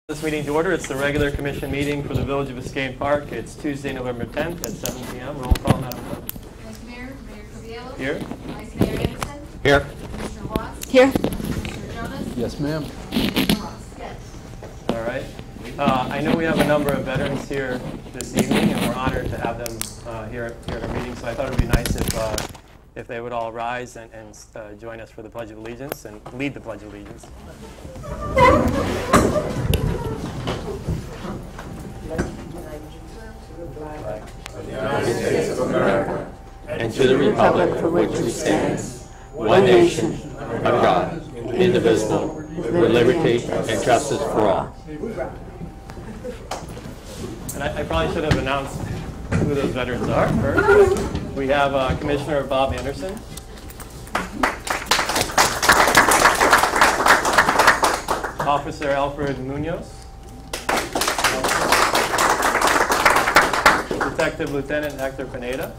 This meeting to order. It's the regular commission meeting for the Village of Biscayne Park. It's Tuesday, November 10th at 7 p.m. Roll call, Madam Clerk. Vice Mayor, Mayor Coviello. Here. Vice Mayor Anderson. Here. Commissioner Watts. Here. Commissioner Jonas. Yes, ma'am. Commissioner Ross. Yes. All right. I know we have a number of veterans here this evening, and we're honored to have them here at our meeting. So I thought it would be nice if they would all rise and join us for the Pledge of Allegiance and lead the Pledge of Allegiance. Of the United States of America, and to the republic for which it stands, one nation, under God, indivisible, with liberty and justice for all. And I probably should have announced who those veterans are first. We have Commissioner Bob Anderson. Officer Alfred Munoz. Detective Lieutenant Hector Pineda.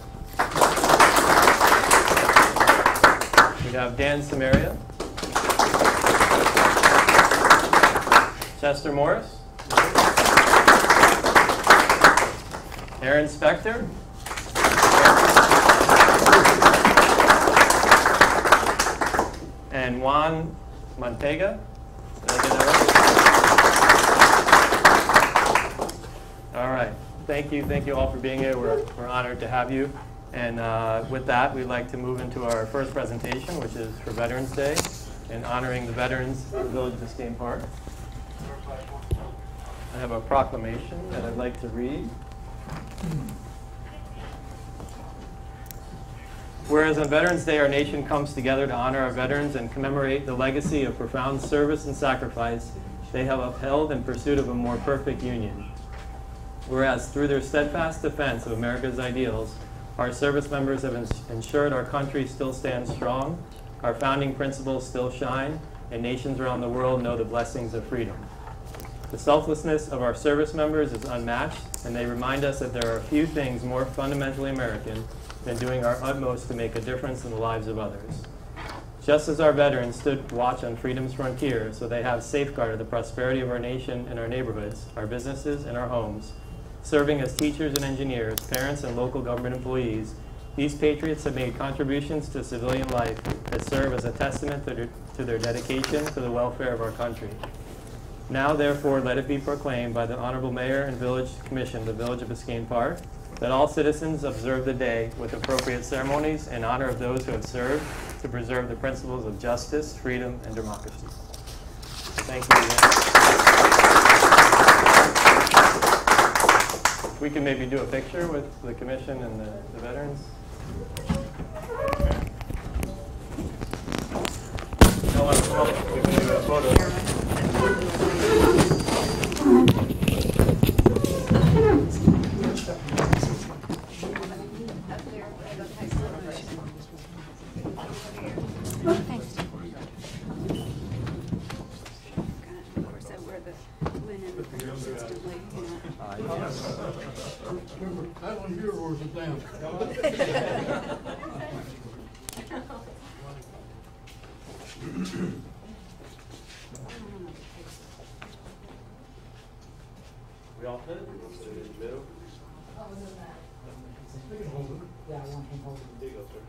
We have Dan Samaria. Chester Morris. Aaron Spector. And Juan Montega. Did I get that right? All right. Thank you all for being here. We're honored to have you. And with that, we'd like to move into our first presentation, which is for Veterans Day and honoring the veterans of the Village of Biscayne Park. I have a proclamation that I'd like to read. Whereas on Veterans Day, our nation comes together to honor our veterans and commemorate the legacy of profound service and sacrifice they have upheld in pursuit of a more perfect union. Whereas through their steadfast defense of America's ideals, our service members have ensured our country still stands strong, our founding principles still shine, and nations around the world know the blessings of freedom. The selflessness of our service members is unmatched, and they remind us that there are few things more fundamentally American than doing our utmost to make a difference in the lives of others. Just as our veterans stood watch on freedom's frontier, so they have safeguarded the prosperity of our nation and our neighborhoods, our businesses, and our homes. Serving as teachers and engineers, parents, and local government employees, these patriots have made contributions to civilian life that serve as a testament to their dedication to the welfare of our country. Now, therefore, let it be proclaimed by the Honorable Mayor and Village Commission of the Village of Biscayne Park that all citizens observe the day with appropriate ceremonies in honor of those who have served to preserve the principles of justice, freedom, and democracy. Thank you again. We can maybe do a picture with the commission and the veterans. No one, we can do a photo. That one here or is it down? We all fit? Yeah, one can hold it. There you go, sir.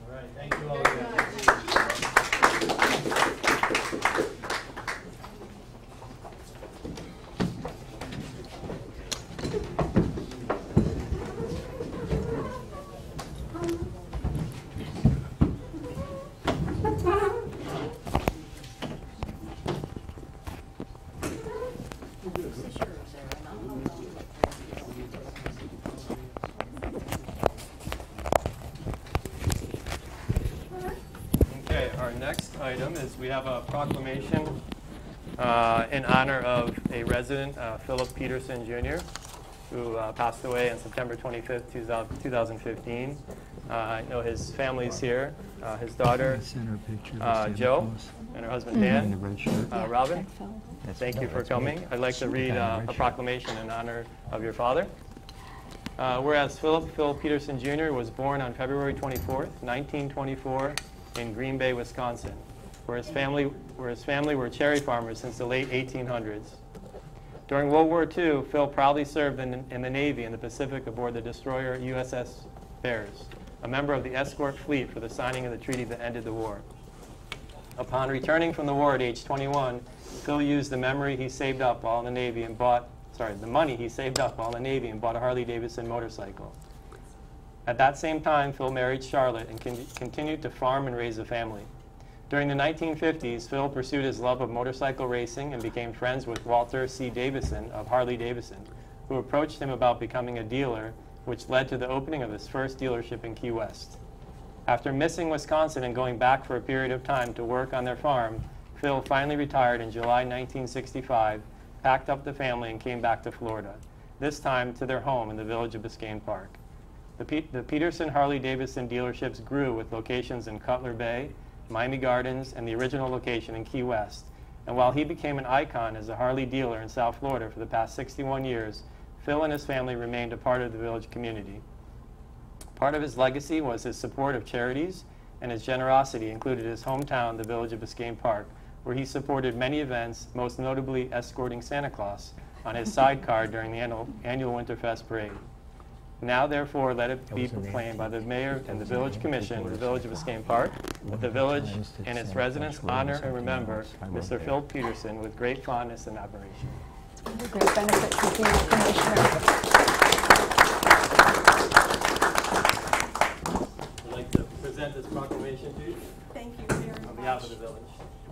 All right, thank you all again. Okay, our next item is we have a proclamation in honor of a resident, Philip Peterson Jr., who passed away on September 25th, 2015. I know his family's here. His daughter, Joe, and her husband Dan. Robin, thank you for coming. I'd like to read a proclamation in honor of your father. Whereas Phil Peterson Jr. was born on February 24th, 1924 in Green Bay, Wisconsin, where his family were cherry farmers since the late 1800s. During World War II, Phil proudly served in the Navy in the Pacific aboard the destroyer USS Bears, a member of the escort fleet for the signing of the treaty that ended the war. Upon returning from the war at age 21, Phil used the money he saved up while in the Navy and bought a Harley-Davidson motorcycle. At that same time, Phil married Charlotte and continued to farm and raise a family. During the 1950s, Phil pursued his love of motorcycle racing and became friends with Walter C. Davison of Harley-Davidson, who approached him about becoming a dealer, which led to the opening of his first dealership in Key West. After missing Wisconsin and going back for a period of time to work on their farm, Phil finally retired in July 1965, packed up the family, and came back to Florida, this time to their home in the village of Biscayne Park. The Peterson Harley-Davidson dealerships grew with locations in Cutler Bay, Miami Gardens, and the original location in Key West. And while he became an icon as a Harley dealer in South Florida for the past 61 years, Phil and his family remained a part of the village community. Part of his legacy was his support of charities, and his generosity included his hometown, the village of Biscayne Park, where he supported many events, most notably escorting Santa Claus on his sidecar during the annual Winterfest parade. Now, therefore, let it be proclaimed by the Mayor and the Village Commission of the Village of Biscayne Park that the village and its residents honor and remember Mr. Phil Peterson with great fondness and admiration. Great benefits of being a commissioner. I'd like to present this proclamation to you Thank you very on much. behalf of the village.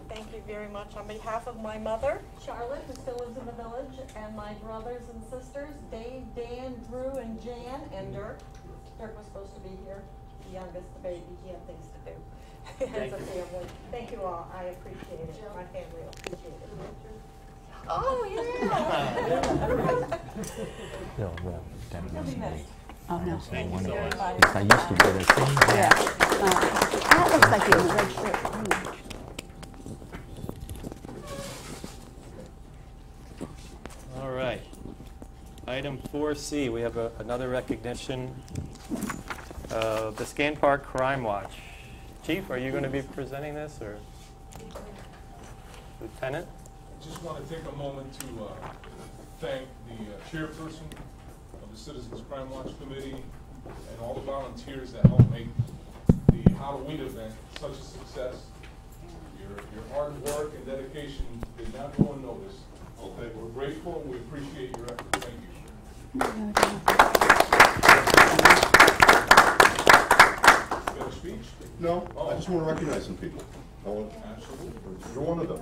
Thank you very much. On behalf of my mother, Charlotte, who still lives in the village, and my brothers and sisters, Dave, Dan, Drew, and Jan, and Dirk. Dirk was supposed to be here, the youngest baby. He had things to do as a family. Thank you all. I appreciate it. My family appreciate it. Oh, yeah. He'll be missed. Oh, no. Thank you very much. I used to go to Yeah. That looks like he was a red shirt. All right. Item 4C, we have another recognition. Biscayne Park Crime Watch. Chief, are you going to be presenting this, or Lieutenant? I just want to take a moment to thank the chairperson of the Citizens Crime Watch Committee and all the volunteers that helped make the Halloween event such a success. Your hard work and dedication did not go unnoticed. Okay, we're grateful and we appreciate your effort. Thank you. You have a speech? No, I just want to recognize some people. Absolutely. You're one of them.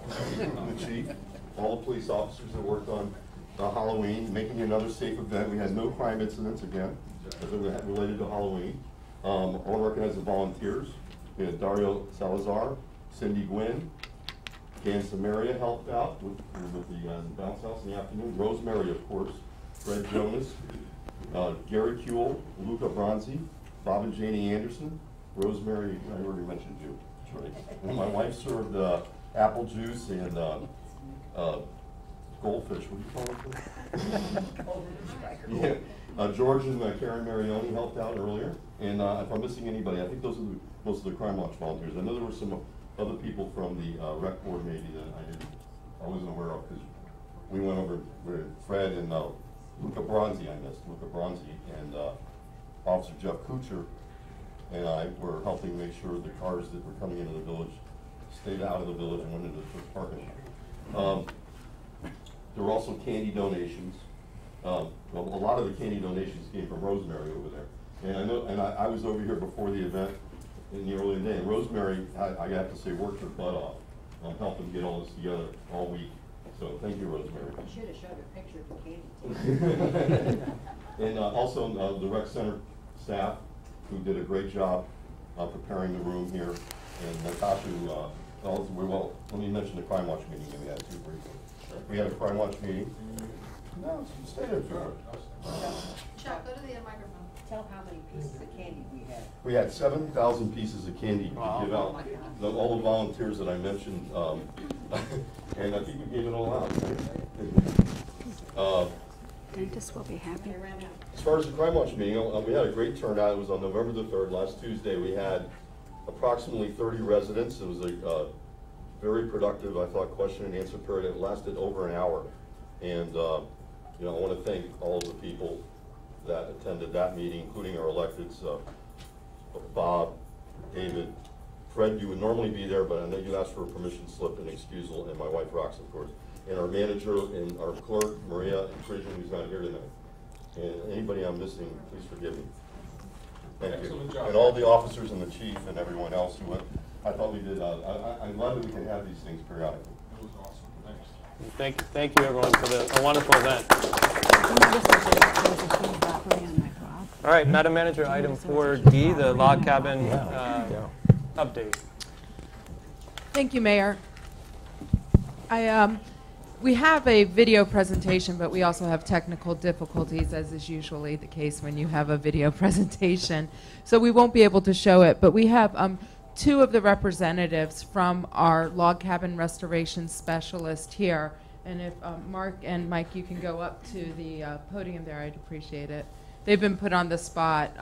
The chief, all the police officers that worked on Halloween, making another safe event. We had no crime incidents again, as it related to Halloween. I want to recognize the volunteers. We had Dario Salazar, Cindy Gwynn, Dan Samaria helped out with the bounce house in the afternoon. Rosemary, of course, Fred Jonas, Gary Kuehl, Luca Bronzi, Bob and Janie Anderson, Rosemary, I already mentioned you, that's right. And my wife served apple juice and goldfish, what do you call it? Yeah. George and Karen Marioni helped out earlier. And if I'm missing anybody, I think those are most of the Crime Watch volunteers. I know there were some other people from the rec board maybe that I wasn't aware of, because we went over with Fred and Luca Bronzi, Luca Bronzi, and Officer Jeff Kuchar and I were helping make sure the cars that were coming into the village stayed out of the village and went into the first parking lot. There were also candy donations. Well, a lot of the candy donations came from Rosemary over there. And I know, and I was over here before the event in the early day. And Rosemary, I have to say, worked her butt off helping get all this together all week. So thank you, Rosemary. I should have showed a picture of the candy too. And also the rec center staff, who did a great job preparing the room here. And Natasha, well, let me mention the Crime Watch meeting that we had too briefly. We had a Crime Watch meeting. No, stay there for it. Chuck, go to the microphone. Tell how many pieces of candy we had. We had 7,000 pieces of candy to Wow. give out. All the volunteers that I mentioned, and I think we gave it all out. Dentist will be happy. As far as the Crime Watch meeting, we had a great turnout. It was on November the 3rd, last Tuesday. We had approximately 30 residents. It was a very productive, I thought, question and answer period. It lasted over an hour. And I want to thank all of the people that attended that meeting, including our electeds, Bob, David, Fred, you would normally be there, but I know you asked for a permission slip and excusal, and my wife Rox, of course, and our manager and our clerk, Maria, and Trijan, who's not here tonight. And anybody I'm missing, please forgive me. Thank you. Excellent job. And all the officers and the chief and everyone else who went, I thought we did, I'm glad that we can have these things periodically. It was awesome. Thanks. Thank you everyone for a wonderful event. All right, Madam Manager, item 4D, the log cabin update. Thank you, Mayor. We have a video presentation, but we also have technical difficulties, as is usually the case when you have a video presentation. So we won't be able to show it, but we have two of the representatives from our log cabin restoration specialist here. And if Mark and Mike, you can go up to the podium there, I'd appreciate it. They've been put on the spot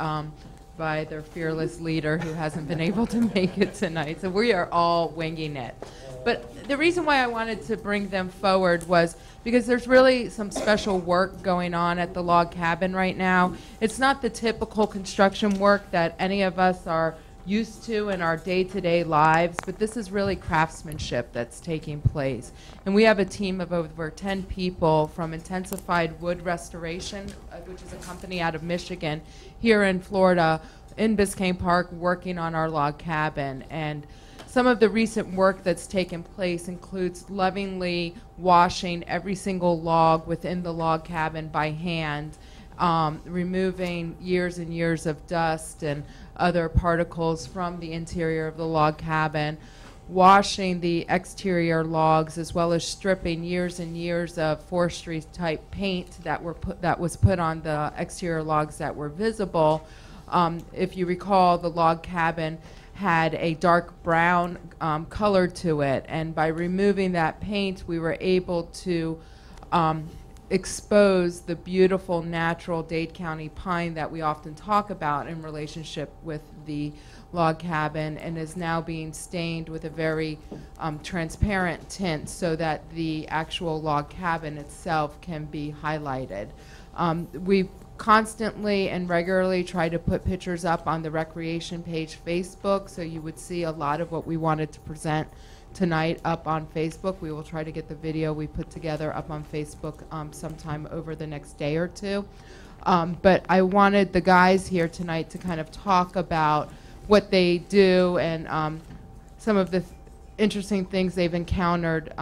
by their fearless leader who hasn't been able to make it tonight. So we are all winging it. But the reason why I wanted to bring them forward was because there's really some special work going on at the log cabin right now. It's not the typical construction work that any of us are used to in our day-to-day lives, but this is really craftsmanship that's taking place. And we have a team of over 10 people from Intensified Wood Restoration, which is a company out of Michigan, here in Florida, in Biscayne Park, working on our log cabin. And some of the recent work that's taken place includes lovingly washing every single log within the log cabin by hand, removing years and years of dust and other particles from the interior of the log cabin, washing the exterior logs, as well as stripping years and years of forestry type paint that was put on the exterior logs that were visible. If you recall, the log cabin had a dark brown color to it, and by removing that paint, we were able to expose the beautiful natural Dade County pine that we often talk about in relationship with the log cabin, and is now being stained with a very transparent tint so that the actual log cabin itself can be highlighted. We constantly and regularly try to put pictures up on the recreation page Facebook, so you would see a lot of what we wanted to present tonight up on Facebook. We will try to get the video we put together up on Facebook sometime over the next day or two. But I wanted the guys here tonight to kind of talk about what they do and some of the interesting things they've encountered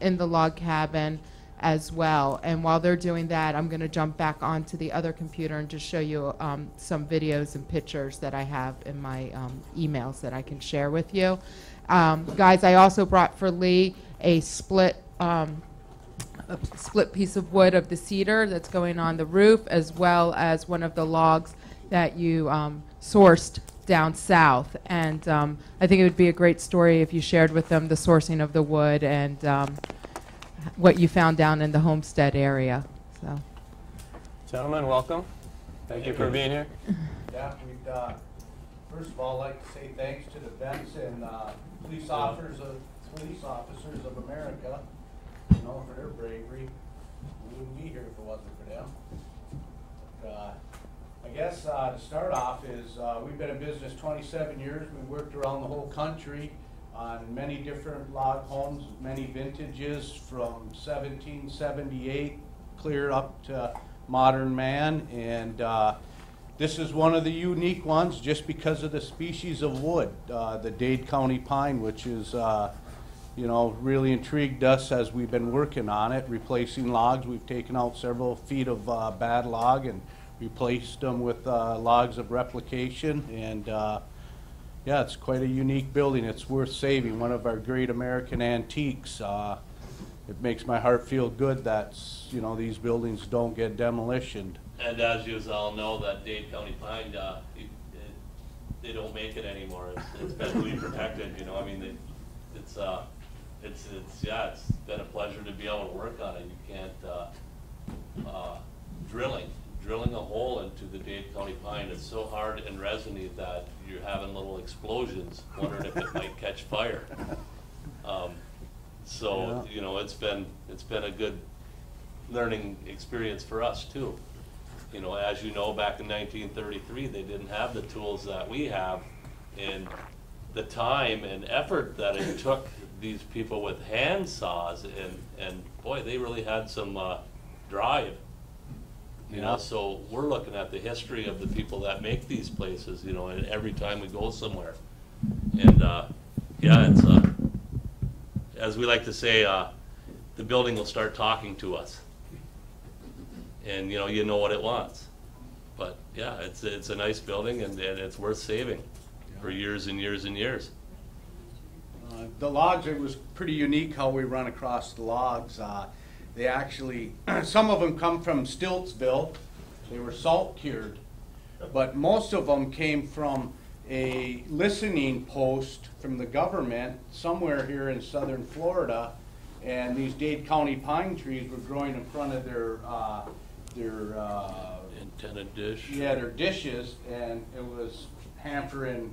in the log cabin as well. And while they're doing that, I'm going to jump back onto the other computer and just show you some videos and pictures that I have in my emails that I can share with you. Guys, I also brought for Lee a split piece of wood of the cedar that's going on the roof, as well as one of the logs that you sourced down south. And I think it would be a great story if you shared with them the sourcing of the wood and what you found down in the Homestead area. So, Gentlemen, welcome. Thank you for being here. Yeah, we'd first of all like to say thanks to the vets and police officers of America, for their bravery. We wouldn't be here if it wasn't for them. I guess to start off is we've been in business 27 years. We worked around the whole country on many different log homes, many vintages from 1778 clear up to modern man, and this is one of the unique ones just because of the species of wood, the Dade County pine, which is really intrigued us as we've been working on it, replacing logs. We've taken out several feet of bad log and replaced them with logs of replication, and yeah, it's quite a unique building. It's worth saving, one of our great American antiques. it makes my heart feel good that, you know, these buildings don't get demolitioned. And as you all know, that Dade County pine, they don't make it anymore. It's federally protected, you know, I mean, it's been a pleasure to be able to work on it. You can't, drilling a hole into the Dade County pine is so hard and resiny that you're having little explosions, wondering if it might catch fire. So, Yeah. you know, it's been a good learning experience for us too. You know, as you know, back in 1933, they didn't have the tools that we have, and the time and effort that it took these people with hand saws, and boy, they really had some drive. You know, so we're looking at the history of the people that make these places, you know, and every time we go somewhere. And yeah, it's as we like to say, the building will start talking to us. And you know what it wants. But yeah, it's a nice building, and it's worth saving for years and years and years. The logs, it was pretty unique how we run across the logs. They actually, some of them come from Stiltsville. They were salt cured, but most of them came from a listening post from the government somewhere here in southern Florida, and these Dade County pine trees were growing in front of their antenna dish. Yeah, their dishes, and it was hampering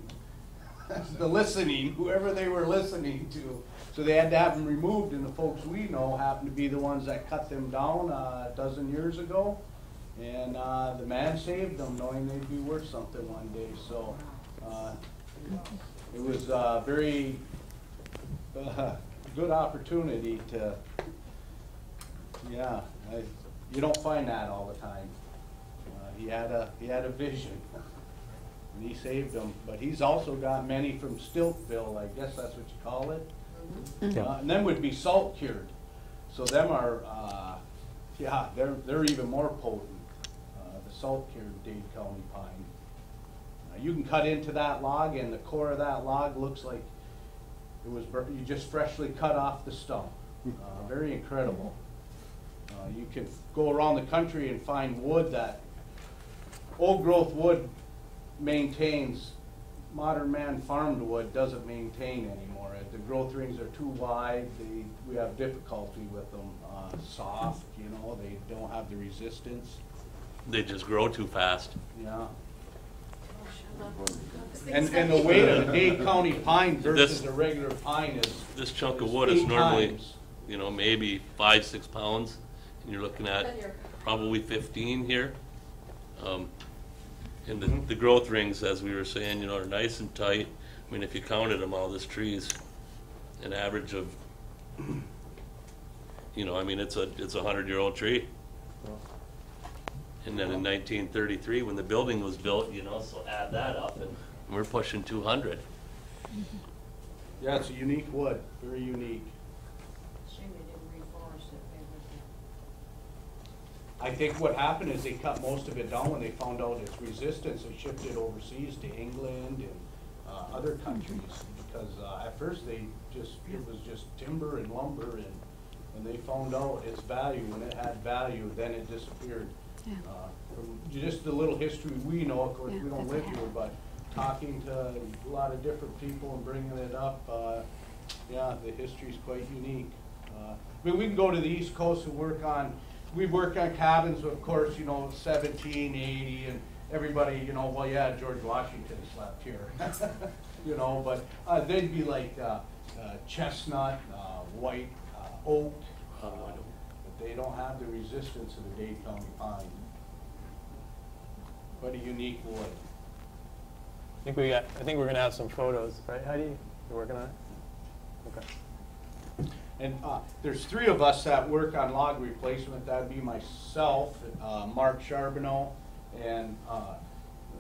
the listening, whoever they were listening to. So they had to have them removed, and the folks we know happen to be the ones that cut them down a dozen years ago. And the man saved them, knowing they'd be worth something one day. So it was a very good opportunity to, yeah, you don't find that all the time. He had a vision, and he saved them. But he's also got many from Stiltville, I guess that's what you call it. And them would be salt cured. So them are, yeah, they're even more potent. The salt cured Dade County pine. You can cut into that log, and the core of that log looks like it was you just freshly cut off the stump. Very incredible. You can go around the country and find wood that old growth wood maintains. Modern man farmed wood doesn't maintain anymore. The growth rings are too wide. We have difficulty with them. Soft, you know, they don't have the resistance. They just grow too fast. Yeah. And the weight of a Dade County pine versus a regular pine is this chunk of wood is normally, you know, maybe 5-6 pounds, and you're looking at probably 15 here. And the growth rings, as we were saying, you know, are nice and tight. I mean, if you counted them all, this tree's an average of, you know, I mean, it's a 100-year-old tree. And then in 1933, when the building was built, you know, so add that up, and we're pushing 200. Yeah, it's a unique wood, very unique. Shame they didn't reforest it. I think what happened is they cut most of it down when they found out its resistance and shipped it overseas to England and other countries, because at first it was just timber and lumber, and they found out its value. When it had value, then it disappeared. Yeah. From just the little history we know, of course, we don't live here, but talking to a lot of different people and bringing it up, yeah, the history's quite unique. I mean, we can go to the East Coast and we've worked on cabins, of course, you know, 1780, and everybody, you know, well, yeah, George Washington slept here, you know, but they'd be like chestnut, white oak, but they don't have the resistance of the Dade County pine. Quite a unique wood. I think we're gonna have some photos, right, Heidi? You're working on it? Okay. And there's 3 of us that work on log replacement. That'd be myself, Mark Charbonneau, and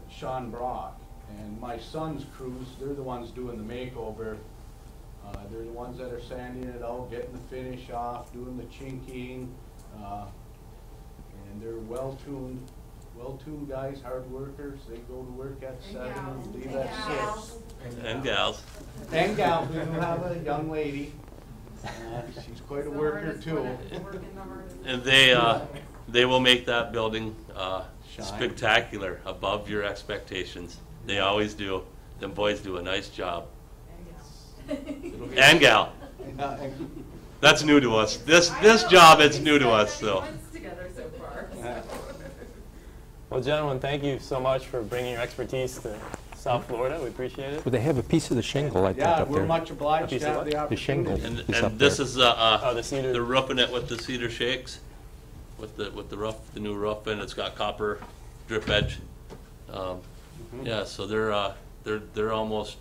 Sean Brock. And my son's crews, they're the ones doing the makeover. They're the ones that are sanding it out, getting the finish off, doing the chinking. And they're well-tuned guys, hard workers. They go to work at 7 and leave at 6. And gals. And gals. We do have a young lady. She's quite a worker too. And they will make that building spectacular, above your expectations. They always do. Them boys do a nice job. And gal. That's new to us. This job is new to us. So. Together so far. Well, gentlemen, thank you so much for bringing your expertise to South Florida. We appreciate it. Well, they have a piece of the shingle, I think, Yeah, up we're there. much obliged piece to of have what? the The shingle. opportunity. is up And this there. is the cedar. they're roofing it with the cedar shakes, with the roof, the new roof, and it's got copper drip edge. Yeah, so they're almost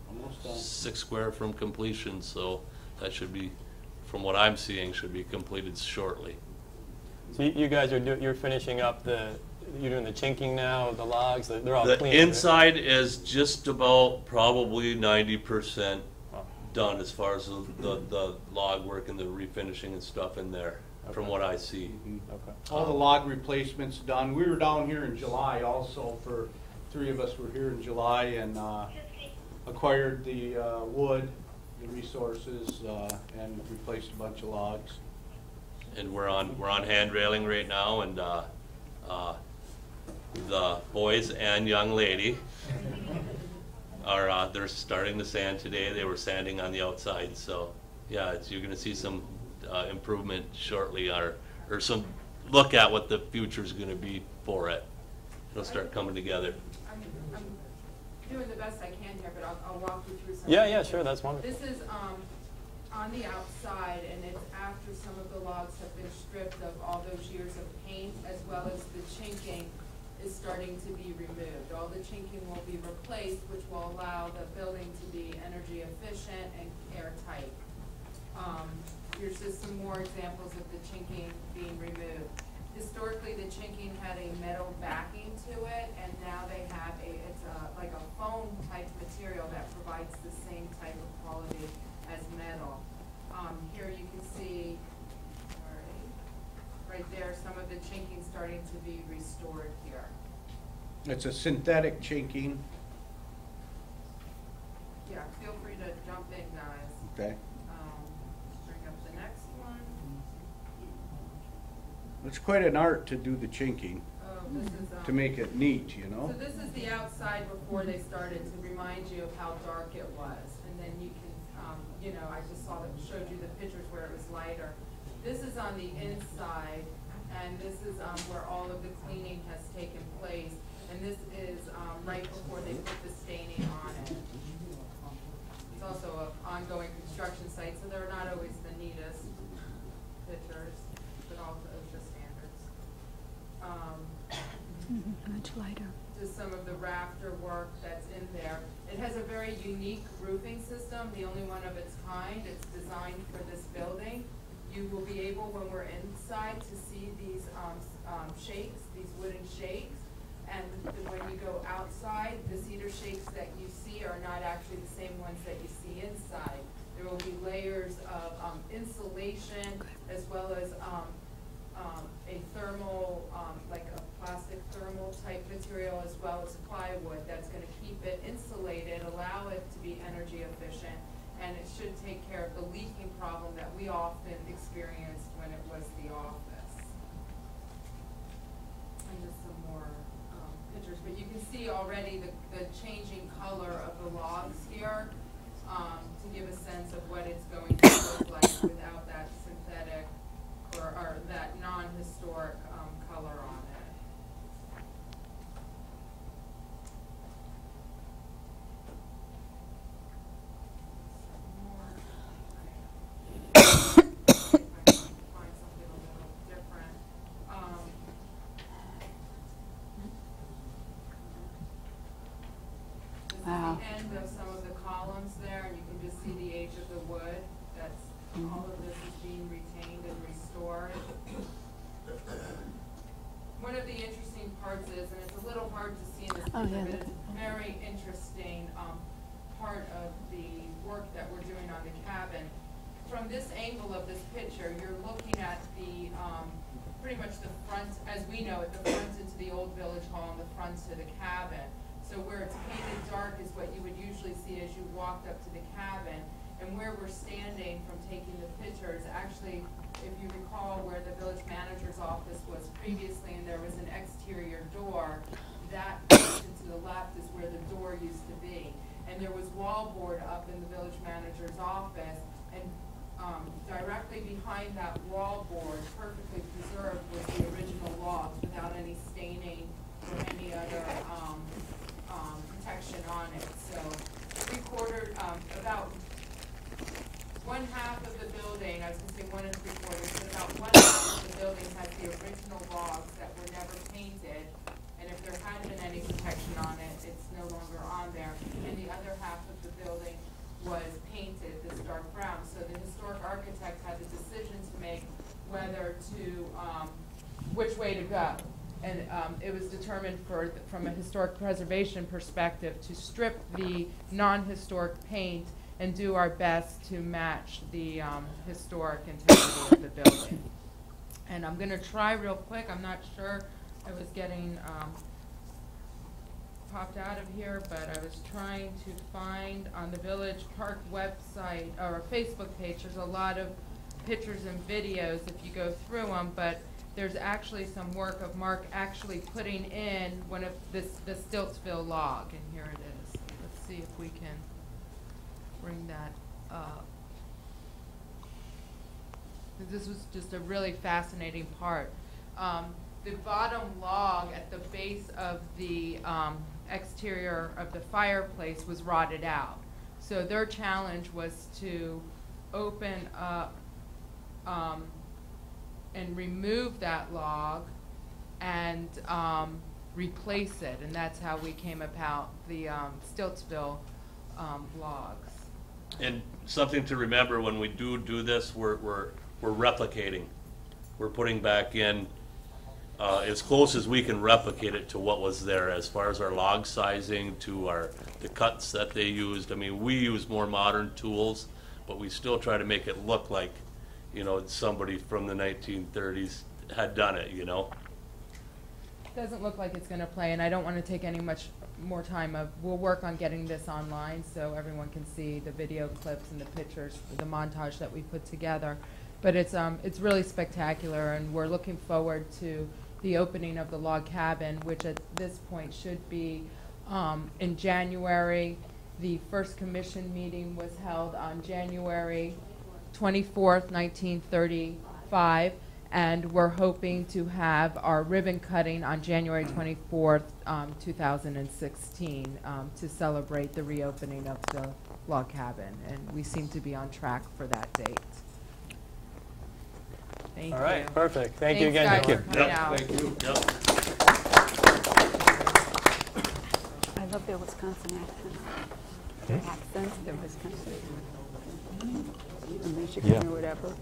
Almost done. 6 square from completion, so that should be, from what I'm seeing, should be completed shortly. So you guys are you're finishing up you're doing the chinking now, the logs. They're all The clean. inside is just about probably 90% done as far as the log work and the refinishing and stuff in there, from what I see. Okay. All the log replacements done. We were down here in July also, for 3 of us were here in July, and acquired the wood, the resources, and replaced a bunch of logs. And we're on hand railing right now, and the boys and young lady are they're starting to sand today. They were sanding on the outside, so yeah, you're going to see some improvement shortly, or some look at what the future is going to be for it. It'll start coming together. I'm doing the best I can here, but I'll walk you through some. Yeah, sure, that's wonderful. This is on the outside, and it's after some of the logs have been stripped of all those years of paint, as well as the chinking is starting to be removed. All the chinking will be replaced, which will allow the building to be energy efficient and airtight. Here's just some more examples of the chinking being removed. Historically, the chinking had a metal backing to it, and now they have like a foam type material that provides the same type of quality as metal. Here you can see, right there, some of the chinking starting to be restored here. It's a synthetic chinking. Yeah, feel free to jump in, guys. Okay. Bring up the next one. It's quite an art to do the chinking, Oh, this is, to make it neat, you so know? this is the outside before they started, to remind you of how dark it was. And then you can, I just showed you the pictures where it was lighter. This is on the inside, and this is where all of the cleaning has taken place. And this is right before they put the staining on it. It's also an ongoing construction site, so they're not always the neatest pictures, but all to OSHA standards. Much lighter. Just some of the rafter work that's in there. It has a very unique roofing system, the only one of its kind. It's designed for this building. You will be able, when we're inside, to see these shakes, these wooden shakes. And when you go outside, the cedar shakes that you see are not actually the same ones that you see inside. There will be layers of insulation, as well as a thermal, like a plastic thermal type material, as well as plywood that's going to keep it insulated, allow it to be energy efficient, and it should take care of the leaking problem that we often experienced when it was the office. And just some more pictures, but you can see already the changing color of the logs here, to give a sense of what it's going to look like without that synthetic or that non-historic color on it. Find something a little different. This is Wow. the end of some of the columns there, and you can just see the age of the wood. That's, all of this is being retained and restored. One of the interesting parts is, and it's a little hard to see in this Oh, picture, yeah, but look it's a very interesting part of the work that we're doing on the cabin. From this angle of this picture, you're looking at the, pretty much the front, as we know it, the front into the old village hall and the front to the cabin. So where it's painted dark is what you would usually see as you walked up to the cabin. And And where we're standing from taking the pictures, actually, if you recall where the village manager's office was previously and there was an exterior door, that portion to the left is where the door used to be. And there was wallboard up in the village manager's office, and directly behind that wallboard, perfectly preserved, was the original logs without any staining or any other protection on it. So about one half of the building, I was going to say 1 3/4, but about one half of the building has the original logs that were never painted. And if there had been any protection on it, it's no longer on there. And the other half of the building was painted this dark brown. So the historic architect had the decision to make whether to, which way to go. And it was determined from a historic preservation perspective to strip the non-historic paint and do our best to match the historic integrity of the building. And I'm going to try real quick. I'm not sure. I was getting popped out of here, but I was trying to find on the Village Park website or Facebook page, there's a lot of pictures and videos if you go through them, but there's actually some work of Mark actually putting in one of the Stiltsville log, and here it is. Let's see if we can bring that up. This was just a really fascinating part. The bottom log at the base of the exterior of the fireplace was rotted out. So their challenge was to open up and remove that log and replace it. And that's how we came about the Stiltsville logs. And something to remember when we do this, we're replicating. We're putting back in as close as we can replicate it to what was there, as far as our log sizing, to the cuts that they used. I mean, we use more modern tools, but we still try to make it look like, somebody from the 1930s had done it, Doesn't look like it's going to play, and I don't want to take any much more time. We'll work on getting this online so everyone can see the video clips and the pictures, the montage that we put together. But it's really spectacular, and we're looking forward to the opening of the log cabin, which at this point should be in January. The first commission meeting was held on January 24th, 1935, and we're hoping to have our ribbon cutting on January 24th, 2016, to celebrate the reopening of the log cabin, and we seem to be on track for that date. Thank you. All right, perfect. Thank you Thanks, again. guys, for coming out. Thank you. Yep. I love their Wisconsin accents. Accents, their Wisconsin. Or Michigan or whatever.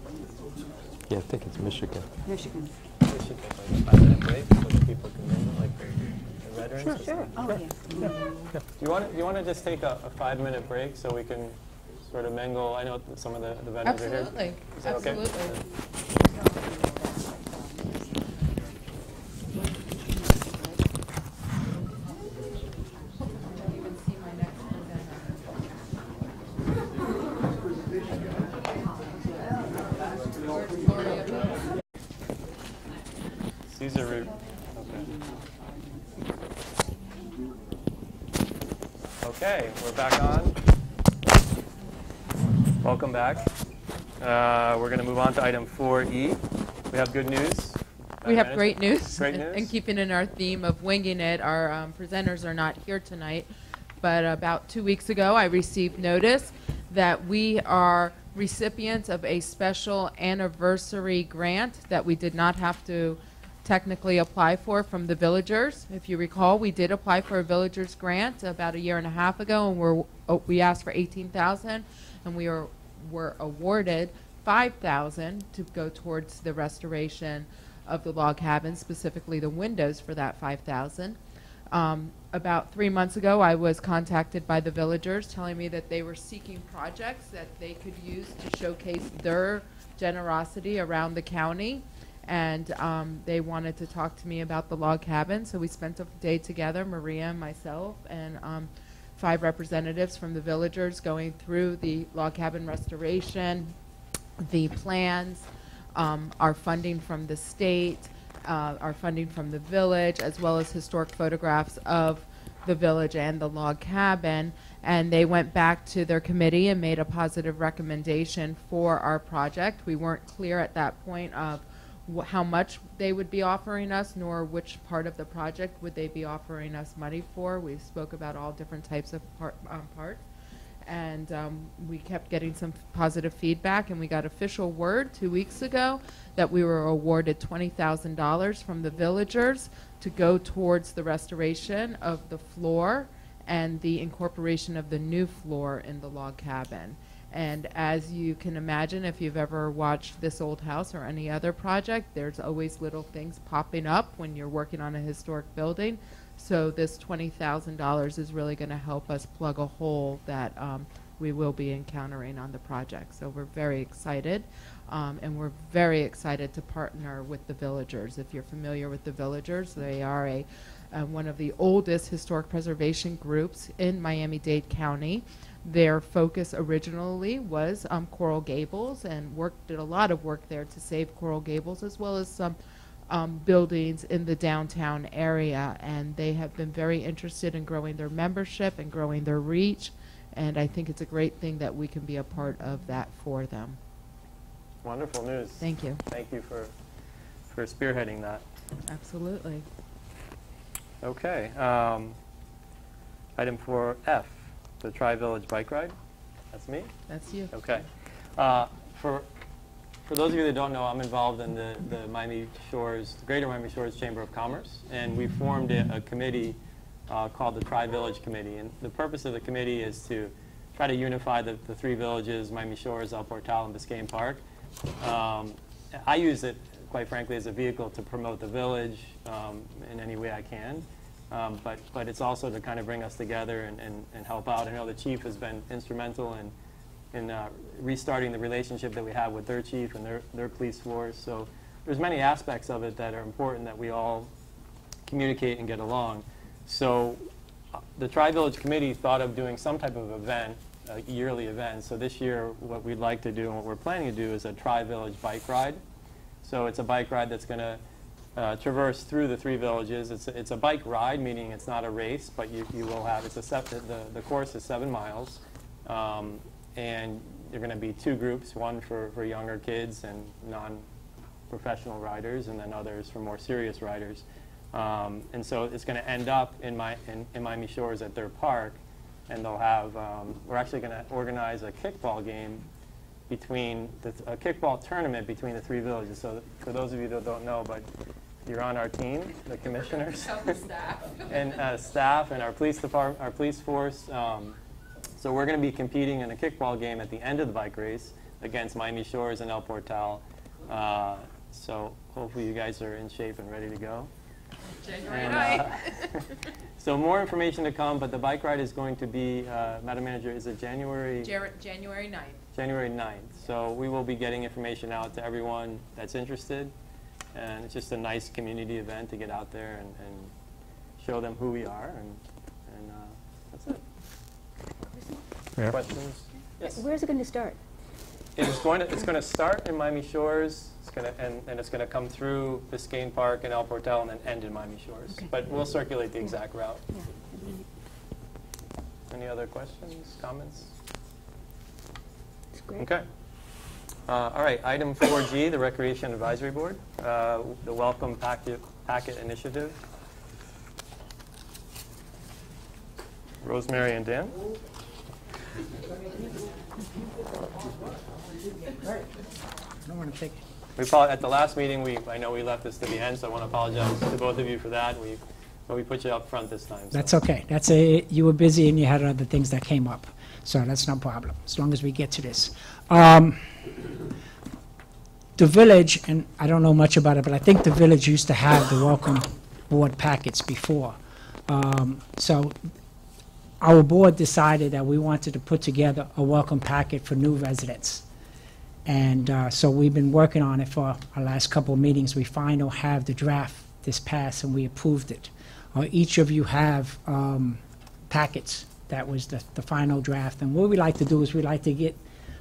Yeah, I think it's Michigan. Michigan. We should take like a 5-minute break so that people can mingle, like the veterans. Sure. Oh, yeah. Do you want to just take a 5-minute break so we can sort of mingle? I know some of the veterans are here. Absolutely. Is that okay? Absolutely. Caesar root. Okay, we're back on. Welcome back. We're going to move on to item 4E. We have good news. We have great news. Great news. And keeping in our theme of winging it, our presenters are not here tonight. But about 2 weeks ago, I received notice that we are recipients of a special anniversary grant that we did not have to technically apply for from the villagers. If you recall, we did apply for a villagers grant about 1.5 years ago, and we asked for $18,000, and we were awarded $5,000 to go towards the restoration of the log cabin, specifically the windows for that $5,000. About 3 months ago, I was contacted by the villagers telling me that they were seeking projects that they could use to showcase their generosity around the county. And they wanted to talk to me about the log cabin, so we spent a day together, Maria and myself, and 5 representatives from the villagers going through the log cabin restoration, the plans, our funding from the state, our funding from the village, as well as historic photographs of the village and the log cabin. And they went back to their committee and made a positive recommendation for our project. We weren't clear at that point of how much they would be offering us, nor which part of the project would they be offering us money for. We spoke about all different types of parts. And we kept getting some positive feedback, and we got official word 2 weeks ago that we were awarded $20,000 from the villagers to go towards the restoration of the floor and the incorporation of the new floor in the log cabin. And as you can imagine, if you've ever watched This Old House or any other project, there's always little things popping up when you're working on a historic building. So this $20,000 is really going to help us plug a hole that we will be encountering on the project. So we're very excited, and we're very excited to partner with the villagers. If you're familiar with the villagers, they are one of the oldest historic preservation groups in Miami-Dade County. Their focus originally was Coral Gables, and did a lot of work there to save Coral Gables, as well as some buildings in the downtown area. And they have been very interested in growing their membership and growing their reach. And I think it's a great thing that we can be a part of that for them. Wonderful news. Thank you. Thank you for spearheading that. Absolutely. Okay. Item 4F, the Tri-Village Bike Ride. That's me? That's you. Okay. For those of you that don't know, I'm involved in the Miami Shores, the Greater Miami Shores Chamber of Commerce, and we formed a committee called the Tri-Village Committee. And the purpose of the committee is to try to unify the 3 villages, Miami Shores, El Portal, and Biscayne Park. I use it, quite frankly, as a vehicle to promote the village in any way I can. But it's also to kind of bring us together and help out. I know the chief has been instrumental in restarting the relationship that we have with their chief and their police force. So there's many aspects of it that are important that we all communicate and get along. So the Tri-Village Committee thought of doing some type of event, a yearly event. So this year what we'd like to do and what we're planning to do is a Tri-Village bike ride. So it's a bike ride that's going to traverse through the 3 villages. It's a bike ride, meaning it's not a race, but you will have, the course is 7 miles. And there are going to be 2 groups, one for younger kids and non-professional riders, and then others for more serious riders. And so it's going to end up in Miami Shores at their park, and they'll have, we're actually going to organize a kickball game between, a kickball tournament between the 3 villages. So for those of you that don't know, but you're on our team, the commissioners, and staff, and our police department, our police force. So we're going to be competing in a kickball game at the end of the bike race against Miami Shores and El Portal. So hopefully you guys are in shape and ready to go. January 9th. So more information to come, but the bike ride is going to be, Madam Manager, is it January? January 9th. January 9th. So we will be getting information out to everyone that's interested. And it's just a nice community event to get out there and show them who we are. And that's it. Yeah. Questions? Yes. Where's it going to start? It's going to start in Miami Shores. It's going to and it's going to come through Biscayne Park and El Portal and then end in Miami Shores. Okay. But we'll circulate the exact route. Yeah. Any other questions, comments? It's great. Okay. All right. Item 4G, the Recreation Advisory Board, the Welcome Packet Initiative. Rosemary and Dan. I don't want to take it. At the last meeting, I know we left this to the end, so I want to apologize to both of you for that. But we put you up front this time. So. That's okay. You were busy and you had other things that came up, so that's no problem, as long as we get to this. The village, and I don't know much about it, but I think the village used to have the welcome board packets before. So our board decided that we wanted to put together a welcome packet for new residents. And so we've been working on it for our last couple of meetings. We finally have the draft this past, and we approved it. Each of you have packets that was the final draft. And what we like to do is we like to get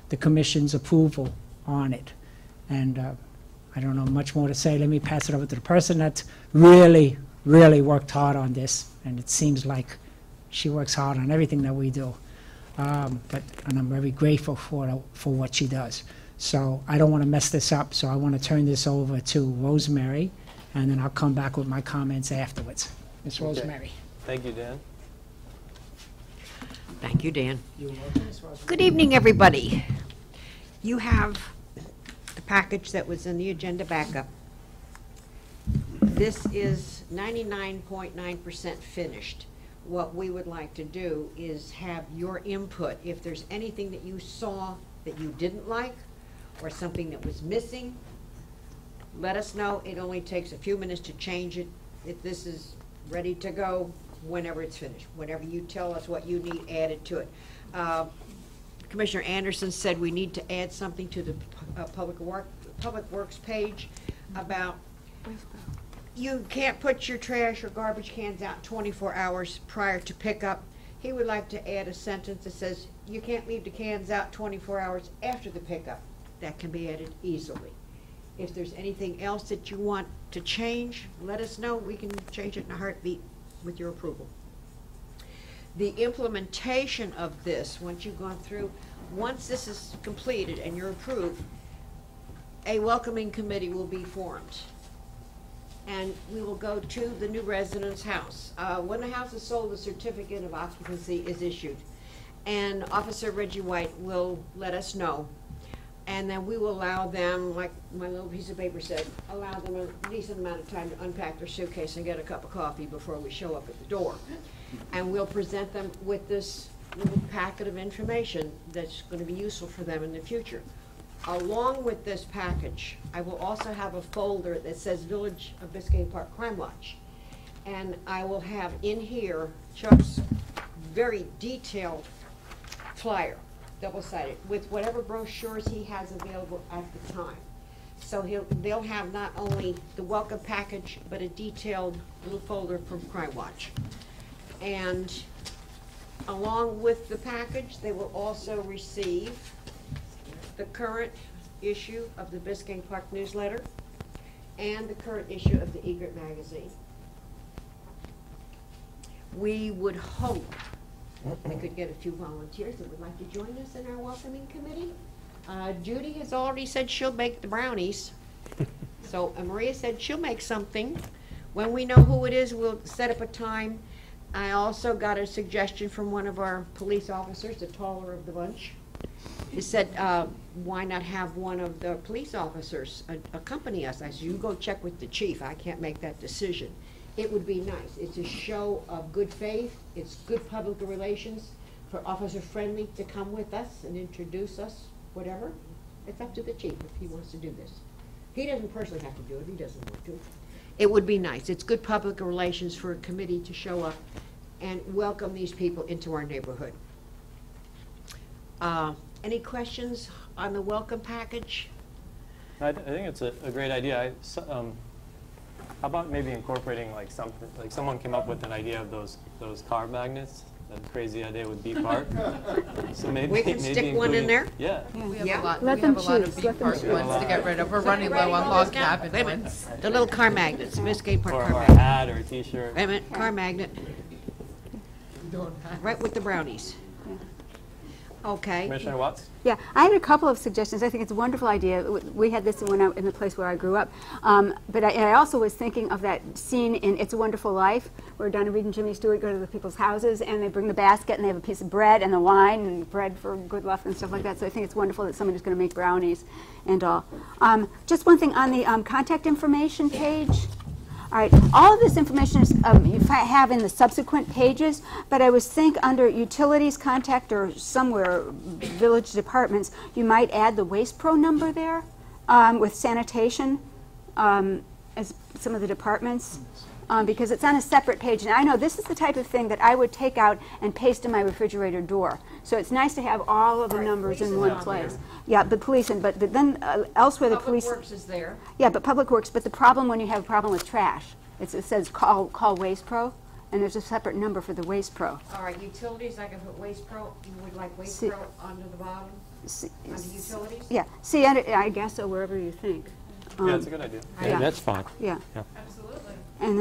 the commission's approval on it. And I don't know much more to say. Let me pass it over to the person that's really, really worked hard on this. And it seems like she works hard on everything that we do. And I'm very grateful for what she does. So I don't want to mess this up, so I want to turn this over to Rosemary, and then I'll come back with my comments afterwards. Ms. Rosemary. Thank you, Dan. Thank you, Dan. You're welcome, Ms. Rosemary. Good evening, everybody. You have the package that was in the agenda backup. This is 99.9% finished. What we would like to do is have your input. If there's anything that you saw that you didn't like, or something that was missing, let us know. It only takes a few minutes to change it. If this is ready to go, whenever it's finished. Whenever you tell us what you need added to it. Commissioner Anderson said we need to add something to the Public Works page about you can't put your trash or garbage cans out 24 hours prior to pickup. He would like to add a sentence that says you can't leave the cans out 24 hours after the pickup. That can be added easily. If there's anything else that you want to change, let us know. We can change it in a heartbeat with your approval. The implementation of this, once you've gone through, once this is completed and you're approved, a welcoming committee will be formed. And we will go to the new resident's house. When the house is sold, the certificate of occupancy is issued. And Officer Reggie White will let us know. And then we will allow them, like my little piece of paper said, allow them a decent amount of time to unpack their suitcase and get a cup of coffee before we show up at the door. And we'll present them with this little packet of information that's going to be useful for them in the future. Along with this package, I will also have a folder that says Village of Biscayne Park Crime Watch. And I will have in here Chuck's very detailed flyer, double-sided, with whatever brochures he has available at the time. So they'll have not only the welcome package, but a detailed little folder from Crime Watch. And along with the package, they will also receive the current issue of the Biscayne Park newsletter and the current issue of the Egret magazine. We would hope we could get a few volunteers that would like to join us in our welcoming committee. Judy has already said she'll bake the brownies. So Maria said she'll make something. When we know who it is, we'll set up a time. I also got a suggestion from one of our police officers, the taller of the bunch. He said, why not have one of the police officers accompany us? I said, you go check with the chief. I can't make that decision. It would be nice. It's a show of good faith. It's good public relations for Officer Friendly to come with us and introduce us, whatever. It's up to the chief if he wants to do this. He doesn't personally have to do it. He doesn't want to. It would be nice. It's good public relations for a committee to show up and welcome these people into our neighborhood. Any questions on the welcome package? I think it's a great idea. How about maybe incorporating like something, like someone came up with an idea of those car magnets, that crazy idea with Bee Park. So maybe We can stick one in there? Yeah. We have Yeah. a lot, Let we have a them lot choose, of Bee let them Park choose. ones to get rid of. We're running low Everybody on hold log this down. cabin Wait a minute. ones. The little car magnets, Biscayne Park Or car a magnet. hat or a T-shirt. Wait a minute, car magnet, right with the brownies. Okay. Commissioner Watts? Yeah, I had a couple of suggestions. I think it's a wonderful idea. We had this when in the place where I grew up. But I also was thinking of that scene in It's a Wonderful Life where Donna Reed and Jimmy Stewart go to the people's houses and they bring the basket and they have a piece of bread and the wine and bread for good luck and stuff like that. So I think it's wonderful that somebody's going to make brownies and all. Just one thing on the contact information page. All right, all of this information is you have in the subsequent pages, but I was think under utilities contact or somewhere village departments, you might add the Waste Pro number there with sanitation as some of the departments because it's on a separate page. And I know this is the type of thing that I would take out and paste in my refrigerator door. So it's nice to have all of the numbers in one place. Yeah, the police, but then elsewhere the police. Public Works is there. Yeah, but Public Works, but the problem when you have a problem with trash, it says call Waste Pro, and there's a separate number for the Waste Pro. All right, utilities, I can put Waste Pro, you would like Waste See- Pro under the bottom, under utilities? Yeah, see, I guess so, wherever you think. Yeah, it's a good idea. Yeah. That's fine. Yeah. Absolutely. And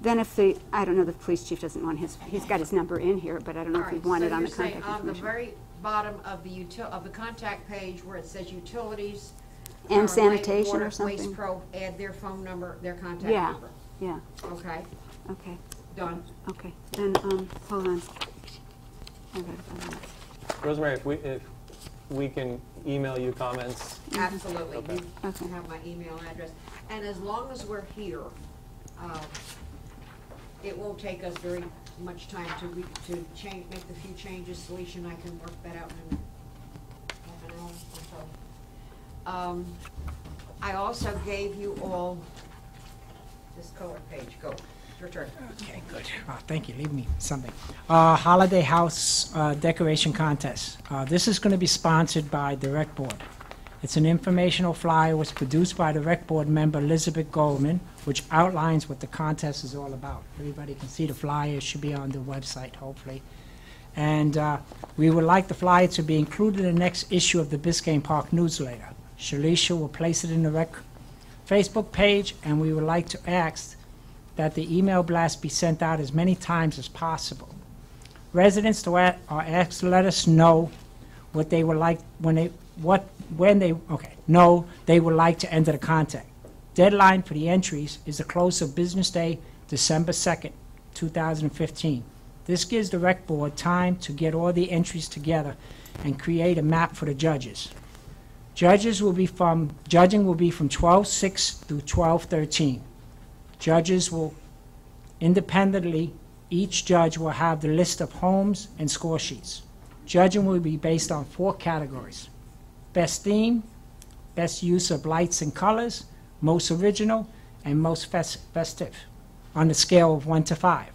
then if the, I don't know, the police chief doesn't want he's got his number in here, but I don't know if he'd want it on the contact So you're saying on the information. very bottom of the contact page where it says utilities. And Light, sanitation water, or something? Waste Pro, add their phone number, their contact Yeah, number. yeah, Okay, okay, done. okay. Then, hold on. I gotta find that. Rosemary, if we can email you comments. Absolutely. Okay. You Okay. have my email address. And as long as we're here, it won't take us very much time to change, make the few changes. Salisha and I can work that out in half an hour or so. I also gave you all this colored page. Go. Your turn. Okay, good. Thank you. Leave me something. Holiday House Decoration Contest. This is going to be sponsored by the Rec Board. It's an informational flyer was produced by the Rec Board member Elizabeth Goldman, which outlines what the contest is all about. Everybody can see the flyer. It should be on the website, hopefully. And we would like the flyer to be included in the next issue of the Biscayne Park newsletter. Shalisha will place it in the Rec Facebook page, and we would like to ask that the email blast be sent out as many times as possible. Residents are asked to let us know what they would like they would like to enter the contest. Deadline for the entries is the close of business day, December 2nd, 2015. This gives the Rec Board time to get all the entries together and create a map for the judges. Judging will be from 12/6 through 12/13. Judges will independently, each judge will have the list of homes and score sheets. Judging will be based on 4 categories: best theme, best use of lights and colors, most original, and most festive, on a scale of 1 to 5.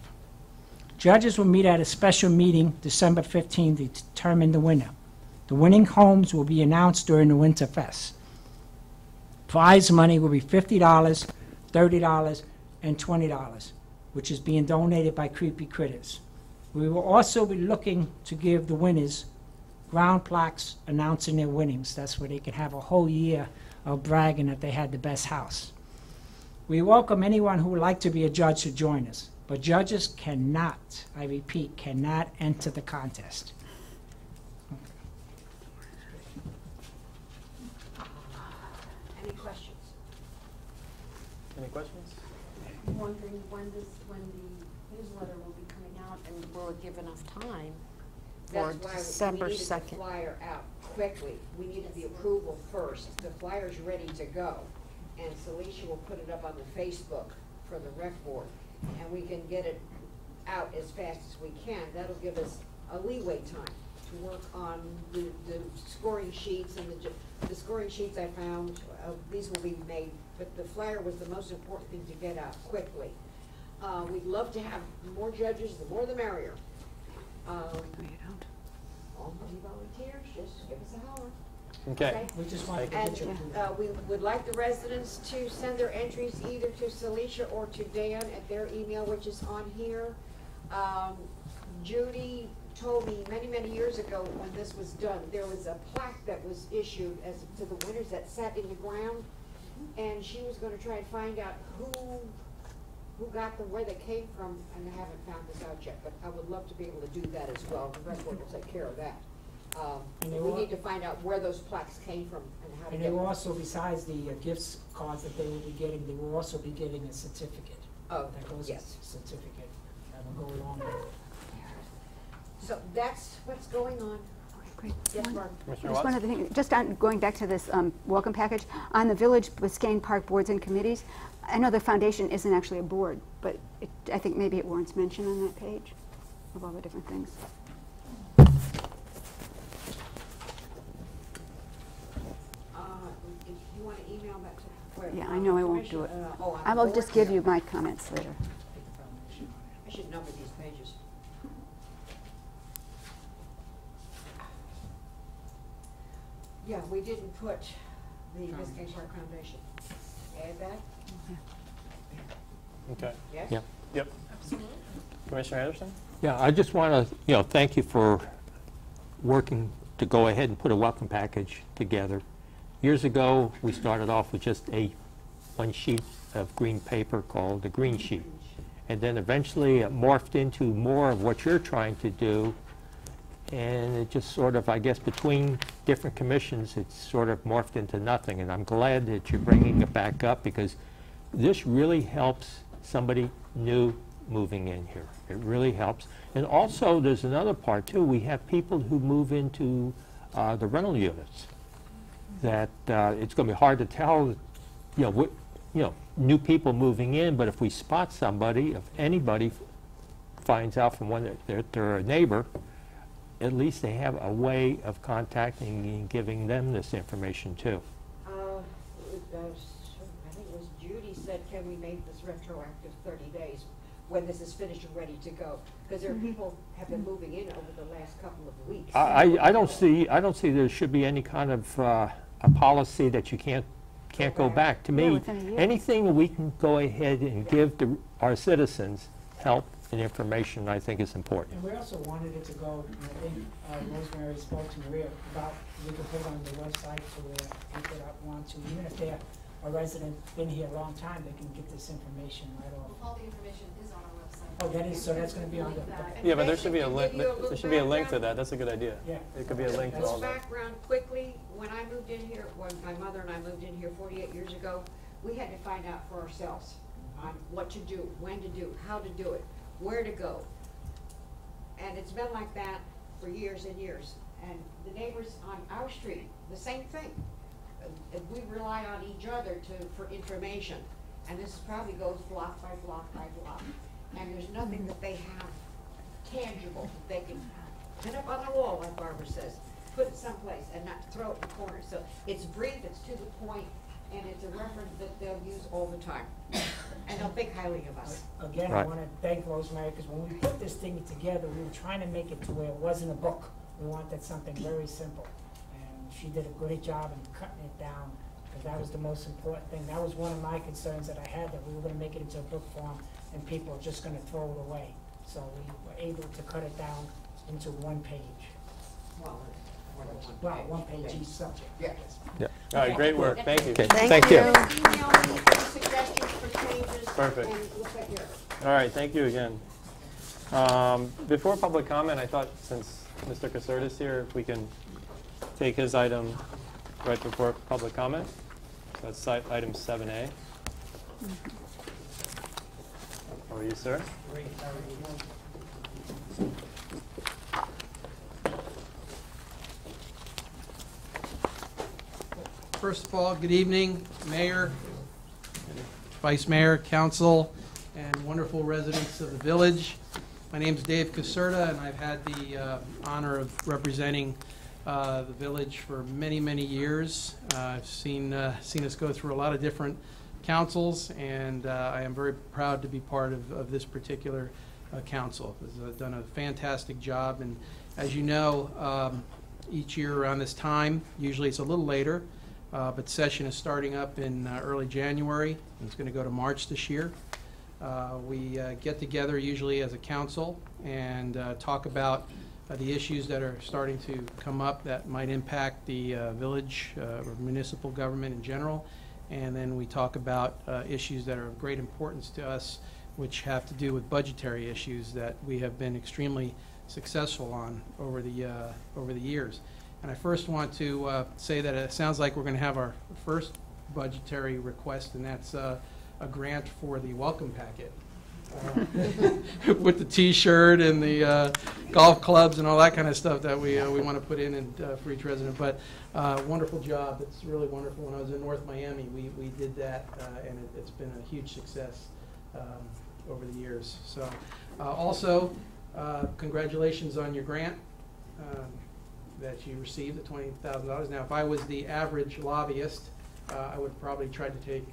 Judges will meet at a special meeting December 15th to determine the winner. The winning homes will be announced during the Winter Fest. Prize money will be $50, $30, and $20, which is being donated by Creepy Critters. We will also be looking to give the winners ground plaques announcing their winnings. That's where they can have a whole year of bragging that they had the best house. We welcome anyone who would like to be a judge to join us, but judges cannot, I repeat, cannot enter the contest. Any questions? Any questions? I'm wondering when the newsletter will be coming out, and will it give enough time for That's why December we needed 2nd? the flyer out quickly. We needed the approval first. The flyer's ready to go, and Salisha will put it up on the Facebook for the Rec Board, and we can get it out as fast as we can. That'll give us a leeway time to work on the scoring sheets, and the scoring sheets I found, these will be made, but the flyer was the most important thing to get out quickly. We'd love to have more judges, the more the merrier. All you volunteers, just give us a holler. Okay. We just want to And get you. we would like the residents to send their entries either to Salisha or to Dan at their email, which is on here. Judy told me many, many years ago when this was done, there was a plaque that was issued as to the winners that sat in the ground, and she was gonna try and find out who got them, where they came from, and I haven't found this out yet, but I would love to be able to do that as well. The Rec Board will take care of that. And they We will- need to find out where those plaques came from and how to And get they them. will also, besides the gifts cards that they will be getting, they will also be getting a certificate. Oh, That goes yes. as a certificate that will go along with it. So that's what's going on. Great. Yes, Mark? Commissioner Just one Watts? other thing, just on going back to this welcome package, on the Village Biscayne Park boards and committees, I know the foundation isn't actually a board, but I think maybe it warrants mention on that page of all the different things. If you want to email that to where? Yeah, I know I won't do it. On I the will board? just give you my comments later. I should number these pages. Yeah, we didn't put the Biscayne Park Foundation. Add that? Okay. Yes? Yeah. Yep. Commissioner Anderson? Yeah, I just want to, thank you for working to go ahead and put a welcome package together. Years ago, we started off with just one sheet of green paper called the green sheet. And then eventually it morphed into more of what you're trying to do. And it just sort of, I guess, between different commissions, it's sort of morphed into nothing. And I'm glad that you're bringing it back up, because this really helps somebody new moving in here. It really helps. And also, there's another part, too. We have people who move into the rental units that it's going to be hard to tell, new people moving in, but if we spot somebody, if anybody finds out from one that they're a neighbor, at least they have a way of contacting and giving them this information too. I think it was Judy said, can we make this retroactive 30 days when this is finished and ready to go? Because there are people have been moving in over the last couple of weeks. I don't see there should be any kind of a policy that you can't go back. To me, anything we can go ahead and give our citizens help and information, I think is important. And we also wanted it to go, and I think Rosemary spoke to Maria about, we could put it on the website so that people that want to, even if they're a resident, been here a long time, they can get this information right off. All the information is on our website. Oh, that is, so that's going to be on the. Yeah, but there should be a link. There should be a link to that. That's a good idea. Yeah. It could be a link to all that. Background quickly, when I moved in here, when my mother and I moved in here 48 years ago, we had to find out for ourselves on what to do, when to do, how to do it, where to go. And it's been like that for years and years. And the neighbors on our street, the same thing. We rely on each other for information. And this probably goes block by block by block. And there's nothing that they have tangible that they can pin up on the wall, like Barbara says, put it someplace and not throw it in the corner. So it's brief, it's to the point, and it's a reference that they'll use all the time. And they'll think highly of us. Again, Right. I want to thank Rosemary, because when we put this thing together, we were trying to make it to where it wasn't a book. We wanted something very simple. And she did a great job in cutting it down, because that was the most important thing. That was one of my concerns that I had, that we were going to make it into a book form and people are just going to throw it away. So we were able to cut it down into one page. Well, one page each subject. Yes. Yeah. All right, great work. Thank you. Okay. Thank you. you. Email me any suggestions for changes. Perfect. And we'll take care of it. All right, thank you again. Before public comment, I thought since Mr. Caserta is here, if we can take his item right before public comment. So that's item 7A. How are you, sir? Great, First of all, good evening, Mayor, Vice Mayor, Council, and wonderful residents of the village. My name is Dave Caserta, and I've had the honor of representing the village for many, many years. I've seen us go through a lot of different councils, and I am very proud to be part of this particular council. It's done a fantastic job, and as you know, each year around this time, usually it's a little later, but session is starting up in early January, and it's going to go to March this year. We get together usually as a council and talk about the issues that are starting to come up that might impact the village or municipal government in general. And then we talk about issues that are of great importance to us, which have to do with budgetary issues that we have been extremely successful on over the years. And I first want to say that it sounds like we're going to have our first budgetary request, and that's a grant for the welcome packet. With the T-shirt and the golf clubs and all that kind of stuff that we want to put in and, for each resident. But wonderful job. It's really wonderful. When I was in North Miami, we did that, and it's been a huge success over the years. So also, congratulations on your grant that you received, the $20,000. Now, if I was the average lobbyist, I would probably try to take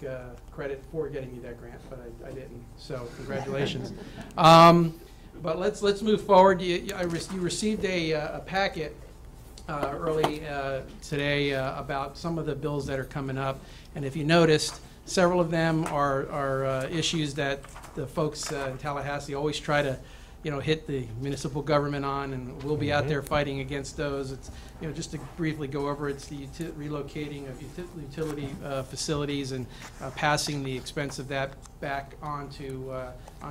credit for getting you that grant, but I didn't. So congratulations. But let's move forward. You received a packet early today about some of the bills that are coming up, and if you noticed, several of them are issues that the folks in Tallahassee always try to hit the municipal government on, and we'll be out there fighting against those. It's, just to briefly go over, it's the relocating of utility facilities and passing the expense of that back onto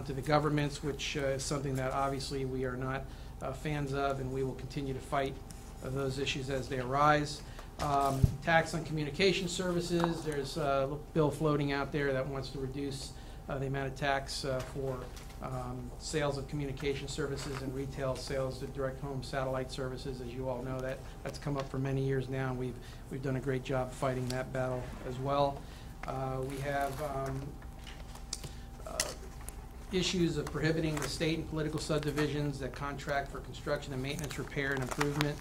the governments, which is something that obviously we are not fans of, and we will continue to fight those issues as they arise. Tax on communication services, there's a bill floating out there that wants to reduce the amount of tax for sales of communication services and retail sales of direct home satellite services. As you all know, that's come up for many years now, and we've done a great job fighting that battle as well. We have issues of prohibiting the state and political subdivisions that contract for construction and maintenance, repair, and improvement.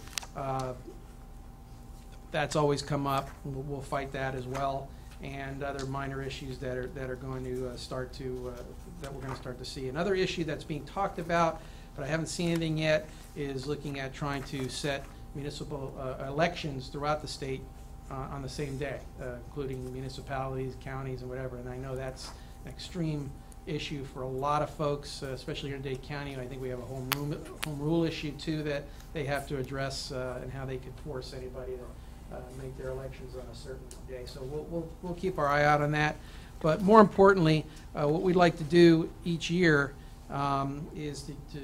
That's always come up. We'll fight that as well, and other minor issues that are going to start to that we're going to start to see. Another issue that's being talked about, but I haven't seen anything yet, is looking at trying to set municipal elections throughout the state on the same day, including municipalities, counties, and whatever. And I know that's an extreme issue for a lot of folks, especially here in Dade County. I think we have a home rule issue too that they have to address, and how they could force anybody to make their elections on a certain day. So we'll keep our eye out on that. But more importantly, what we'd like to do each year is to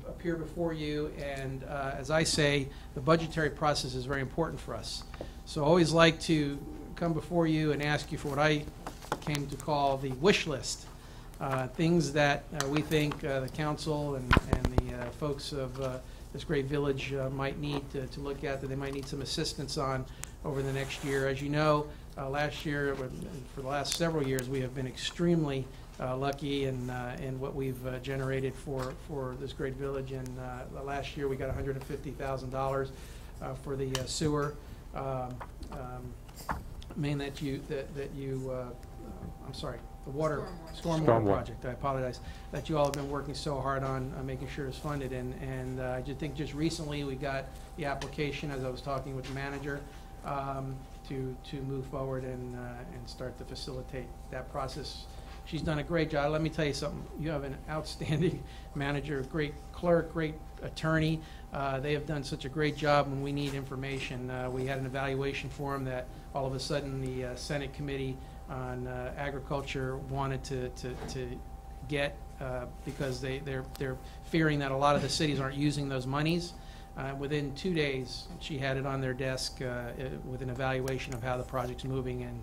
appear before you, and as I say, the budgetary process is very important for us. So I always like to come before you and ask you for what I came to call the wish list. Things that we think the council and the folks of this great village might need to look at, that they might need some assistance on over the next year. As you know, last year, for the last several years, we have been extremely lucky in what we've generated for this great village. And last year, we got $150,000 for the sewer main I'm sorry, the water stormwater project. I apologize, that you all have been working so hard on making sure it's funded. And I just think just recently we got the application, as I was talking with the manager, to move forward and start to facilitate that process. She's done a great job. Let me tell you something. You have an outstanding manager, great clerk, great attorney. They have done such a great job when we need information. We had an evaluation for them that all of a sudden the Senate Committee on Agriculture wanted to get because they're fearing that a lot of the cities aren't using those monies. Within 2 days, she had it on their desk with an evaluation of how the project's moving, and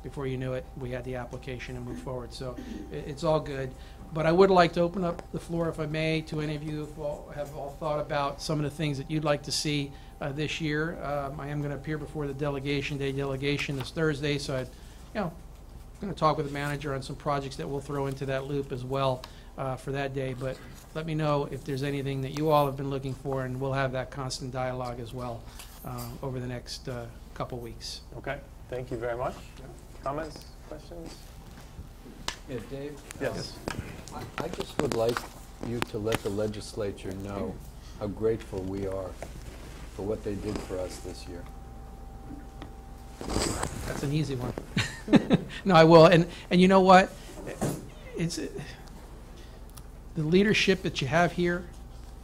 before you knew it, we had the application and moved forward. So it's all good. But I would like to open up the floor, if I may, to any of you who have all thought about some of the things that you'd like to see this year. I am going to appear before the delegation. Day delegation is Thursday, so I'm going to talk with the manager on some projects that we'll throw into that loop as well for that day. But let me know if there's anything that you all have been looking for, and we'll have that constant dialogue as well over the next couple weeks. Okay, thank you very much. Comments, questions? Yeah, Dave? Yes. I just would like you to let the legislature know how grateful we are for what they did for us this year. That's an easy one. No, I will. And you know what? It's the leadership that you have here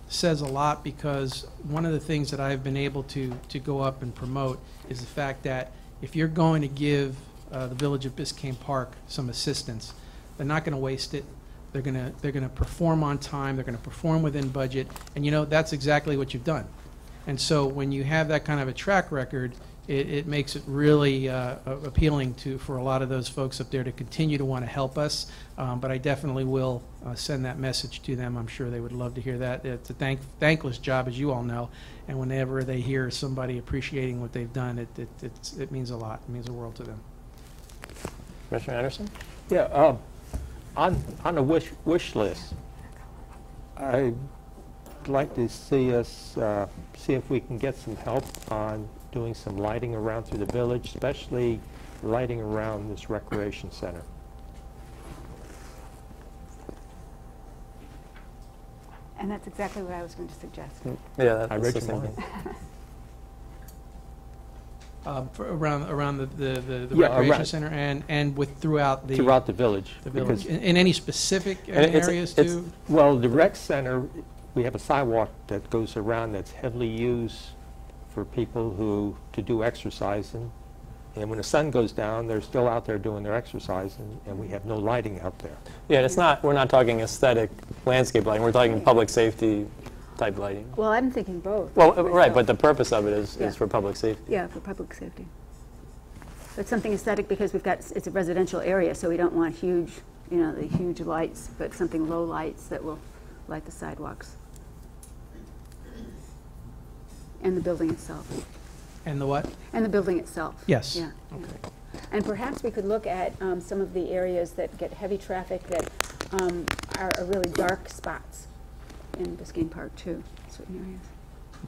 says a lot, because one of the things that I've been able to go up and promote is the fact that if you're going to give the village of Biscayne Park some assistance, they're not going to waste it. They're going to perform on time. They're going to perform within budget. And that's exactly what you've done. And so when you have that kind of a track record, it makes it really appealing for a lot of those folks up there to continue to want to help us. But I definitely will send that message to them. I'm sure they would love to hear that. It's a thankless job, as you all know. And whenever they hear somebody appreciating what they've done, it means a lot. It means the world to them. Commissioner Anderson? Yeah, on the wish list, I'd like to see us see if we can get some help on doing some lighting around through the village, especially lighting around this recreation center. And that's exactly what I was going to suggest. Yeah, that's I the read your same mind. thing. Around the Yeah, recreation around- center and throughout the village. the village. because- In any specific And areas too? Well, the rec center, we have a sidewalk that goes around that's heavily used for people to do exercising. And when the sun goes down, they're still out there doing their exercising, and we have no lighting out there. Yeah, it's not, we're not talking aesthetic landscape lighting, we're talking public safety type lighting. Well, I'm thinking both. Well, right, but the purpose of it Yeah. is for public safety. Yeah, for public safety. It's something aesthetic because it's a residential area, so we don't want huge, the huge lights, but something low lights that will light the sidewalks. And the building itself. And the what? And the building itself. Yes. Yeah. Okay. Yeah. And perhaps we could look at some of the areas that get heavy traffic that are really dark spots in Biscayne Park too, certain areas.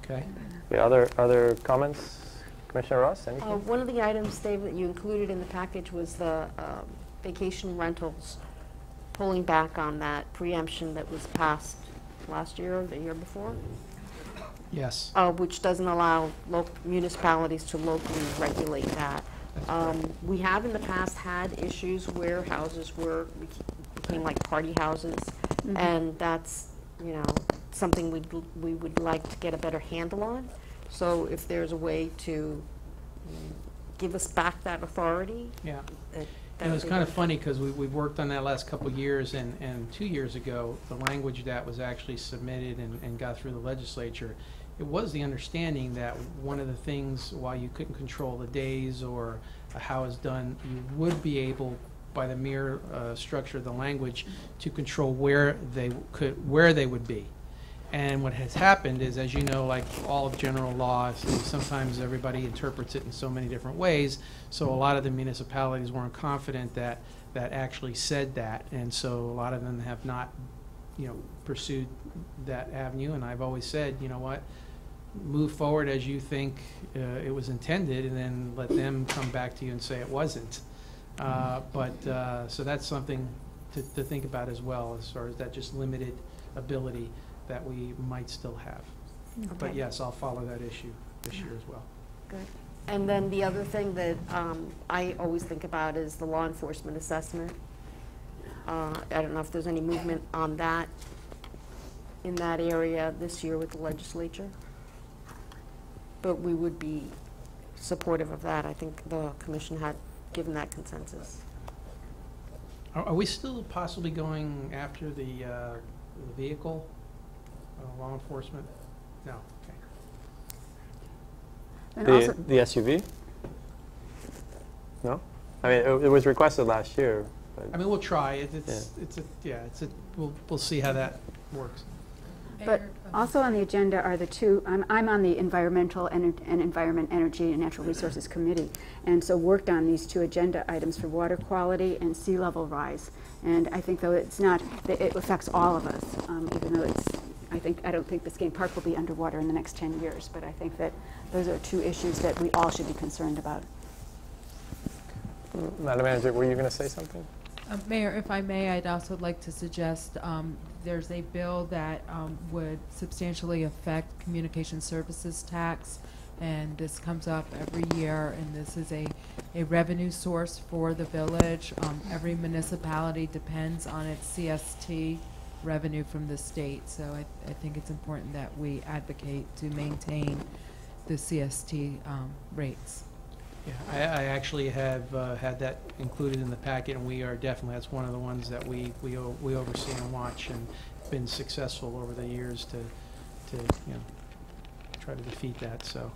Okay. Yeah, other comments? Commissioner Ross, anything? One of the items, Dave, that you included in the package was the vacation rentals, pulling back on that preemption that was passed last year or the year before. Yes. Which doesn't allow municipalities to locally regulate that. We have in the past had issues where houses became like party houses, and that's something we would like to get a better handle on. So if there's a way to give us back that authority. Yeah. That It's kind of funny because we've worked on that last couple of years, and 2 years ago, the language that was actually submitted and got through the legislature, it was the understanding that one of the things, while you couldn't control the days or how it's done, you would be able, by the mere structure of the language, to control where they would be. And what has happened is, as you know, like all of general law, sometimes everybody interprets it in so many different ways. So a lot of the municipalities weren't confident that actually said that, and so a lot of them have not, pursued that avenue. And I've always said, you know what, move forward as you think it was intended, and then let them come back to you and say it wasn't. So that's something to think about as well, as far as that just limited ability that we might still have. Okay. But yes, I'll follow that issue this year as well. Good. And then the other thing that I always think about is the law enforcement assessment. I don't know if there's any movement on that in that area this year with the legislature, but we would be supportive of that. I think the commission had given that consensus. Are we still possibly going after the vehicle, law enforcement? No, okay. And also, The SUV? No? I mean, it was requested last year. But I mean, we'll try. We'll see how that works. but also on the agenda are the two, I'm on the Environmental and Environment, Energy, and Natural Resources Committee, and so worked on these two agenda items for water quality and sea level rise. And I think, though, it's not, it affects all of us, even though I don't think Biscayne Park will be underwater in the next 10 years, but I think that those are two issues that we all should be concerned about. Madam Manager, were you going to say something? Mayor, if I may, I'd also like to suggest there's a bill that would substantially affect communication services tax, and this comes up every year, and this is a revenue source for the village. Every municipality depends on its CST revenue from the state, so I think it's important that we advocate to maintain the CST rates. Yeah, I actually have had that included in the packet, and we are definitely, that's one of the ones that we oversee and watch, and been successful over the years to try to defeat that. So,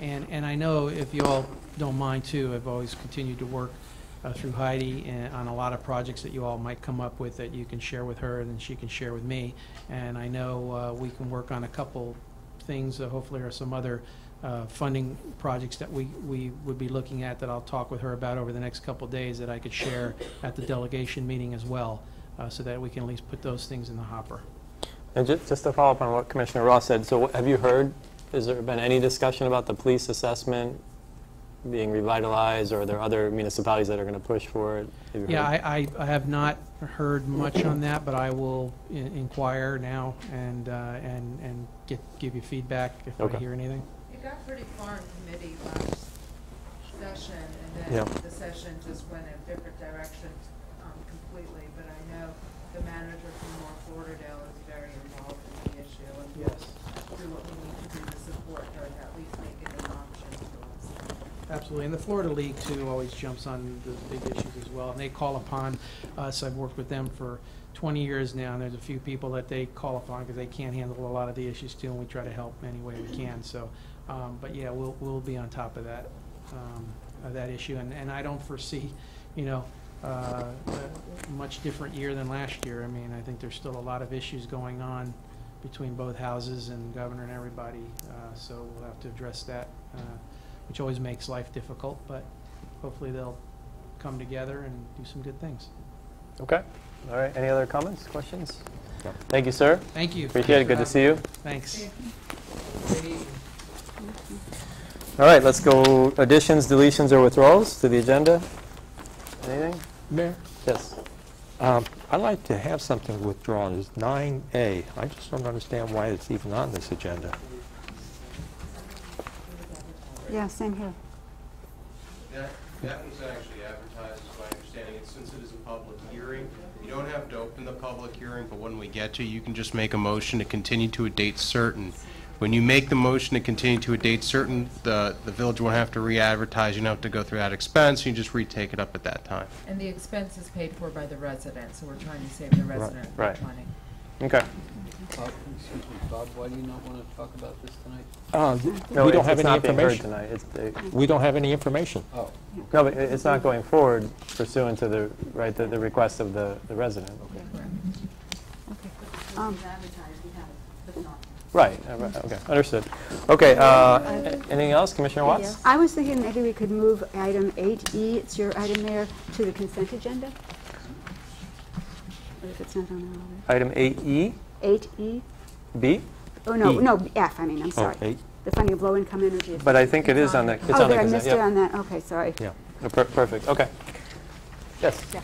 and I know, if you all don't mind too, I've always continued to work through Heidi on a lot of projects that you all might come up with that you can share with her and then she can share with me. And I know we can work on a couple things. Hopefully, there are some other funding projects that we would be looking at that I'll talk with her about over the next couple of days that I could share at the delegation meeting as well, so that we can at least put those things in the hopper. And just to follow up on what Commissioner Ross said, so have you heard, has there been any discussion about the police assessment being revitalized, or are there other municipalities that are going to push for it? Yeah, I have not heard much on that, but I will inquire now and give you feedback if I hear anything. It got pretty far in committee session, and then Yeah. the session just went in a different direction completely. But I know the manager from North Lauderdale is very involved in the issue, and we'll do what we need to do to support her, to at least make it an option to us. Absolutely, and the Florida League too always jumps on the big issues as well, and they call upon us. I've worked with them for 20 years now, and there's a few people that they call upon because they can't handle a lot of the issues too, and we try to help any way we can. So, but yeah, we'll be on top of that issue, and I don't foresee, you know, a much different year than last year. I mean, I think there's still a lot of issues going on between both houses and the governor and everybody, so we'll have to address that, which always makes life difficult, but hopefully they'll come together and do some good things. Okay. All right. Any other comments, questions? No. Thank you, sir. Thank you. Appreciate it. Good to see you. Thanks. All right. Let's go additions, deletions, or withdrawals to the agenda. Anything? Mayor? Yes. I'd like to have something withdrawn. It's 9A. I just don't understand why it's even on this agenda. Yeah, same here. That was actually advertised, is my understanding. Since it is a public hearing, you don't have to open the public hearing, but when we get to, you can just make a motion to continue to a date certain. When you make the motion to continue to a date certain, the village won't have to re-advertise. You don't have to go through that expense. You just retake it up at that time. And the expense is paid for by the resident, so we're trying to save the resident Right. money. Okay. Bob, excuse me, Bob, why do you not want to talk about this tonight? No, we don't have it's any not being heard information. tonight. We don't have any information. Oh. No, but it's not going forward pursuant to the request of the resident. Right. Okay. Understood. Okay. Anything else, Commissioner Watts? I was thinking maybe we could move item 8E, it's your item there, to the consent agenda. Or if it's not on there already. Item 8E. 8E? B. Oh, no, E. no, F, I mean, I'm sorry. 8. The funding of low-income energy. But I think it is on the. It's Oh, on the there, I consent. missed it on that. Okay, sorry. Yeah. Perfect. Okay. Yes. Yeah.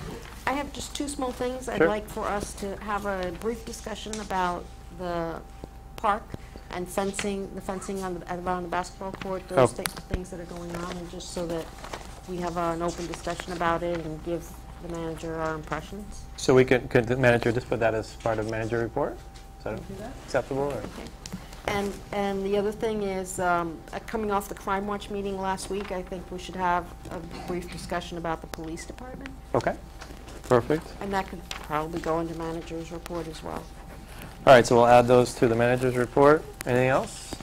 I have just two small things. I'd Sure. like for us to have a brief discussion about the park and fencing, the fencing on the, around the basketball court, those things that are going on, and just so that we have an open discussion about it and give the manager our impressions. So we could the manager just put that as part of manager report? Is that acceptable? Or? Okay. And the other thing is, coming off the Crime Watch meeting last week, I think we should have a brief discussion about the police department. Okay. Perfect. And that could probably go into manager's report as well. All right, so we'll add those to the manager's report. Anything else?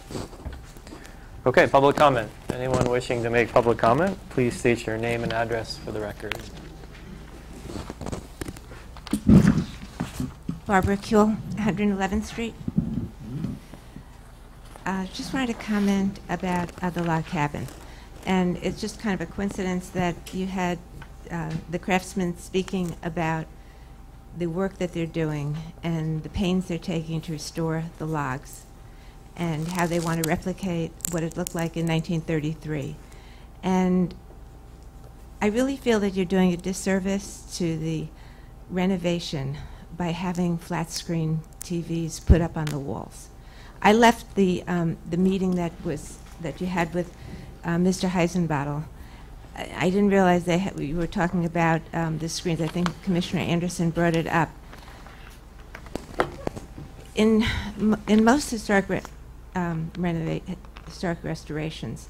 Okay, public comment. Anyone wishing to make public comment, please state your name and address for the record. Barbara Kuehl, 111th Street. Just wanted to comment about the log cabin. And it's just kind of a coincidence that you had the craftsmen speaking about the work that they're doing and the pains they're taking to restore the logs and how they want to replicate what it looked like in 1933. And I really feel that you're doing a disservice to the renovation by having flat screen TVs put up on the walls. I left the meeting that you had with Mr. Heisenbottle. I didn't realize we were talking about the screens. I think Commissioner Anderson brought it up. In most historic restorations,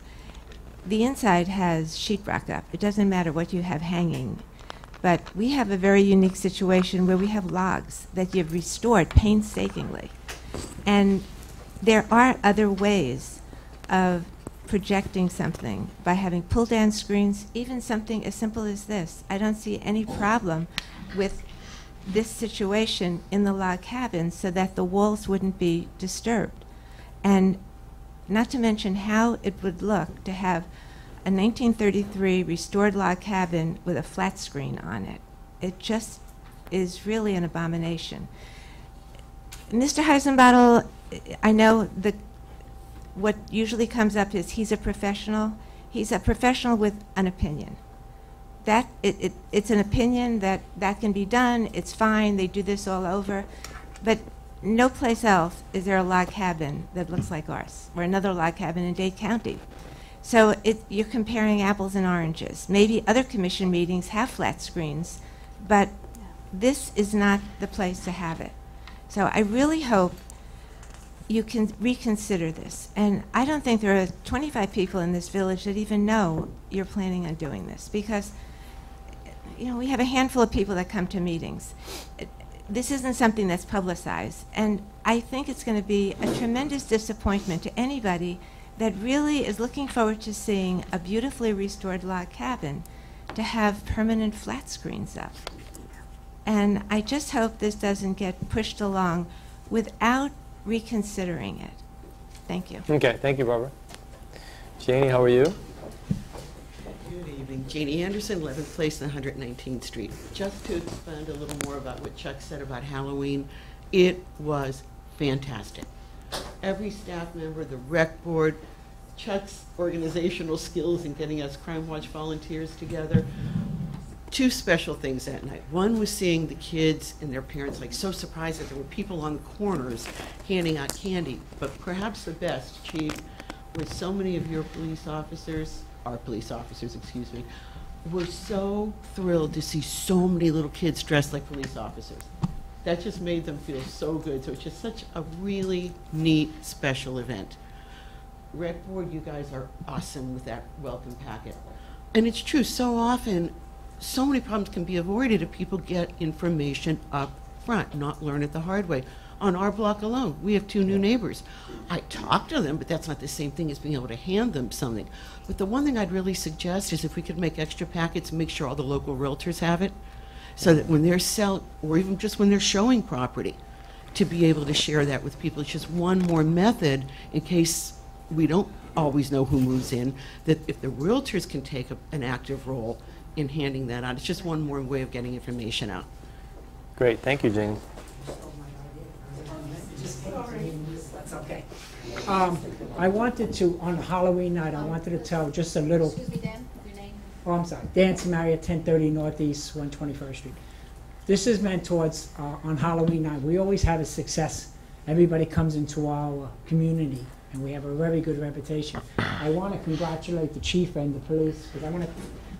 the inside has sheetrock up. It doesn't matter what you have hanging. But we have a very unique situation where we have logs that you've restored painstakingly. And there are other ways of projecting something by having pull-down screens, even something as simple as this. I don't see any problem with this situation in the log cabin so that the walls wouldn't be disturbed. And not to mention how it would look to have a 1933 restored log cabin with a flat screen on it. It just is really an abomination. Mr. Heisenbottle, I know what usually comes up is he's a professional. He's a professional with an opinion. It's an opinion that can be done, it's fine, they do this all over, but no place else is there a log cabin that looks like ours, or another log cabin in Dade County. So you're comparing apples and oranges. Maybe other commission meetings have flat screens, but this is not the place to have it. So I really hope you can reconsider this. And I don't think there are 25 people in this village that even know you're planning on doing this, because we have a handful of people that come to meetings. This isn't something that's publicized, and I think it's going to be a tremendous disappointment to anybody that really is looking forward to seeing a beautifully restored log cabin to have permanent flat screens up. And I just hope this doesn't get pushed along without reconsidering it. Thank you. Okay, thank you, Barbara. Janie, how are you? Good evening. Janie Anderson, 11th Place and 119th Street. Just to expand a little more about what Chuck said about Halloween, it was fantastic. Every staff member, the rec board, Chuck's organizational skills in getting us Crime Watch volunteers together. Two special things that night. One was seeing the kids and their parents so surprised that there were people on the corners handing out candy. But perhaps the best, Chief, was so many of your police officers, our police officers, excuse me, were so thrilled to see so many little kids dressed like police officers. That just made them feel so good. So it's just such a really neat, special event. Rec Board, you guys are awesome with that welcome packet. And it's true, so often, so many problems can be avoided if people get information up front, not learn it the hard way. On our block alone, we have 2 new neighbors. I talk to them, but that's not the same thing as being able to hand them something. But the one thing I'd really suggest is if we could make extra packets and make sure all the local realtors have it, so that when they're selling, or even just when they're showing property, to be able to share that with people. It's just one more method in case we don't always know who moves in, that if the realtors can take an active role in handing that out, it's just one more way of getting information out. Great, thank you, Jane. That's okay. I wanted to, on Halloween night, I wanted to tell just a little. Excuse me, Dan, your name? Oh, I'm sorry. Dan Samaria, 1030 Northeast, 121st Street. This is meant towards, on Halloween night, we always have a success. Everybody comes into our community, and we have a very good reputation. I want to congratulate the chief and the police, because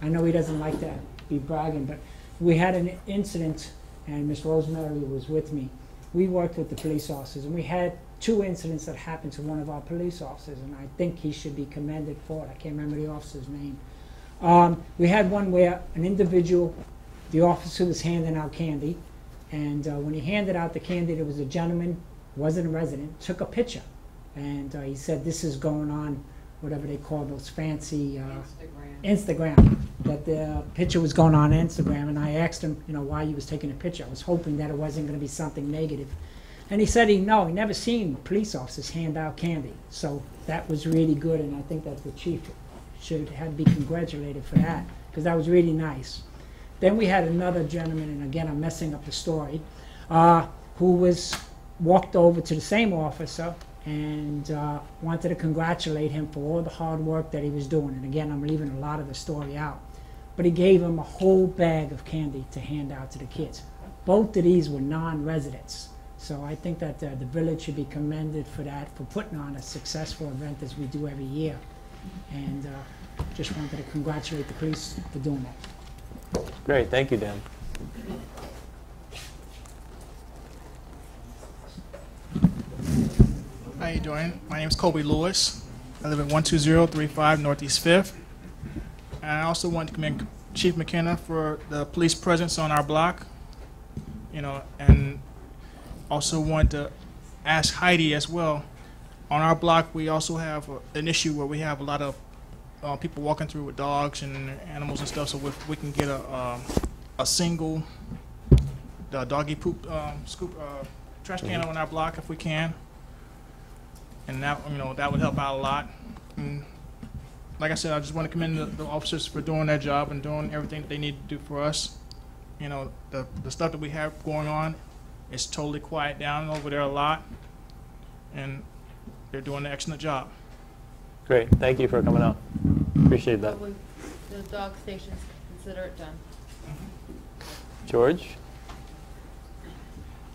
I know he doesn't like to be bragging, but we had an incident, and Miss Rosemary was with me. We worked with the police officers, and we had 2 incidents that happened to one of our police officers, and I think he should be commended for it. I can't remember the officer's name. We had one where an individual, the officer was handing out candy, and when he handed out the candy, there was a gentleman, wasn't a resident, took a picture, and he said, this is going on, whatever they call those fancy Instagram, that the picture was going on Instagram, and I asked him, why he was taking a picture. I was hoping that it wasn't going to be something negative. And he said he never seen police officers hand out candy. So that was really good, and I think that the chief should have be congratulated for that, because that was really nice. Then we had another gentleman, and again I'm messing up the story, who walked over to the same officer and wanted to congratulate him for all the hard work that he was doing. And again, I'm leaving a lot of the story out. But he gave him a whole bag of candy to hand out to the kids. Both of these were non-residents. So I think that the village should be commended for that, for putting on a successful event as we do every year. And just wanted to congratulate the police for doing that. Great, thank you, Dan. How you doing? My name is Colby Lewis. I live at 12035 Northeast 5th. And I also want to commend Chief McKenna for the police presence on our block. And also want to ask Heidi as well. On our block, we also have an issue where we have a lot of people walking through with dogs and animals and stuff. So if we can get a single doggy poop scoop trash can on our block, if we can, and that that would help out a lot. And like I said, I just want to commend the officers for doing their job and doing everything that they need to do for us. The stuff that we have going on is totally quiet down over there a lot, and they're doing an excellent job. Great, thank you for coming out. Appreciate that. The dog stations, consider it done. George?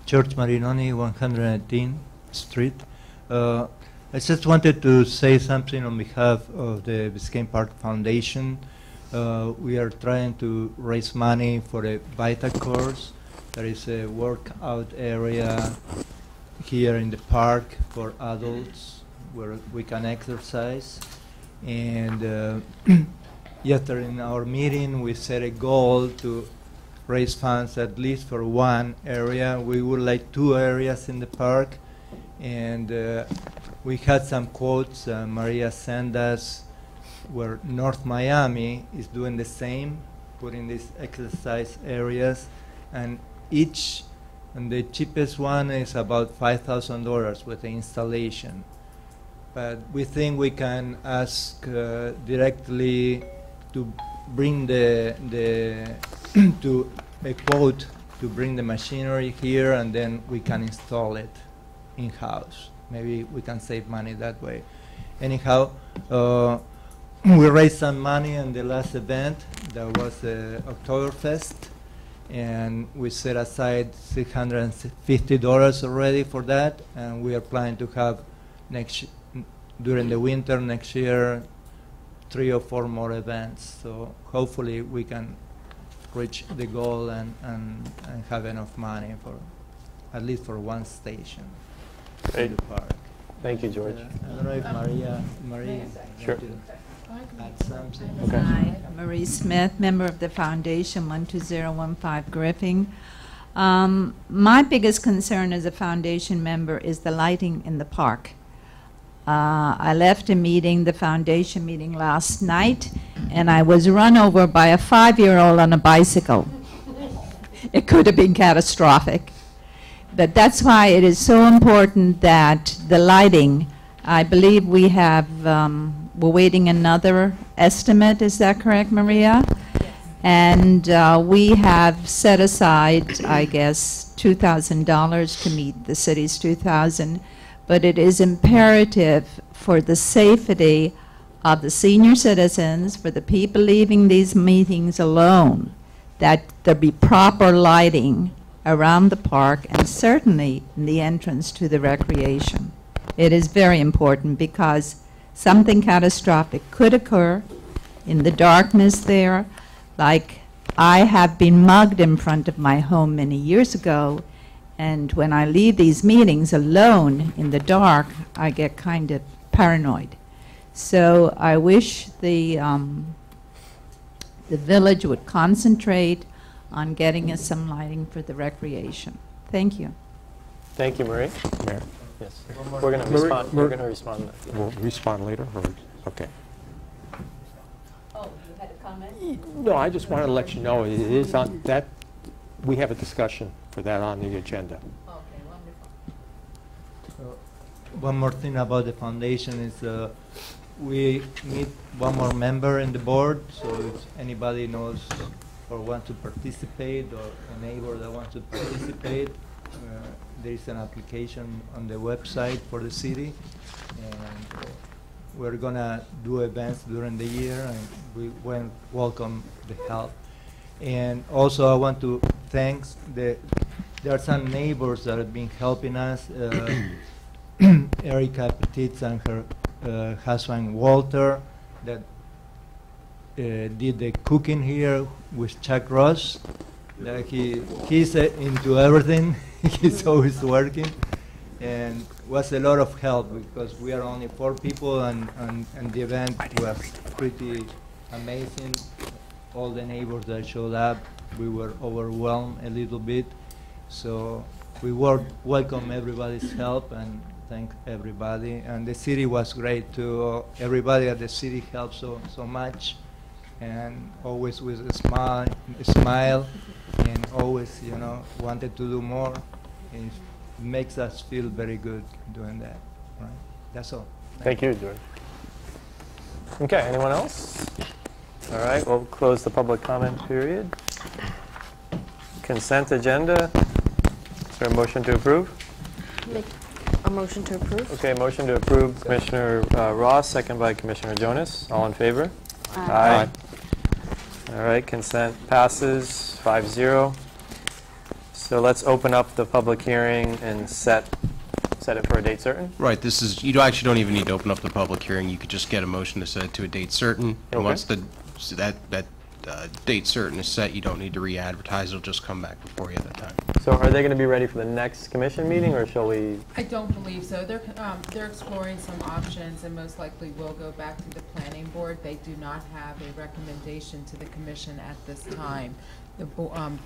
George Marinoni, 118 Street. I just wanted to say something on behalf of the Biscayne Park Foundation. We are trying to raise money for a Vita course. There is a workout area here in the park for adults where we can exercise. And yesterday in our meeting, we set a goal to raise funds at least for one area. We would like 2 areas in the park. And we had some quotes Maria sent us where North Miami is doing the same, putting these exercise areas, and the cheapest one is about $5,000 with the installation. But we think we can ask directly to bring to a quote to bring the machinery here, and then we can install it in-house. Maybe we can save money that way. Anyhow, we raised some money in the last event. That was Oktoberfest, and we set aside $650 already for that, and we are planning to have during the winter next year 3 or 4 more events. So hopefully we can reach the goal and have enough money for at least for one station. Great. In the park. Thank you, George. I don't know if Maria Sure. want to add something. Okay. Hi, Marie Smith, member of the foundation, 12015 Griffin. My biggest concern as a foundation member is the lighting in the park. I left the foundation meeting last night, and I was run over by a 5-year-old on a bicycle. It could have been catastrophic. But that's why it is so important that the lighting, I believe we have, we're waiting another estimate, is that correct, Maria? Yes. And we have set aside, I guess, $2,000 to meet the city's $2,000. But it is imperative for the safety of the senior citizens, for the people leaving these meetings alone, that there be proper lighting around the park and certainly in the entrance to the recreation. It is very important because something catastrophic could occur in the darkness there. Like I have been mugged in front of my home many years ago, and when I leave these meetings alone in the dark, I get kind of paranoid. So I wish the village would concentrate on getting us some lighting for the recreation. Thank you. Thank you, Marie. Mayor. Yes. We're going to respond. We're going to respond. We'll respond later, or, okay. Oh, you had a comment? No, I just wanted to let you know, it is on that, we have a discussion for that on the agenda. Okay, wonderful. One more thing about the foundation is we need one more member in the board, so if anybody knows or wants to participate, or a neighbor that wants to participate, there is an application on the website for the city, and we're going to do events during the year, and we welcome the help. And also I want to thank there are some neighbors that have been helping us. Erica Petitz and her husband Walter that did the cooking here with Chuck Ross. He's into everything. He's always working, and was a lot of help because we are only 4 people, and the event was pretty amazing. All the neighbors that showed up, we were overwhelmed a little bit. So we welcome everybody's help and thank everybody. And the city was great too. Everybody at the city helped so much, and always with a smile, and always, you know, wanted to do more. And it makes us feel very good doing that. Right? That's all. Thank you, George. Okay, anyone else? All right, we'll close the public comment period. Consent agenda. Is there a motion to approve? Make a motion to approve. Okay, motion to approve Commissioner Ross, second by Commissioner Jonas. All in favor? Aye. All right, consent passes 5-0. So let's open up the public hearing and set set it for a date certain? Right, this is, you actually don't even need to open up the public hearing. You could just get a motion to set it to a date certain. And once that date certain is set, you don't need to re-advertise. It'll just come back before you at that time. So are they going to be ready for the next commission meeting, or shall we? I don't believe so. They're exploring some options and most likely will go back to the planning board. They do not have a recommendation to the commission at this time. The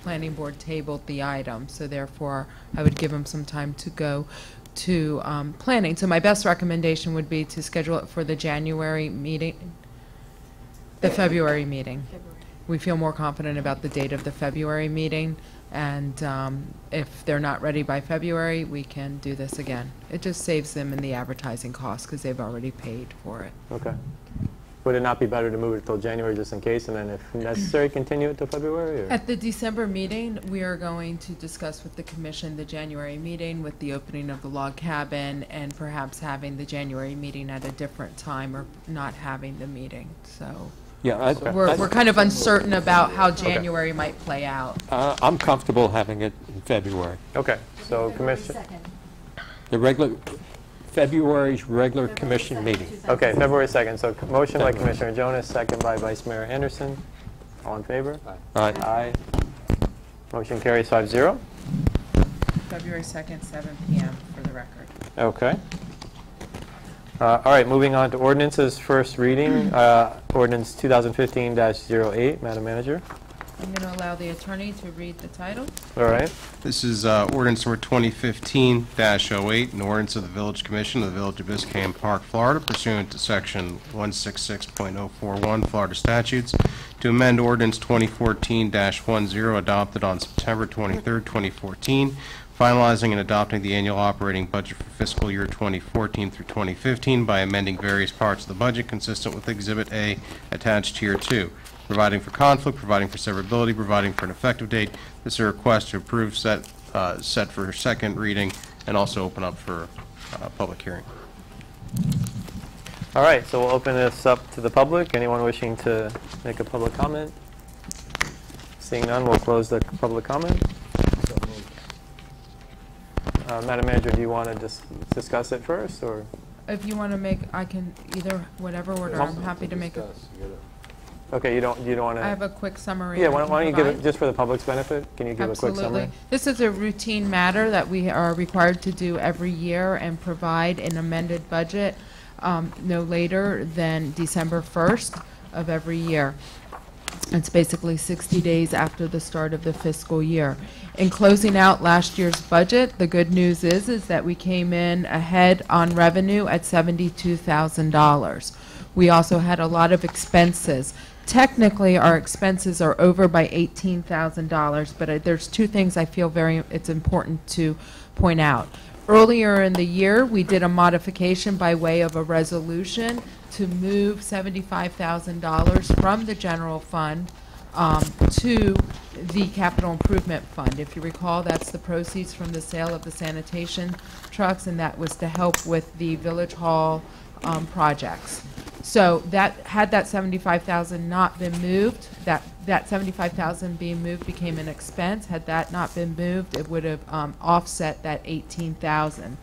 planning board tabled the item, so therefore I would give them some time to go to planning. So my best recommendation would be to schedule it for the January meeting, the February meeting. We feel more confident about the date of the February meeting, and if they're not ready by February, we can do this again. It just saves them in the advertising costs because they've already paid for it. Okay. Would it not be better to move it till January just in case, and then if necessary, continue it till February? Or? At the December meeting, we are going to discuss with the commission the January meeting with the opening of the log cabin and perhaps having the January meeting at a different time or not having the meeting. So Yeah, we're kind of uncertain about how January might play out. I'm comfortable having it in February. Okay, so commission. The February's regular commission meeting. Okay, February 2nd. So motion by Commissioner Jonas, second by Vice Mayor Anderson. All in favor? Aye. Aye. Motion carries 5-0. February 2nd, 7 p.m. for the record. Okay. All right, moving on to ordinances. First reading, ordinance 2015-08. Madam Manager. I'm going to allow the attorney to read the title. All right. This is ordinance number 2015-08, an ordinance of the Village Commission of the Village of Biscayne Park, Florida, pursuant to Section 166.041 Florida statutes, to amend ordinance 2014-10 adopted on September 23, 2014, finalizing and adopting the annual operating budget for fiscal year 2014 through 2015 by amending various parts of the budget consistent with Exhibit A attached here 2. Providing for conflict, providing for severability, providing for an effective date. This is a request to approve set for second reading and also open up for public hearing. All right, so we'll open this up to the public. Anyone wishing to make a public comment? Seeing none, we'll close the public comment. Madam Manager, do you want to discuss it first, or? If you want to make, I can either, whatever order. I'm happy to make it. Okay, you don't want to? I have a quick summary. Yeah, why don't you give it, just for the public's benefit, can you give a quick summary? This is a routine matter that we are required to do every year and provide an amended budget no later than December 1st of every year. It's basically 60 days after the start of the fiscal year. In closing out last year's budget, the good news is that we came in ahead on revenue at $72,000. We also had a lot of expenses. Technically, our expenses are over by $18,000, but there's two things I feel it's important to point out. Earlier in the year, we did a modification by way of a resolution to move $75,000 from the general fund to the capital improvement fund. If you recall, that's the proceeds from the sale of the sanitation trucks, and that was to help with the Village Hall projects. So that had that $75,000 not been moved, that $75,000 being moved became an expense. Had that not been moved, it would have offset that $18,000.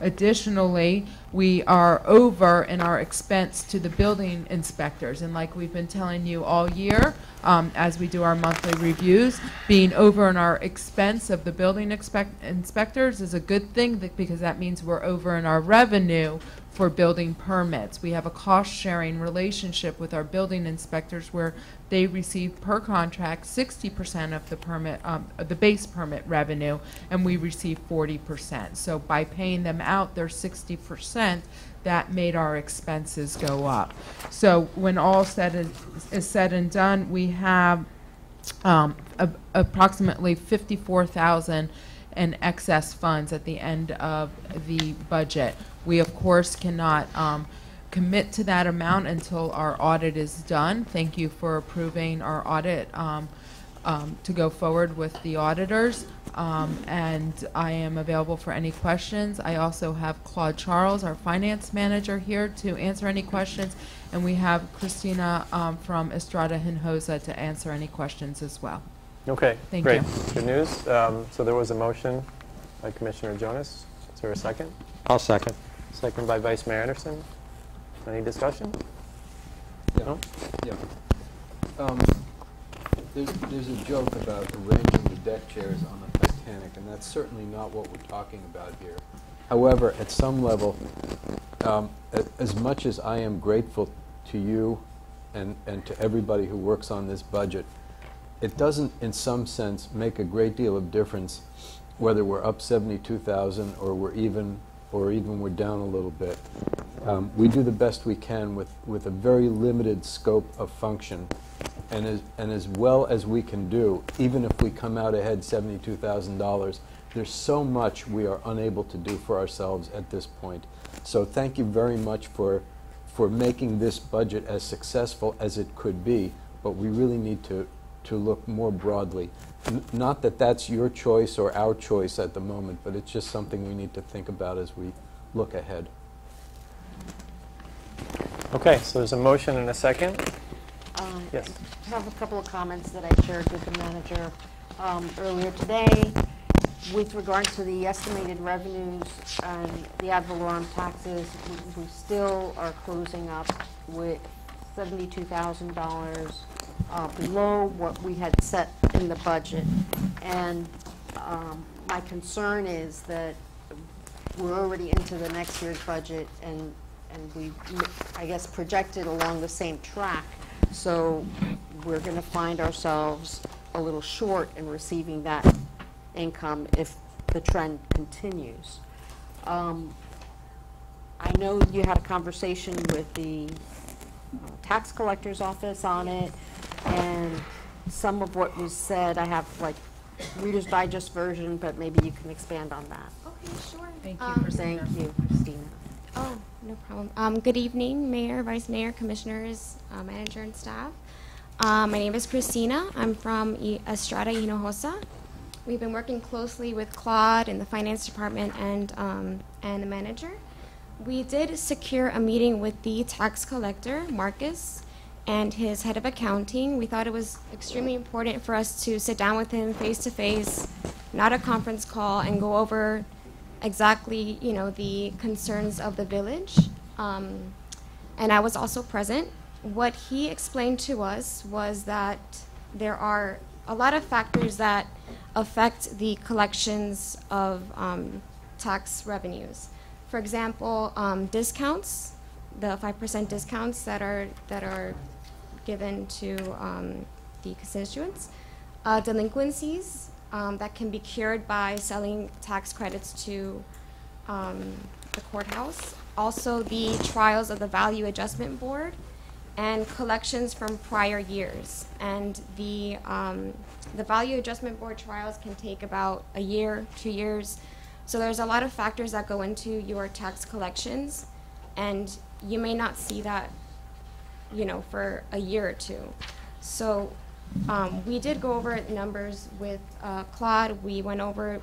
Additionally, we are over in our expense to the building inspectors, and like we've been telling you all year, as we do our monthly reviews, being over in our expense of the building inspectors is a good thing because that means we're over in our revenue for building permits. We have a cost-sharing relationship with our building inspectors where they receive per contract 60% of the permit, the base permit revenue, and we receive 40%. So by paying them out their 60%, that made our expenses go up. So when all is said and done, we have approximately $54,000 in excess funds at the end of the budget. We, of course, cannot commit to that amount until our audit is done. Thank you for approving our audit to go forward with the auditors. And I am available for any questions. I also have Claude Charles, our finance manager, here to answer any questions. And we have Christina from Estrada Hinojosa to answer any questions as well. Okay, Thank great. you. Good news. So there was a motion by Commissioner Jonas. Is there a second? I'll second. Second by Vice Mayor Anderson. Any discussion? Yeah. No? Yeah. There's a joke about arranging the deck chairs on the Titanic, and that's certainly not what we're talking about here. However, at some level, as much as I am grateful to you and to everybody who works on this budget, it doesn't, in some sense, make a great deal of difference whether we're up 72,000 or we're even we're down a little bit. We do the best we can with a very limited scope of function, and as well as we can do, even if we come out ahead $72,000, there's so much we are unable to do for ourselves at this point. So thank you very much for making this budget as successful as it could be, but we really need to look more broadly. Not that that's your choice or our choice at the moment, but it's just something we need to think about as we look ahead. Okay, so there's a motion and a second. Yes. I have a couple of comments that I shared with the manager earlier today with regard to the estimated revenues and the ad valorem taxes. We still are closing up with $72,000 below what we had set in the budget. And my concern is that we're already into the next year's budget, and we, I guess, projected along the same track. So we're going to find ourselves a little short in receiving that income if the trend continues. I know you had a conversation with the tax collector's office on it, and some of what was said, I have like Reader's Digest version, but maybe you can expand on that. Okay, sure. Thank you, Christina. Thank you, Christina. Oh, no problem. Good evening, Mayor, Vice Mayor, Commissioners, Manager, and staff. My name is Christina. I'm from Estrada, Hinojosa. We've been working closely with Claude in the Finance Department and the manager. We did secure a meeting with the tax collector, Marcus, and his head of accounting. We thought it was extremely important for us to sit down with him face to face, not a conference call, and go over exactly, the concerns of the village. And I was also present. What he explained to us was that there are a lot of factors that affect the collections of tax revenues. For example, discounts, the 5% discounts that are given to the constituents, delinquencies that can be cured by selling tax credits to the courthouse, also the trials of the Value Adjustment Board, and collections from prior years. And the Value Adjustment Board trials can take about a year, 2 years. So there's a lot of factors that go into your tax collections, and you may not see that, for a year or two. So we did go over numbers with Claude. We went over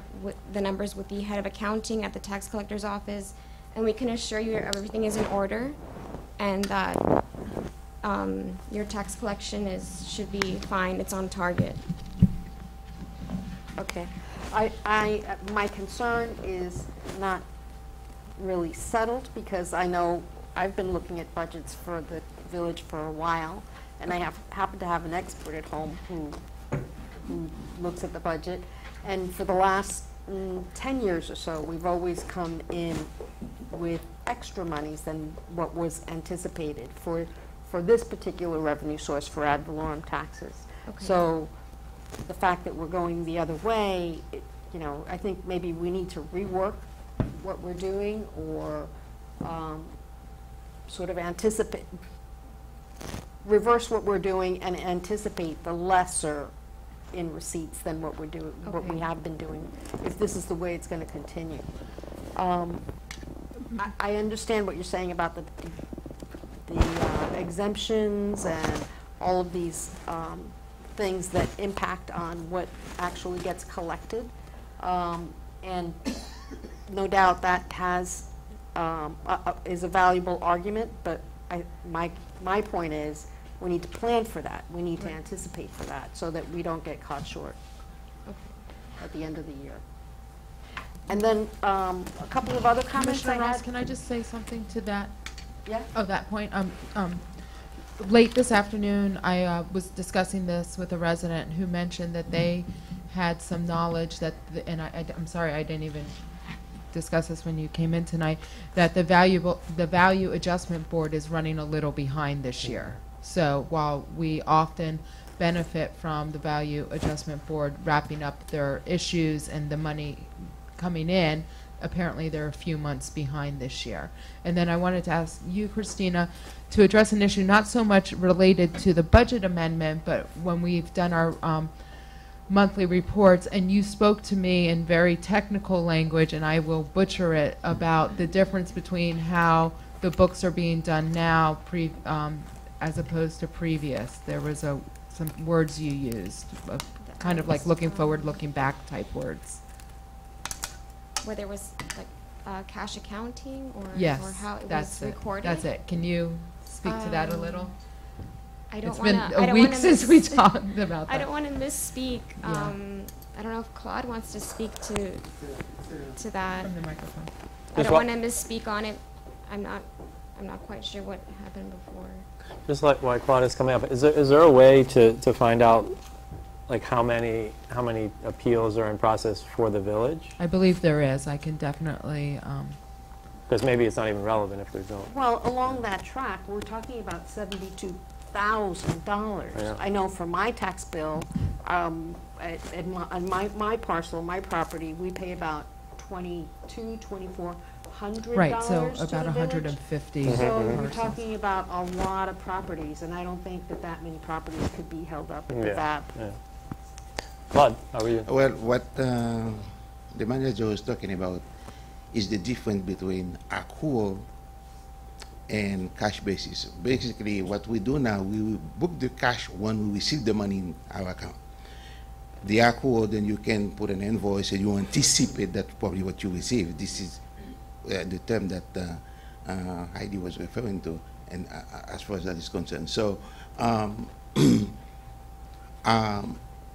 the numbers with the head of accounting at the tax collector's office, and we can assure you everything is in order, and that your tax collection should be fine. It's on target. Okay. My concern is not really settled, because I know I've been looking at budgets for the village for a while, and I happen to have an expert at home who looks at the budget. And for the last 10 years or so, we've always come in with extra monies than what was anticipated for this particular revenue source for ad valorem taxes. Okay. So the fact that we're going the other way, I think maybe we need to rework what we're doing, or sort of reverse what we're doing and anticipate the lesser in receipts than what we're doing, what we have been doing, if this is the way it's going to continue. I understand what you're saying about the exemptions and all of these things that impact on what actually gets collected, and no doubt that is a valuable argument. But my point is, we need to plan for that. We need to anticipate for that, so that we don't get caught short at the end of the year. And then a couple of other comments I Commissioner Ross, had. can I just say something to that? Yeah? Oh, that point. Late this afternoon, I was discussing this with a resident who mentioned that they had some knowledge that, and I'm sorry, I didn't even discuss this when you came in tonight, that the value adjustment board is running a little behind this year. So while we often benefit from the value adjustment board wrapping up their issues and the money coming in, apparently they're a few months behind this year. And then I wanted to ask you, Christina, to address an issue not so much related to the budget amendment, but when we've done our monthly reports, and you spoke to me in very technical language, and I will butcher it, about the difference between how the books are being done now as opposed to previous. There was some words you used, kind of like looking forward, looking back type words. Where there was like cash accounting, or Yes, or how it that's was it. recorded. That's it. Can you speak to that a little? I don't It's want been to. a week since we talked about that. I don't want to misspeak. Yeah. I don't know if Claude wants to speak to that. From the microphone. I don't want to misspeak on it. I'm not quite sure what happened before. Just like why Claude is coming up, is there a way to find out like how many appeals are in process for the village? I believe there is. I can definitely. Because maybe it's not even relevant if there's no. Well, along that track, we're talking about $72,000. Yeah. I know for my tax bill, on my parcel, my property, we pay about $2,400. Right, so to about the village. 150 So Mhm. we're talking about a lot of properties, and I don't think that many properties could be held up at the Yeah. VAB. Yeah. Claude, how are you? Well, what the manager was talking about is the difference between accrual and cash basis. Basically, what we do now, we will book the cash when we receive the money in our account. The accrual, then you can put an invoice and you anticipate that probably what you receive. This is the term that Heidi was referring to, and as far as that is concerned. So,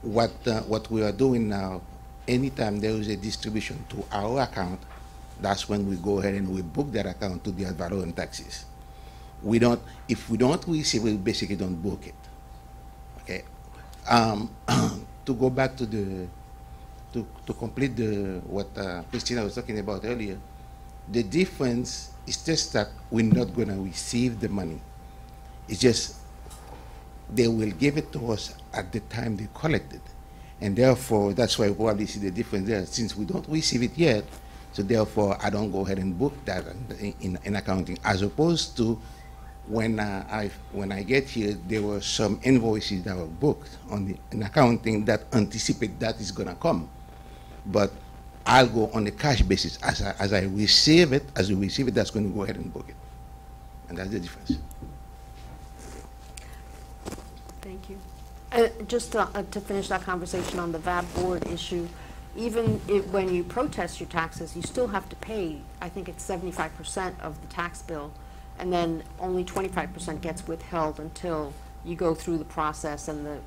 what we are doing now, anytime there is a distribution to our account, that's when we go ahead and we book that account to the ad valorem taxes. We don't, if we don't receive, we basically don't book it. Okay. To go back to to complete what Christina was talking about earlier, the difference is just that we're not going to receive the money. It's just they will give it to us at the time they collect it. And therefore, that's why we probably see the difference there, since we don't receive it yet. So therefore, I don't go ahead and book that in accounting, as opposed to when I get here, there were some invoices that were booked in accounting that anticipate that is going to come. But I'll go on the cash basis. As I receive it, that's going to go ahead and book it. And that's the difference. Thank you. Just to finish that conversation on the VAB board issue, even when you protest your taxes, you still have to pay, I think it's 75% of the tax bill, and then only 25% gets withheld until you go through the process and the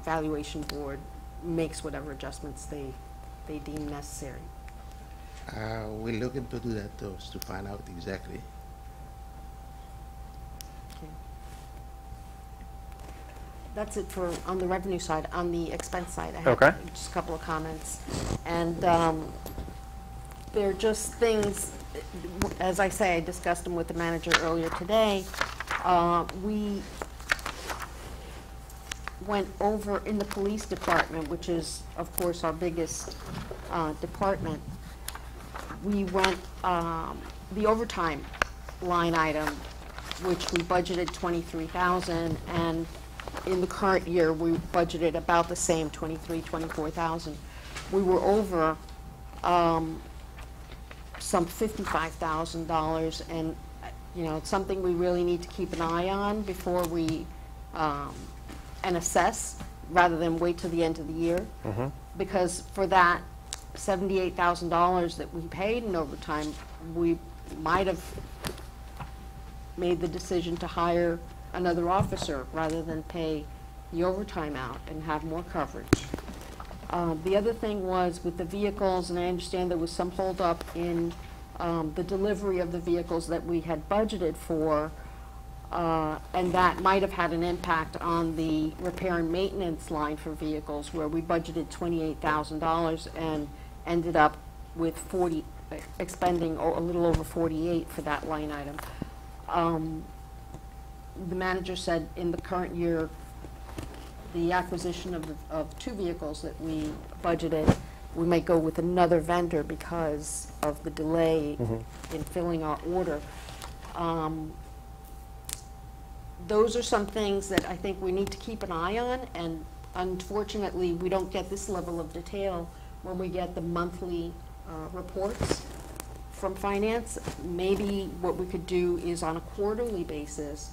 valuation board makes whatever adjustments they deem necessary. We're looking to do that to find out exactly. That's it for on the revenue side. On the expense side, I have Okay. just a couple of comments. And they're just things, as I say, I discussed them with the manager earlier today. We went over in the police department, which is, of course, our biggest department. We went, the overtime line item, which we budgeted $23,000, and in the current year, we budgeted about the same, $24,000. We were over some $55,000, and it's something we really need to keep an eye on before we and assess, rather than wait till the end of the year. Mm-hmm. Because for that $78,000 that we paid in overtime, we might have made the decision to hire another officer rather than pay the overtime out and have more coverage. The other thing was with the vehicles, and I understand there was some holdup in the delivery of the vehicles that we had budgeted for, and that might have had an impact on the repair and maintenance line for vehicles, where we budgeted $28,000 and ended up with expending a little over 48 for that line item. The manager said in the current year, the acquisition of 2 vehicles that we budgeted, we might go with another vendor because of the delay in filling our order. Those are some things that I think we need to keep an eye on, and unfortunately, we don't get this level of detail when we get the monthly reports from finance. Maybe what we could do is on a quarterly basis,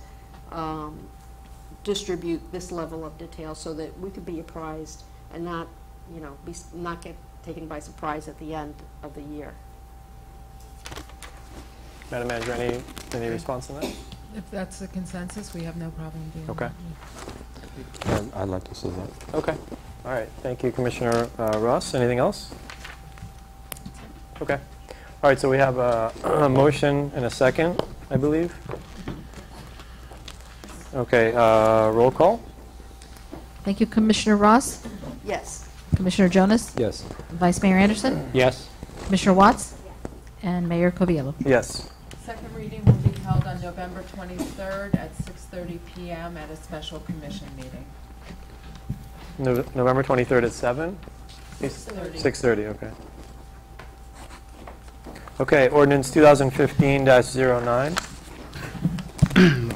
distribute this level of detail so that we could be apprised and not, not get taken by surprise at the end of the year. Madam Manager, any response on that? If that's the consensus, we have no problem doing Okay. that. I'd like to see that. Okay. All right. Thank you, Commissioner Ross. Anything else? Okay. All right. So we have a motion and a second, I believe. Okay. Roll call. Thank you, Commissioner Ross. Yes. Commissioner Jonas. Yes. Vice Mayor Anderson. Yes. Commissioner Watts. And Mayor Coviello. Yes. Second reading will be held on November 23rd at 6:30 p.m. at a special commission meeting. November 23rd at 7? 6:30. 6:30, okay. Okay, ordinance 2015-09.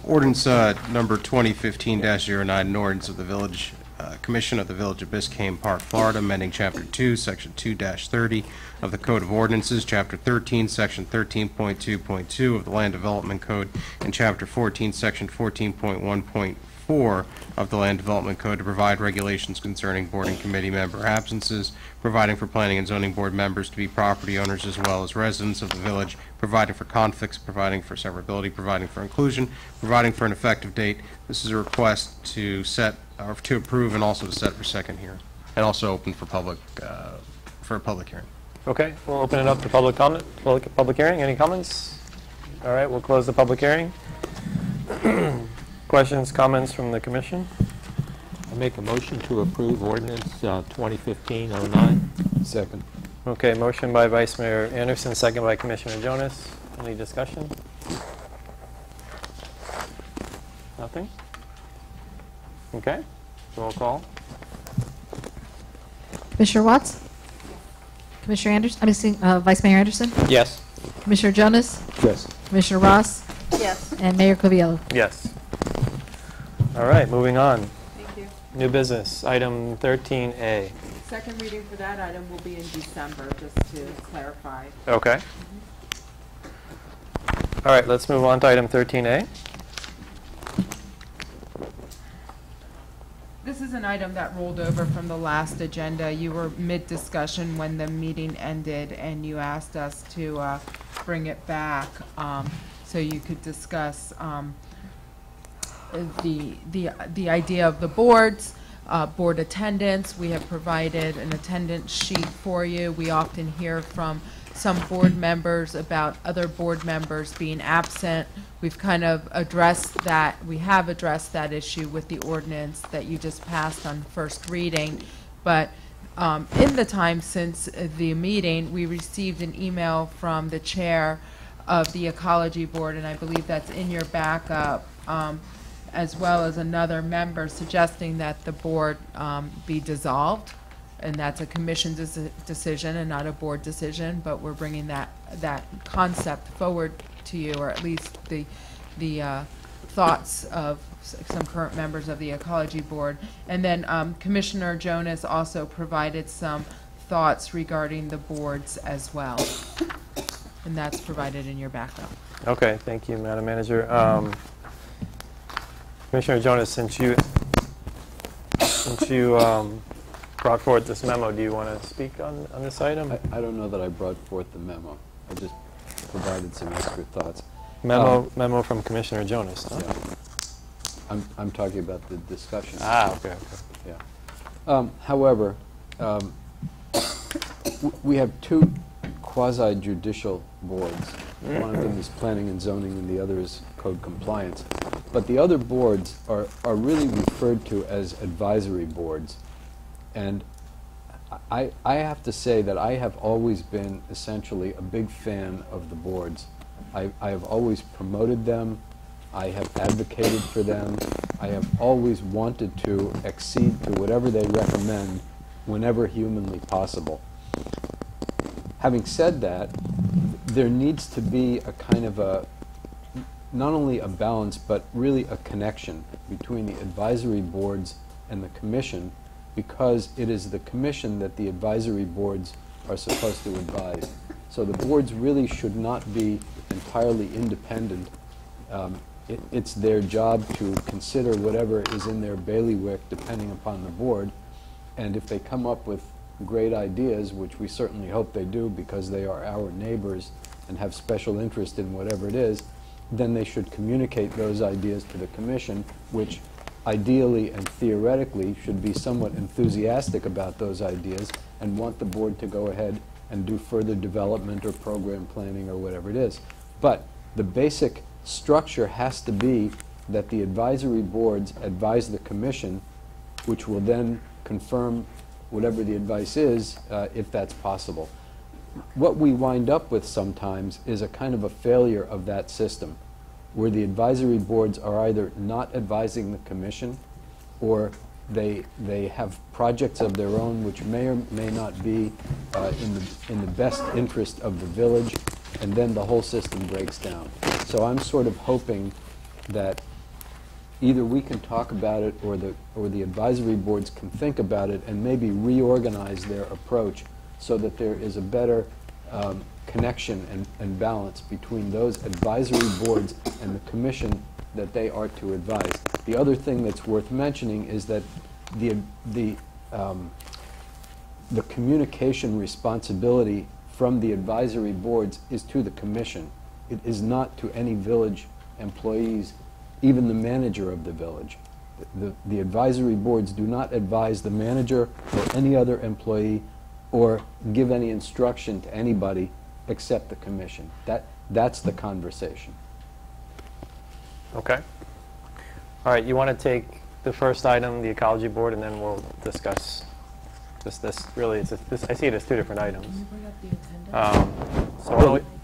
Ordinance number 2015-09, an ordinance of the Village Commission of the Village of Biscayne Park, Florida, amending Chapter 2, Section 2-30 of the Code of Ordinances, Chapter 13, Section 13.2.2 of the Land Development Code, and Chapter 14, Section 14.1.4 of the Land Development Code to provide regulations concerning board and committee member absences, providing for planning and zoning board members to be property owners as well as residents of the village, providing for conflicts, providing for severability, providing for inclusion, providing for an effective date. This is a request to set, or to approve, and also to set for second hearing, and also open for a public hearing. Okay, we'll open it up to public comment, public hearing. Any comments? All right, we'll close the public hearing. Questions, comments from the commission? I make a motion to approve ordinance 2015-09. Second. Okay, motion by Vice Mayor Anderson, second by Commissioner Jonas. Any discussion? Nothing? Okay, roll call. Commissioner Watts. Commissioner Anderson. Vice Mayor Anderson. Yes. Commissioner Jonas. Yes. Commissioner Ross. Yes. And Mayor Coviello. Yes. All right, moving on. Thank you. New business, item 13A. Second reading for that item will be in December, just to clarify. Okay. All right, let's move on to item 13A. This is an item that rolled over from the last agenda. You were mid-discussion when the meeting ended, and you asked us to bring it back so you could discuss the idea of the boards, board attendance. We have provided an attendance sheet for you. We often hear from some board members about other board members being absent. We've kind of addressed that. We have addressed that issue with the ordinance that you just passed on first reading. But in the time since the meeting, we received an email from the chair of the Ecology Board, and I believe that's in your backup, as well as another member suggesting that the board be dissolved. And that's a commission decision and not a board decision, but we're bringing that concept forward to you, or at least the thoughts of some current members of the Ecology Board. And then Commissioner Jonas also provided some thoughts regarding the boards as well. And that's provided in your backup. Okay, thank you, Madam Manager. Commissioner Jonas, since you brought forth this memo, do you want to speak on this item? I don't know that I brought forth the memo. I just provided some extra thoughts. Memo from Commissioner Jonas, huh? Yeah. I'm talking about the discussion. Ah, okay. Yeah. However, we have two quasi-judicial boards. One of them is planning and zoning, and the other is code compliance. But the other boards are really referred to as advisory boards. And I have to say that I have always been essentially a big fan of the boards. I have always promoted them. I have advocated for them. I have always wanted to accede to whatever they recommend whenever humanly possible. Having said that, there needs to be a kind of a, not only a balance, but really a connection between the advisory boards and the commission, because it is the commission that the advisory boards are supposed to advise. So the boards really should not be entirely independent. It's their job to consider whatever is in their bailiwick depending upon the board, and if they come up with great ideas, which we certainly hope they do because they are our neighbors and have special interest in whatever it is, then they should communicate those ideas to the commission, which ideally and theoretically should be somewhat enthusiastic about those ideas and want the board to go ahead and do further development or program planning or whatever it is. But the basic structure has to be that the advisory boards advise the commission, which will then confirm whatever the advice is, if that's possible. What we wind up with sometimes is a kind of a failure of that system, where the advisory boards are either not advising the commission, or they have projects of their own which may or may not be in the best interest of the village, and then the whole system breaks down. So I'm sort of hoping that either we can talk about it, or the advisory boards can think about it and maybe reorganize their approach so that there is a better connection and balance between those advisory boards and the commission that they are to advise. The other thing that's worth mentioning is that the communication responsibility from the advisory boards is to the commission. It is not to any village employees, even the manager of the village. The advisory boards do not advise the manager or any other employee or give any instruction to anybody except the commission. That's the conversation. Okay. All right, you want to take the first item, the ecology board, and then we'll discuss this really, I see it as two different items.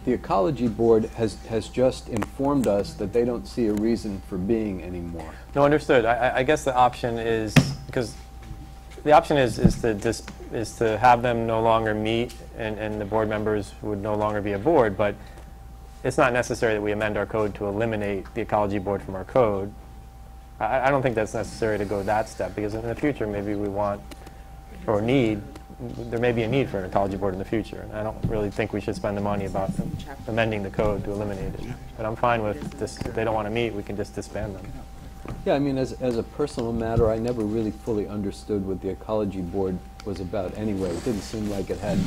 The ecology board has just informed us that they don't see a reason for being anymore. No, understood. I guess the option is, because the option is to have them no longer meet, and the board members would no longer be a board, but it's not necessary that we amend our code to eliminate the ecology board from our code. I don't think that's necessary to go that step, because in the future maybe we want, or need, there may be a need for an ecology board in the future, and I don't really think we should spend the money about amending the code to eliminate it. But I'm fine with this. If they don't want to meet, we can just disband them. Yeah, I mean, as a personal matter, I never really fully understood what the ecology board was about anyway. It didn't seem like it had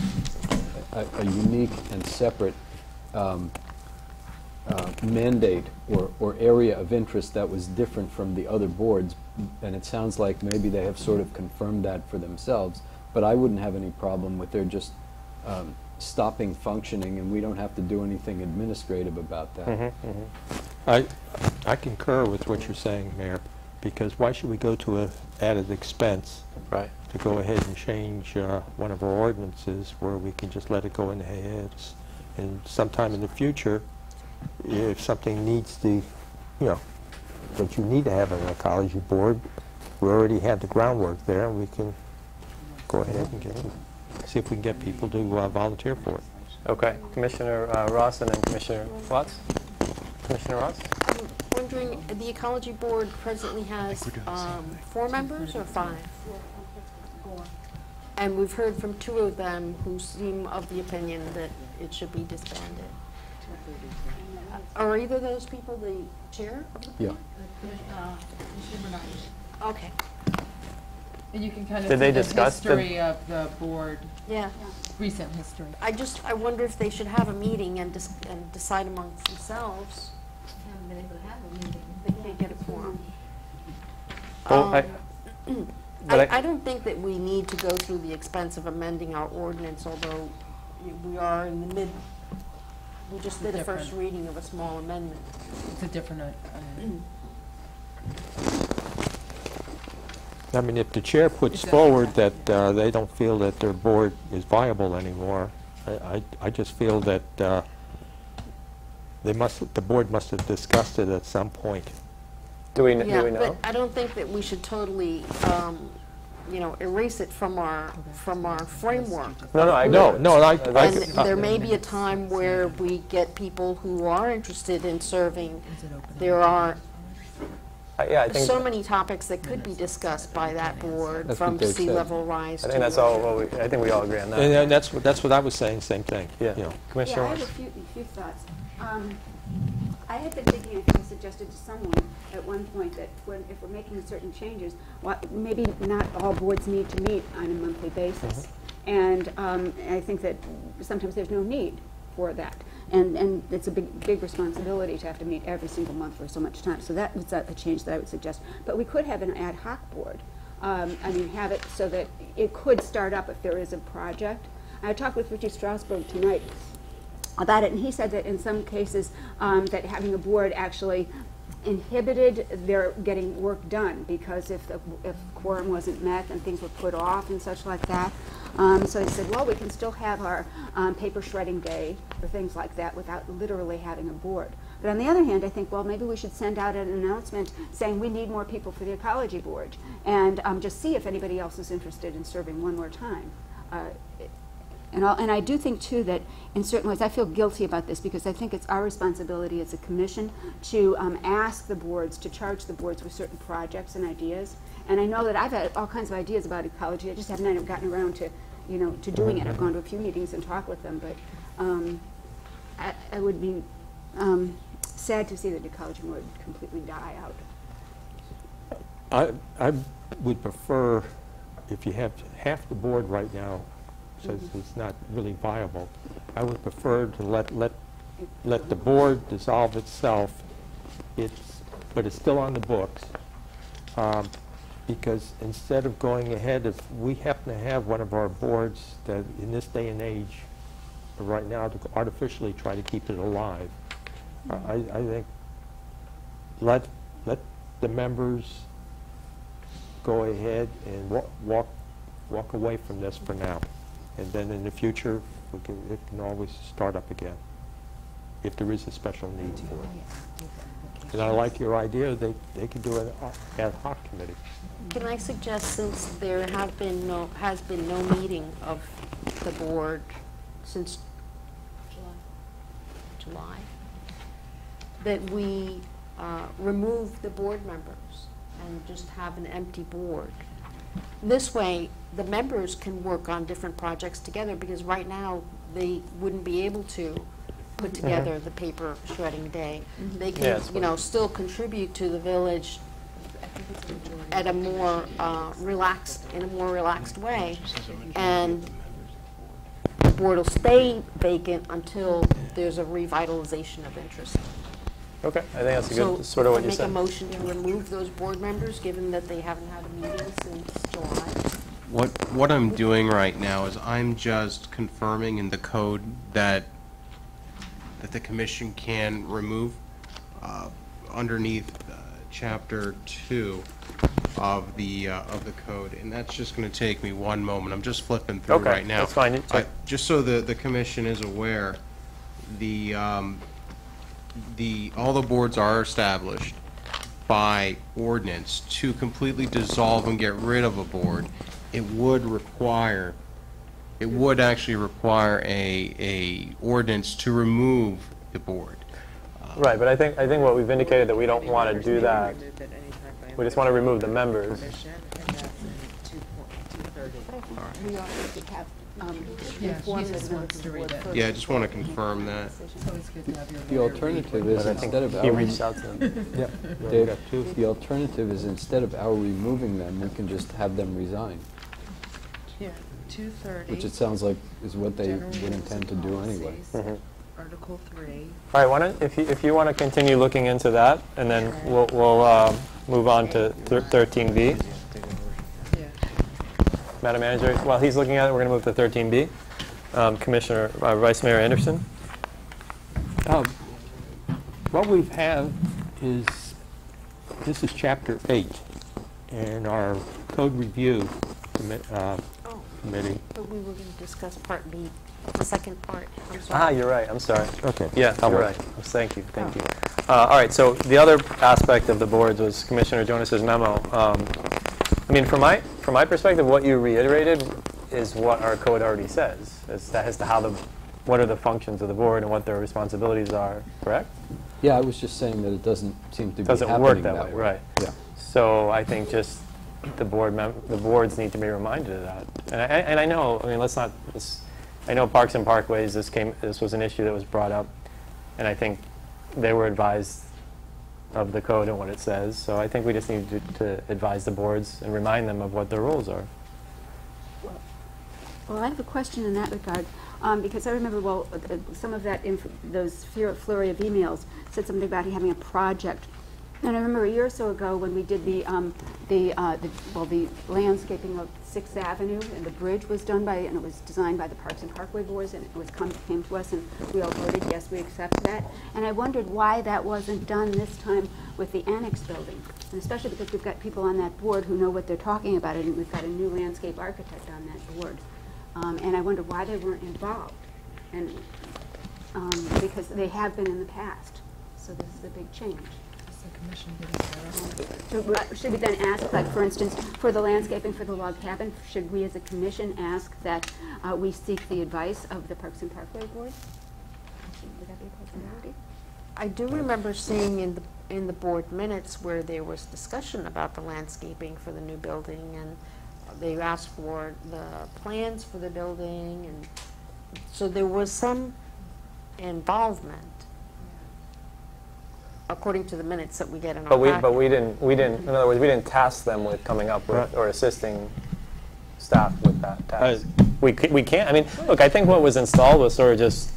a unique and separate mandate or area of interest that was different from the other boards, and it sounds like maybe they have sort of confirmed that for themselves. But I wouldn't have any problem with their just stopping functioning, and we don't have to do anything administrative about that. I concur with what you're saying, Mayor, because why should we go to an added expense to go ahead and change one of our ordinances where we can just let it go in the heads, and sometime in the future, if something needs to, that you need to have an ecology board, we already have the groundwork there, and we can go ahead and see if we can get people to volunteer for it. Okay. Commissioner Ross, and then Commissioner Watts. Commissioner Ross? I'm wondering, the ecology board presently has 4 members or 5? 4. And we've heard from 2 of them who seem of the opinion that it should be disbanded. Are either of those people the chair of the board? Yeah. Okay. And you can kind of Did see they the discuss history of the board, Yeah. recent history. I wonder if they should have a meeting and decide amongst themselves. Haven't been able to have a meeting. They can't get a quorum. Well, I don't think that we need to go through the expense of amending our ordinance, although we are in the we just did a first reading of a small amendment. It's a different. I mean, if the chair puts forward that they don't feel that their board is viable anymore, I just feel that the board must have discussed it at some point. Do we Yeah, know? but I don't think that we should totally, erase it from our framework. No, I agree. And there may be a time where we get people who are interested in serving. There are I think so many topics that could be discussed by that board, That's from what they've sea said. level rise I to. think that's all. I think we all agree on that. And that's what I was saying, same thing. Yeah. You know. Commissioner Yeah, I have a few thoughts. I had been thinking, I think I suggested to someone at one point that if we're making certain changes, maybe not all boards need to meet on a monthly basis. And I think that sometimes there's no need for that. And it's a big responsibility to have to meet every single month for so much time. So that was a change that I would suggest. But we could have an ad hoc board. Have it so that it could start up if there is a project. I talked with Richie Strasberg tonight about it, and he said that in some cases that having a board actually inhibited their getting work done, because if quorum wasn't met and things were put off and such like that. So he said, well, we can still have our paper shredding day or things like that without literally having a board. But on the other hand, I think, well, maybe we should send out an announcement saying we need more people for the ecology board, and just see if anybody else is interested in serving one more time. And I do think, too, that in certain ways, I feel guilty about this because I think it's our responsibility as a commission to ask the boards, to charge the boards with certain projects and ideas. And I know that I've had all kinds of ideas about ecology. I just haven't gotten around to, to doing it. I've gone to a few meetings and talked with them, but I would be sad to see that ecology would completely die out. I would prefer, if you have half the board right now says it's not really viable, I would prefer to let the board dissolve itself. But it's still on the books, because instead of going ahead, if we happen to have one of our boards that in this day and age right now to artificially try to keep it alive, I think let the members go ahead and walk away from this for now. And then in the future, it can always start up again if there is a special need for it. And I like your idea, they could do an ad hoc committee. Can I suggest, since there has been no meeting of the board since July, that we remove the board members and just have an empty board. This way, the members can work on different projects together, because right now they wouldn't be able to put together the paper shredding day. They can, still contribute to the village at a more relaxed way, and the board will stay vacant until there's a revitalization of interest. Okay, I think that's a good sort of what you said. So make a motion to remove those board members, given that they haven't had a meeting since July. What I'm doing right now is I'm just confirming in the code that the commission can remove underneath chapter 2 of the code, and that's just going to take me one moment. I'm just flipping through right now. That's fine. Just so the commission is aware, all the boards are established by ordinance. To completely dissolve and get rid of a board, it would actually require a ordinance to remove the board. Right, but I think what we've indicated that we don't want to do that. We just want to remove the members. Yeah, I just want to confirm that. The alternative is instead of our the alternative is instead of our removing them, we can just have them resign. Yeah, 2:30. Which it sounds like is what they would intend to do anyway. Article 3. All right, why don't, if you want to continue looking into that, and then we'll move on to 13B. Madam Manager, while he's looking at it, we're going to move to 13B. Vice Mayor Anderson. What we have is, this is Chapter 8 in our code review committee. But we were going to discuss Part B, the second part. I'm sorry. You're right. I'm sorry. Okay. Yeah, you're right. Thank you. Thank you. All right. So the other aspect of the boards was Commissioner Jonas's memo. I mean, from my perspective, what you reiterated is what our code already says as to how what are the functions of the board and what their responsibilities are. Correct? Yeah, I was just saying that it doesn't seem to be Doesn't happening work that way, right? Yeah. So I think just the boards need to be reminded of that. And I know, I mean, I know Parks and Parkways. This was an issue that was brought up, and I think they were advised of the code and what it says. So I think we just need to advise the boards and remind them of what their rules are. Well, I have a question in that regard, because I remember, some of those flurry of emails said something about having a project. And I remember a year or so ago when we did the landscaping of 6th Avenue, and the bridge was done and it was designed by the Parks and Parkway boards, and it came to us, and we all voted, yes, we accept that. And I wondered why that wasn't done this time with the annex building, and especially because we've got people on that board who know what they're talking about, and we've got a new landscape architect on that board. And I wonder why they weren't involved, and because they have been in the past. So this is a big change. Should we then ask, like, for instance, for the landscaping for the log cabin, should we as a commission ask that we seek the advice of the Parks and Parkway Board? Would that be a possibility? I do remember seeing in the board minutes where there was discussion about the landscaping for the new building, and they asked for the plans for the building, and so there was some involvement, according to the minutes that we get in our packet. But we didn't. In other words, we didn't task them with coming up with or assisting staff with that task. We can't. I mean, look, I think what was installed was sort of just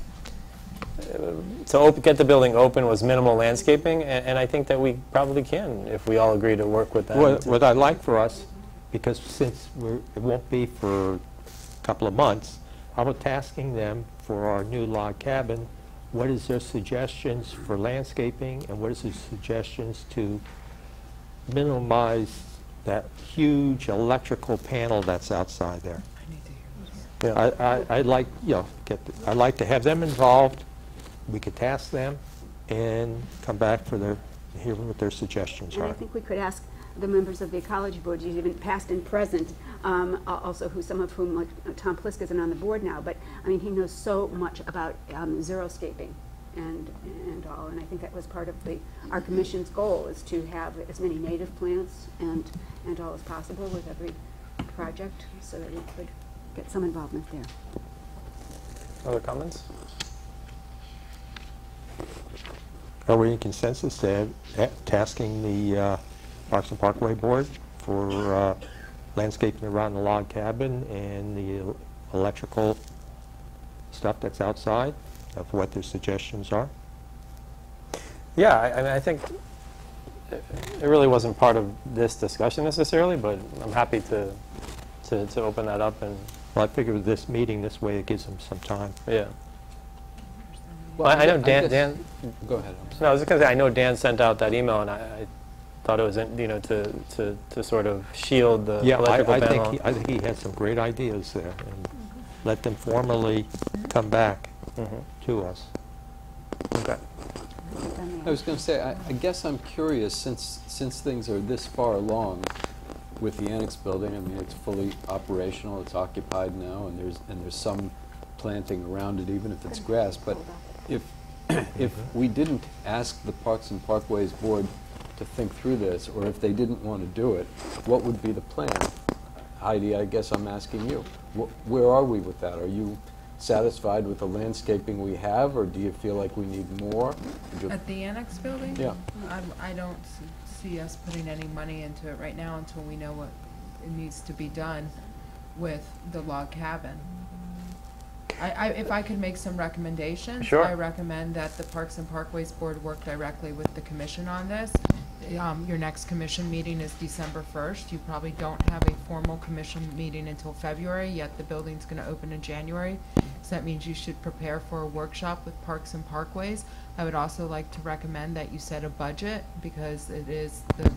to get the building open was minimal landscaping, and I think that we probably can if we all agree to work with that. What I'd like for us, because since it won't be for a couple of months, I was tasking them for our new log cabin. What is their suggestions for landscaping, and what is their suggestions to minimize that huge electrical panel that's outside there? I'd like, I'd like to have them involved. We could task them and come back for hear what their suggestions and are. I think we could ask the members of the ecology board, even past and present, also some of whom, like Tom Plisk, isn't on the board now, but I mean, he knows so much about xeriscaping and all, and I think that was part of our commission's goal, is to have as many native plants and all as possible with every project, so that we could get some involvement there. Other comments? Are we in consensus to tasking the Parks and Parkway Board for landscaping around the log cabin and the electrical stuff that's outside, of what their suggestions are? Yeah, I mean, I think it really wasn't part of this discussion necessarily, but I'm happy to open that up. And well, I figure with this meeting, this way it gives them some time. Yeah. Well, I know Dan. Go ahead. No, I was just going to say, I know Dan sent out that email, and I thought it was, to sort of shield the electrical panel. I think he had some great ideas there, and let them formally come back to us. Okay. I was going to say, I guess I'm curious, since things are this far along with the annex building. I mean, it's fully operational, it's occupied now, and there's some planting around it, even if it's grass. But if we didn't ask the Parks and Parkways Board to think through this, or if they didn't want to do it, what would be the plan? Heidi, I guess I'm asking you. Where are we with that? Are you satisfied with the landscaping we have, or do you feel like we need more? At the annex building? Yeah. I don't see us putting any money into it right now until we know what needs to be done with the log cabin. If I could make some recommendations, Sure. I recommend that the Parks and Parkways Board work directly with the commission on this. Your next commission meeting is December 1st. You probably don't have a formal commission meeting until February, yet the building's going to open in January. So that means you should prepare for a workshop with Parks and Parkways. I would also like to recommend that you set a budget, because it is the,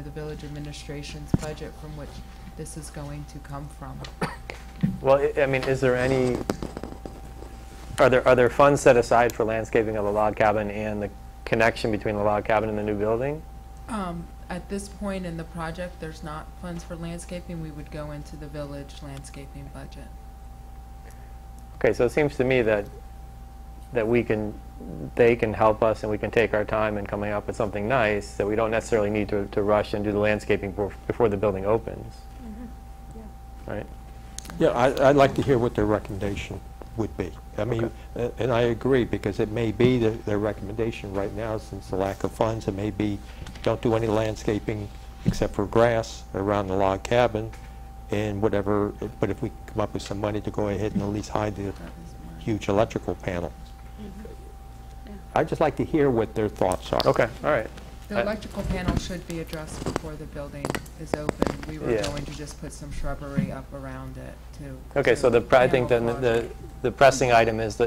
the village administration's budget from which this is going to come from. Well, I mean, is there any, are there funds set aside for landscaping of the log cabin and the connection between the log cabin and the new building? At this point in the project, there's not funds for landscaping. We would go into the village landscaping budget. Okay, so it seems to me that they can help us, and we can take our time in coming up with something nice, that we don't necessarily need to rush and do the landscaping before the building opens. Right? Yeah, I'd like to hear what their recommendation would be. I mean, and I agree, because it may be their recommendation right now, since the lack of funds, it may be don't do any landscaping except for grass around the log cabin and whatever, but if we come up with some money to go ahead and at least hide the huge electrical panel. I'd just like to hear what their thoughts are. Okay, all right. The electrical panel should be addressed before the building is open. We were going to just put some shrubbery up around it too. Okay, so I think then the pressing item is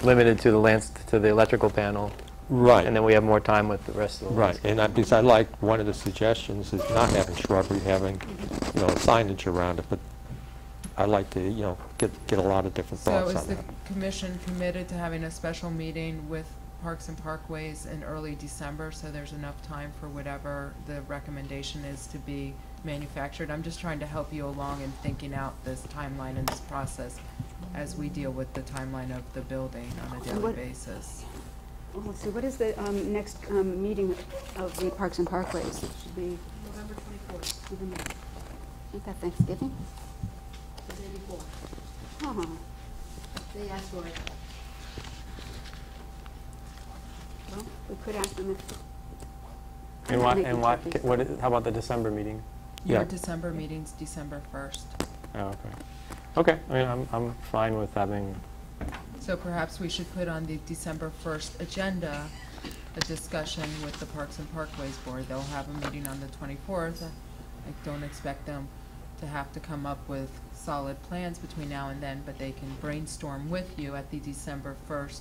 limited to the electrical panel. Right. And then we have more time with the rest of the Right, and because I like one of the suggestions is not having shrubbery, having signage around it, but I'd like to get a lot of different thoughts on that. So is the commission committed to having a special meeting with Parks and Parkways in early December, so there's enough time for whatever the recommendation is to be manufactured? I'm just trying to help you along in thinking out this timeline and this process as we deal with the timeline of the building on a daily basis. Well, let's see, what is the next meeting of the Parks and Parkways? It should be November 24th. Ain't that Thanksgiving? The day before. Oh. They asked for it. Well, we could ask them if... How about the December meeting? Your December meeting's December 1st. Oh, okay. Okay, I mean, I'm fine with having... So perhaps we should put on the December 1st agenda a discussion with the Parks and Parkways Board. They'll have a meeting on the 24th. I don't expect them to have to come up with solid plans between now and then, but they can brainstorm with you at the December 1st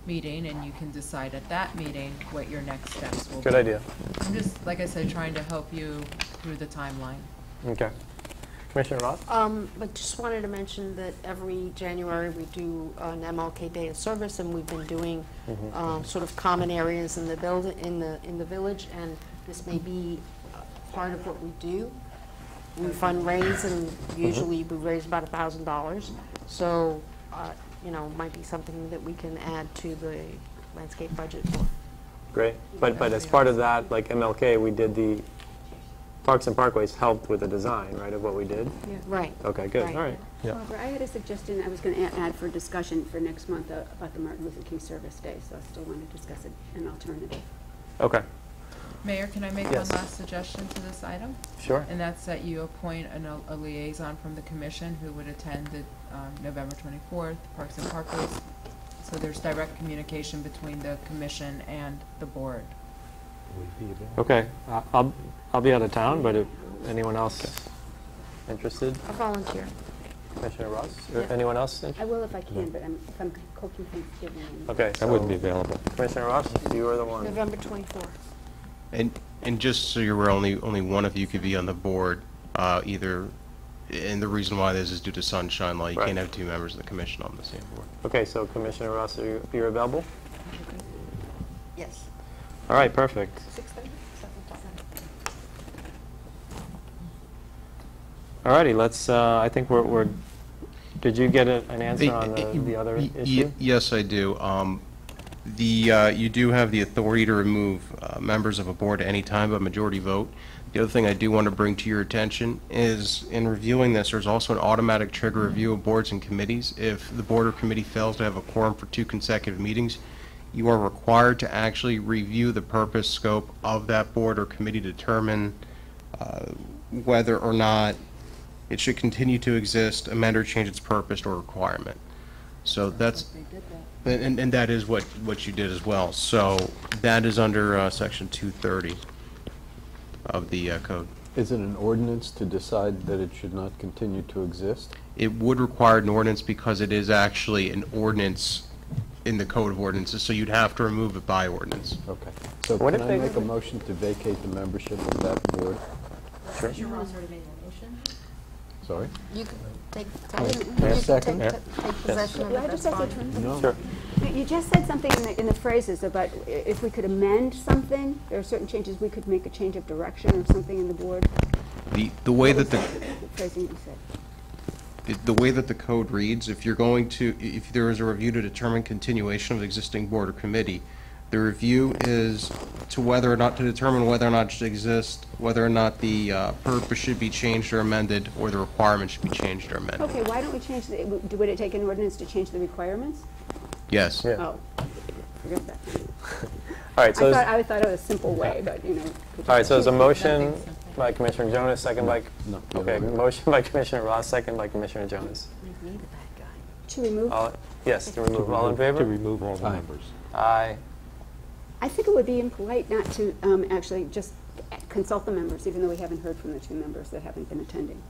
meeting, and you can decide at that meeting what your next steps will be. Good idea. I'm just, like I said, trying to help you through the timeline. Okay. Commissioner Roth? But just wanted to mention that every January we do an MLK Day of Service, and we've been doing sort of common areas in the building, in the village, and this may be part of what we do. We fundraise, and usually we raise about $1,000. So, might be something that we can add to the landscape budget for. Great. But as part of that, like MLK, we did the Parks and Parkways helped with the design, right, of what we did? Yeah. Right. Okay, good. Right. All right. Yeah. Barbara, I had a suggestion I was going to add for discussion for next month about the Martin Luther King Service Day, so I still want to discuss it, an alternative. Okay. Mayor, can I make Yes. one last suggestion to this item? Sure. And that's that you appoint a liaison from the commission who would attend the November 24th Parks and Parkways. So there's direct communication between the commission and the board. Okay. I'll be out of town, but if anyone else interested? A volunteer. Commissioner Ross? Yeah. Or anyone else interested? I will if I can, but if I'm cooking Thanksgiving. Okay. I wouldn't be available. Commissioner Ross, you are the one. November 24th. And just so you're aware, only one of you could be on the board, either, and the reason why this is due to sunshine law. You can't have two members of the commission on the same board. Okay, so Commissioner Ross, you're available? Yes. All right, perfect. 6:30? 7:00. All righty, let's, I think we're, did you get an answer on the other issue? Yes, I do. You do have the authority to remove members of a board at any time by majority vote. The other thing I do want to bring to your attention is, in reviewing this, there's also an automatic trigger review of boards and committees. If the board or committee fails to have a quorum for 2 consecutive meetings, you are required to actually review the purpose, scope of that board or committee to determine whether or not it should continue to exist, amend or change its purpose or requirement. So that's, and that is what you did as well. So that is under section 230. of the code. Is it an ordinance to decide that it should not continue to exist? It would require an ordinance because it is actually an ordinance in the Code of Ordinances, so you'd have to remove it by ordinance. Okay. So What can if I they- make a motion to vacate the membership of that board? Sure. Commissioner Ross already made a motion. Sorry? You can take, May I second? take possession of Yeah, I it, just that's have to fine. turn No. Sure. You just said something in the phrases about if we could amend something, there are certain changes, we could make a change of direction or something in the board. The way that the Phrasing you said. the way that the code reads, if you're going to, if there is a review to determine continuation of the existing board or committee, the review is to whether or not, to determine whether or not it should exist, whether or not the purpose should be changed or amended, or the requirement should be changed or amended. Okay, why don't we change, would it take an ordinance to change the requirements? Yes. Oh, forget that. All right, so I thought it was a simple way, but, you know. all right, so there's a motion by Commissioner Jonas, second by, No. okay, motion by Commissioner Ross, second by Commissioner Jonas. To remove? Yes, to remove. All in favor? To remove all the Aye. members. Aye. I think it would be impolite not to actually just consult the members, even though we haven't heard from the two members that haven't been attending.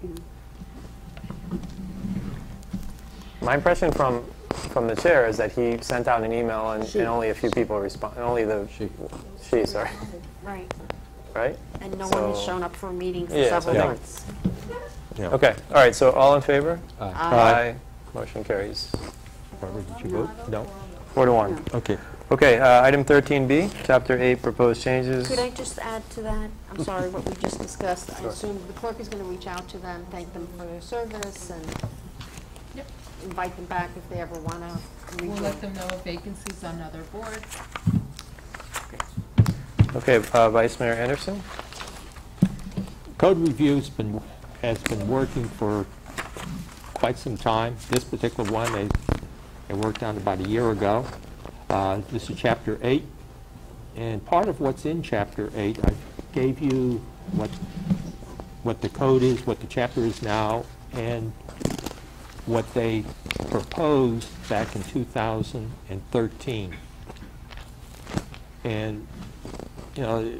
You know. My impression from the chair is that he sent out an email and only a few people respond, only the, she, sorry, Right. right? And no one has So- shown up for meetings in Yeah, several so- months. Yeah. Okay, all right, so all in favor? Aye. Aye. Motion carries. Barbara, did you vote? No? 4-1. Okay. Okay, item 13B, Chapter 8, proposed changes. Could I just add to that? I'm sorry, what we just discussed. I assume the clerk is going to reach out to them, thank them for their service, and invite them back if they ever want to. We'll let them know of vacancies on other boards. Okay, Vice Mayor Anderson? Code review's has been working for quite some time. This particular one, they worked on about a year ago. This is Chapter 8, and part of what's in Chapter 8, I gave you what the code is, what the chapter is now, and what they proposed back in 2013. And, you know,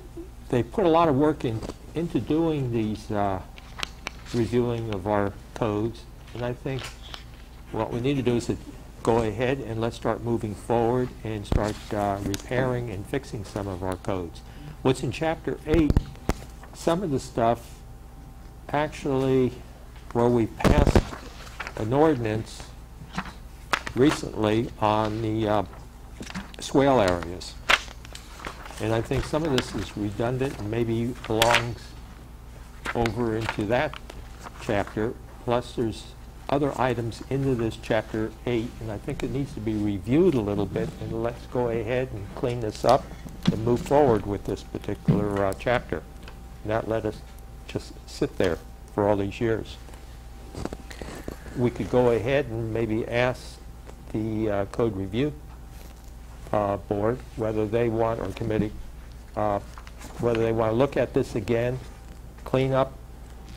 they put a lot of work into doing these reviewing of our codes, and I think what we need to do is to go ahead and let's start moving forward and start repairing and fixing some of our codes. What's in Chapter 8, some of the stuff actually, where we passed an ordinance recently on the swale areas. And I think some of this is redundant and maybe belongs over into that chapter. Plus, there's other items into this Chapter 8, and I think it needs to be reviewed a little bit, and let's go ahead and clean this up and move forward with this particular chapter. Not let us just sit there for all these years. We could go ahead and maybe ask the Code Review Board whether they want, or committee, whether they want to look at this again, clean up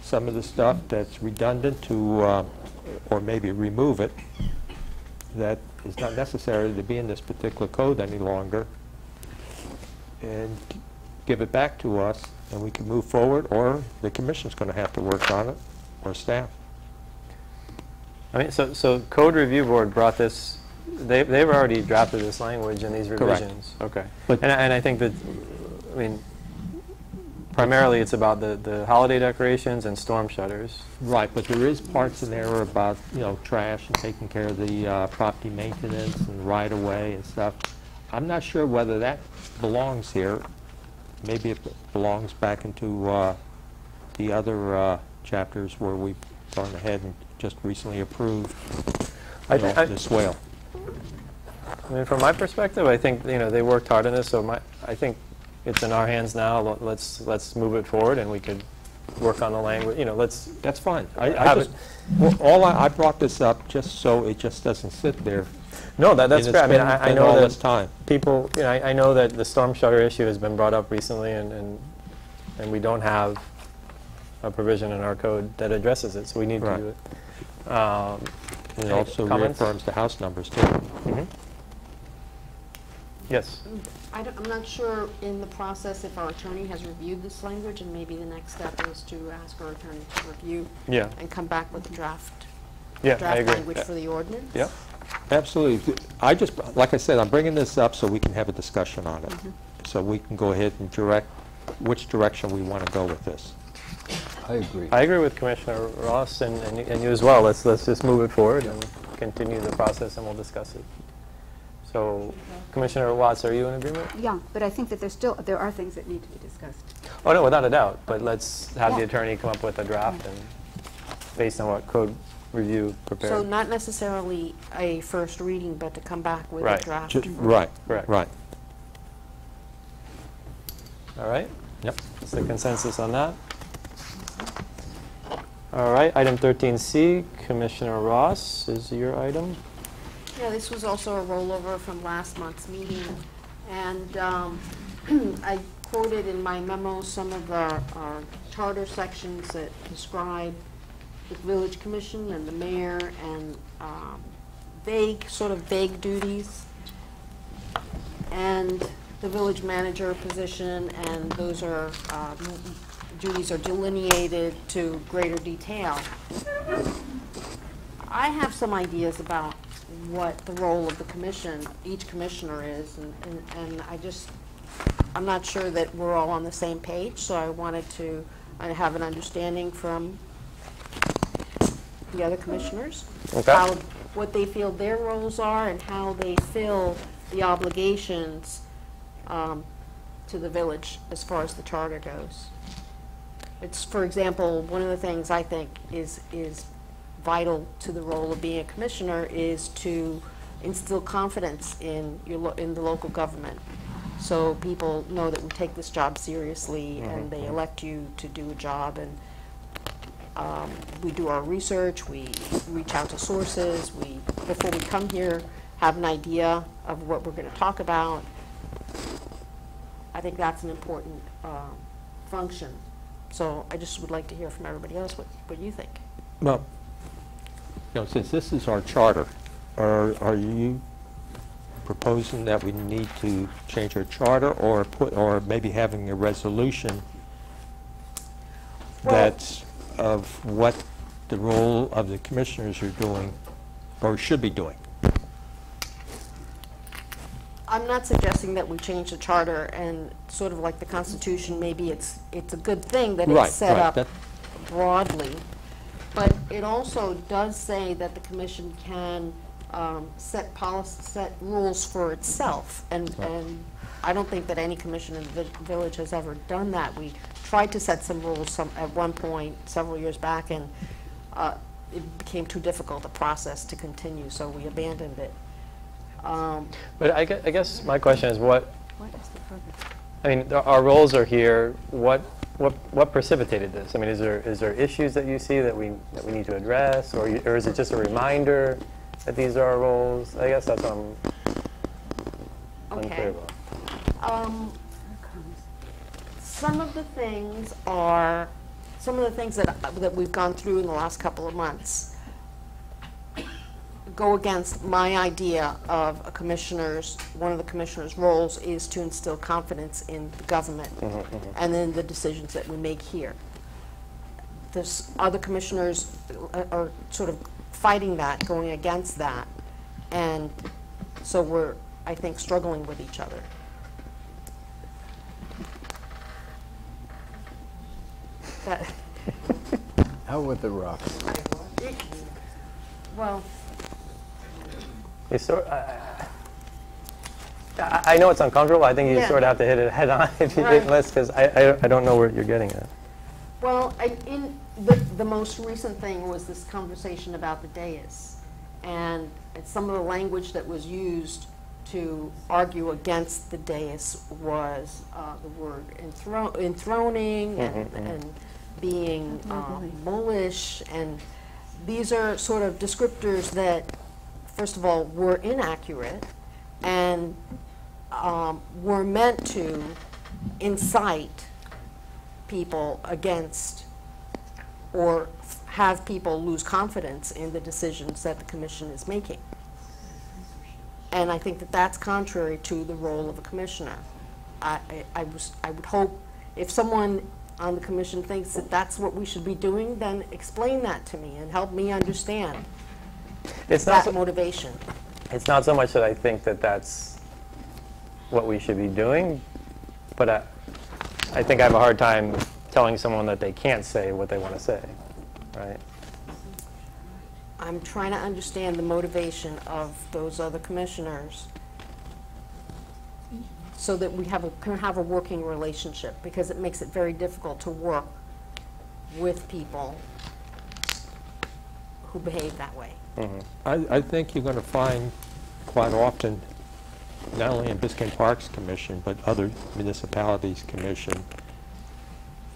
some of the stuff that's redundant to, or maybe remove it, that is not necessary to be in this particular code any longer, and give it back to us, and we can move forward, or the commission's going to have to work on it, or staff. I mean, so Code Review Board brought this, they've already drafted this language in these revisions. Okay. And I think that, I mean, primarily it's about the holiday decorations and storm shutters. Right, but there is parts in there about, you know, trash and taking care of the property maintenance and right-of-way and stuff. I'm not sure whether that belongs here. Maybe it belongs back into the other chapters where we've gone ahead and just recently approved the swale. I mean, from my perspective, I think, you know, they worked hard on this, so I think it's in our hands now. Let's move it forward, and we could work on the language. You know, let's. That's fine. I brought this up just so it just doesn't sit there. No, that's fair. I mean, I know all that this time. people. You know, I know that the storm shutter issue has been brought up recently, and we don't have a provision in our code that addresses it, so we need to do it. And it also comments? reaffirms the house numbers too. Mm-hmm. Yes. I'm not sure in the process if our attorney has reviewed this language, and maybe the next step is to ask our attorney to review Yeah. and come back with a draft Yeah, I draft agree. language for the ordinance. Yep. Absolutely. I just, like I said, I'm bringing this up so we can have a discussion on it. So we can go ahead and direct which direction we want to go with this. I agree. I agree with Commissioner Ross and you as well. Let's just move it forward and continue the process, and we'll discuss it. So, Commissioner Watts, are you in agreement? Yeah, but I think that there are things that need to be discussed. Oh, no, without a doubt. But let's have the Yeah. attorney come up with a draft and based on what code review prepared. So not necessarily a first reading, but to come back with Right. a draft. Right. Correct. Right. All right? Yep. Is the consensus on that? All right, item 13C, Commissioner Ross is your item. Yeah, this was also a rollover from last month's meeting, and I quoted in my memo some of the charter sections that describe the village commission and the mayor and vague duties, and the village manager position, and those are duties are delineated to greater detail. I have some ideas about what the role of the commission, each commissioner is, and I'm not sure that we're all on the same page, so I wanted to have an understanding from the other commissioners, Okay. what they feel their roles are and how they fill the obligations to the village as far as the charter goes. It's, for example, one of the things I think is vital to the role of being a commissioner is to instill confidence in the local government, so people know that we take this job seriously and they elect you to do a job, and we do our research, we reach out to sources, we, before we come here, have an idea of what we're going to talk about. I think that's an important function. So I just would like to hear from everybody else what you think. Well, since this is our charter, are you proposing that we need to change our charter, or maybe having a resolution that's of what the role of the commissioners are doing or should be doing? I'm not suggesting that we change the charter, and sort of like the Constitution, maybe it's a good thing that it's set up broadly, but it also does say that the commission can set rules for itself, and I don't think that any commission in the village has ever done that. We tried to set some rules at one point several years back, and it became too difficult a process to continue, so we abandoned it. But I guess my question is what is the purpose? I mean, our roles are here. What precipitated this? I mean, is there issues that you see that we need to address, or is it just a reminder that these are our roles? I guess that's what I'm unclear about. Some of the things that we've gone through in the last couple of months go against my idea of one of the commissioner's roles is to instill confidence in the government and in the decisions that we make here. There's other commissioners are sort of fighting that, going against that, and so we're, I think, struggling with each other. How with the rocks? Well, I know it's uncomfortable. I think you Yeah. sort of have to hit it head on if you Right. didn't list, because I don't know where you're getting at. well, in the most recent thing was this conversation about the dais, and some of the language that was used to argue against the dais was the word enthroning and being bullish, and these are sort of descriptors that, first of all, were inaccurate and were meant to incite people against or have people lose confidence in the decisions that the commission is making. And I think that that's contrary to the role of a commissioner. I would hope if someone on the commission thinks that that's what we should be doing, then explain that to me and help me understand that motivation. It's not so much that I think that that's what we should be doing, but I think I have a hard time telling someone that they can't say what they want to say, right? I'm trying to understand the motivation of those other commissioners so that we can have a working relationship, because it makes it very difficult to work with people who behave that way. I think you're going to find quite often, not only in Biscayne Parks Commission, but other municipalities commission,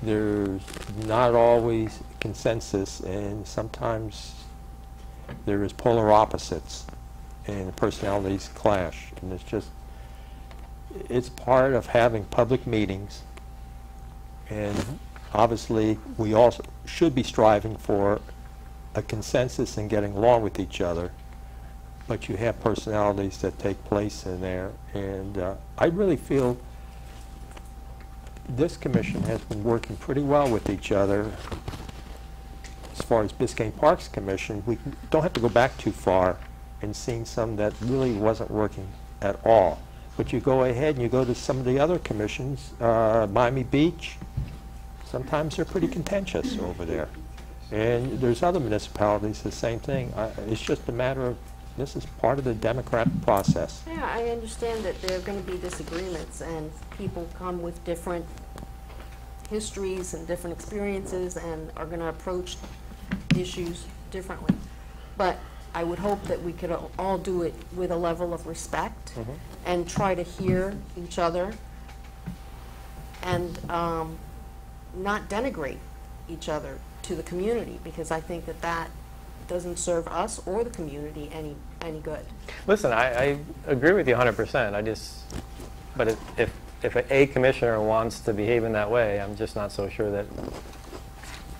there's not always consensus, and sometimes there is polar opposites, and personalities clash, and it's part of having public meetings, and obviously we also should be striving for a consensus and getting along with each other, but you have personalities that take place in there, and I really feel this commission has been working pretty well with each other. As far as Biscayne Parks Commission, we don't have to go back too far and seeing some that really wasn't working at all. But you go ahead and you go to some of the other commissions, Miami Beach, sometimes they're pretty contentious over there. And there's other municipalities, the same thing. It's just a matter of, this is part of the democratic process. Yeah, I understand that there are going to be disagreements, and people come with different histories and different experiences and are going to approach issues differently. But I would hope that we could all do it with a level of respect and try to hear each other and not denigrate each other to the community, because I think that that doesn't serve us or the community any good. Listen, I agree with you 100%. But if a commissioner wants to behave in that way, I'm just not so sure that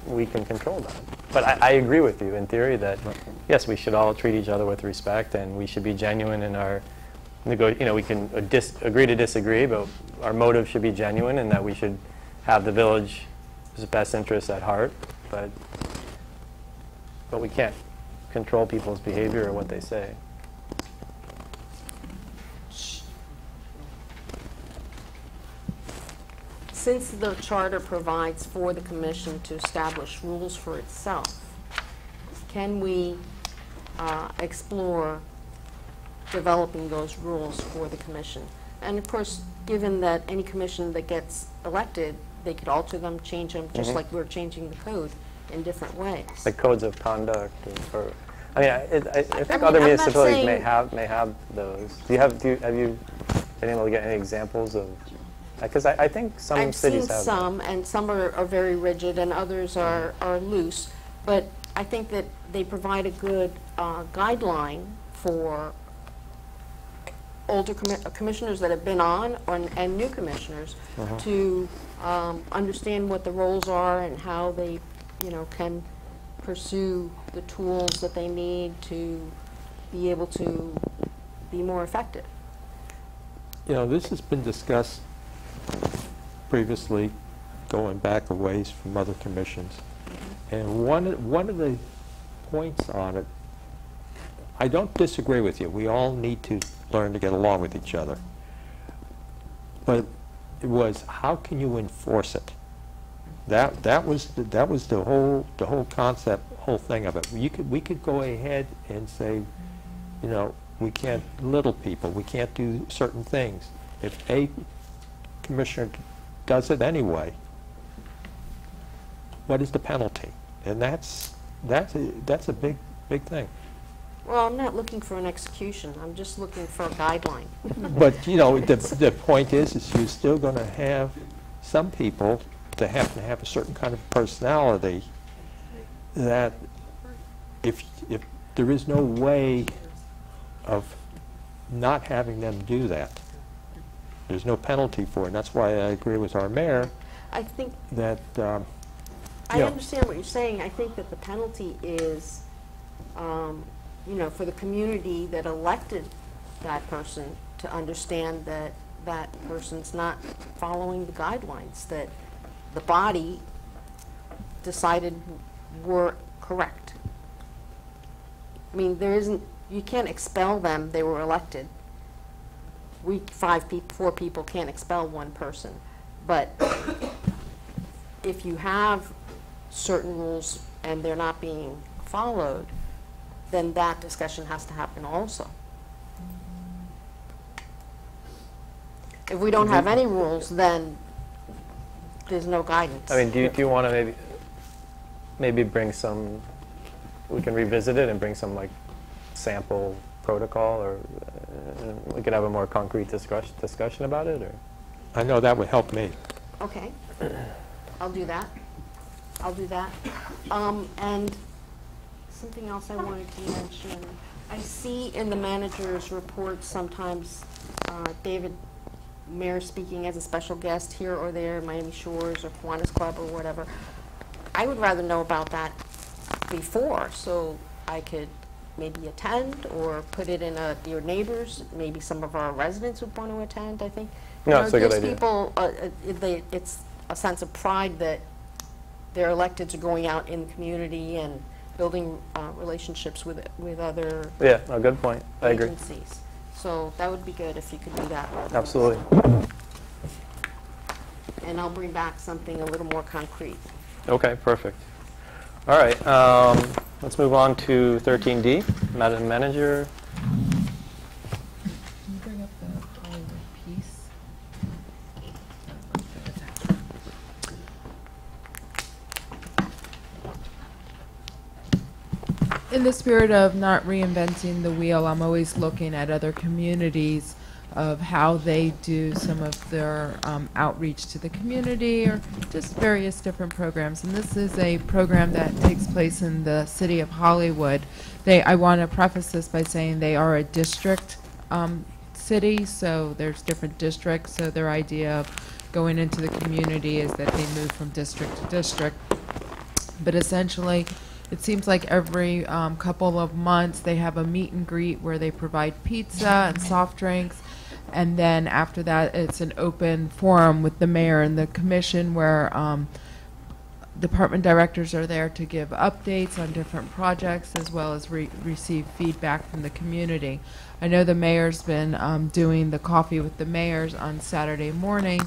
we can control that. But I agree with you in theory that, yes, we should all treat each other with respect, and we should be genuine in our, we can agree to disagree, but our motive should be genuine, and that we should have the village's best interests at heart. But we can't control people's behavior or what they say. Since the charter provides for the commission to establish rules for itself, can we explore developing those rules for the commission? And of course, given that any commission that gets elected, they could alter them, change them, just like we're changing the code in different ways. Like codes of conduct, or I mean, I think other municipalities may have those. Have you been able to get any examples of? Because I think some cities have. I've seen some, and some are very rigid, and others are loose. But I think that they provide a good guideline for older commissioners that have been on, and new commissioners to understand what the roles are and how they, can pursue the tools that they need to be able to be more effective. This has been discussed previously, going back a ways from other commissions. And one of the points on it, I don't disagree with you. We all need to learn to get along with each other. But it was, how can you enforce it? That was the whole concept, whole thing of it. We could go ahead and say, we can't little people. We can't do certain things. If a commissioner does it anyway, what is the penalty? And that's a big thing. Well, I'm not looking for an execution. I'm just looking for a guideline. But the point is you're still going to have some people that happen to have a certain kind of personality that if there is no way of not having them do that, there's no penalty for it. And that's why I agree with our mayor. I think that I understand what you're saying. I think that the penalty is, for the community that elected that person to understand that that person's not following the guidelines that the body decided were correct. I mean, you can't expel them, they were elected. We, 4 people can't expel one person. But if you have certain rules and they're not being followed, then that discussion has to happen also. If we don't have any rules, then there's no guidance. I mean, do you want to maybe bring some, we can revisit it and bring some like sample protocol, or we could have a more concrete discussion about it, or? I know that would help me. Okay, I'll do that. I'll do that. And something else I wanted to mention. I see in the manager's report sometimes David Mayer speaking as a special guest here or there, Miami Shores or Kiwanis Club or whatever. I would rather know about that before, so I could maybe attend or put it in your neighbors. Maybe some of our residents would want to attend, I think. No, it's a good idea. People, it's a sense of pride that their electeds are going out in the community and building relationships with other Yeah, a good point. I agree. agencies. So that would be good if you could do that. Absolutely. And I'll bring back something a little more concrete. Okay, perfect. All right, let's move on to 13D, Madam Manager. Can you bring up the Hollywood piece? In the spirit of not reinventing the wheel, I'm always looking at other communities of how they do some of their outreach to the community or just various different programs. And this is a program that takes place in the city of Hollywood. I want to preface this by saying they are a district city, so there's different districts. So their idea of going into the community is that they move from district to district. But essentially, it seems like every couple of months they have a meet and greet where they provide pizza and soft drinks. And then after that, it's an open forum with the mayor and the commission where department directors are there to give updates on different projects as well as receive feedback from the community. I know the mayor's been doing the coffee with the mayors on Saturday morning,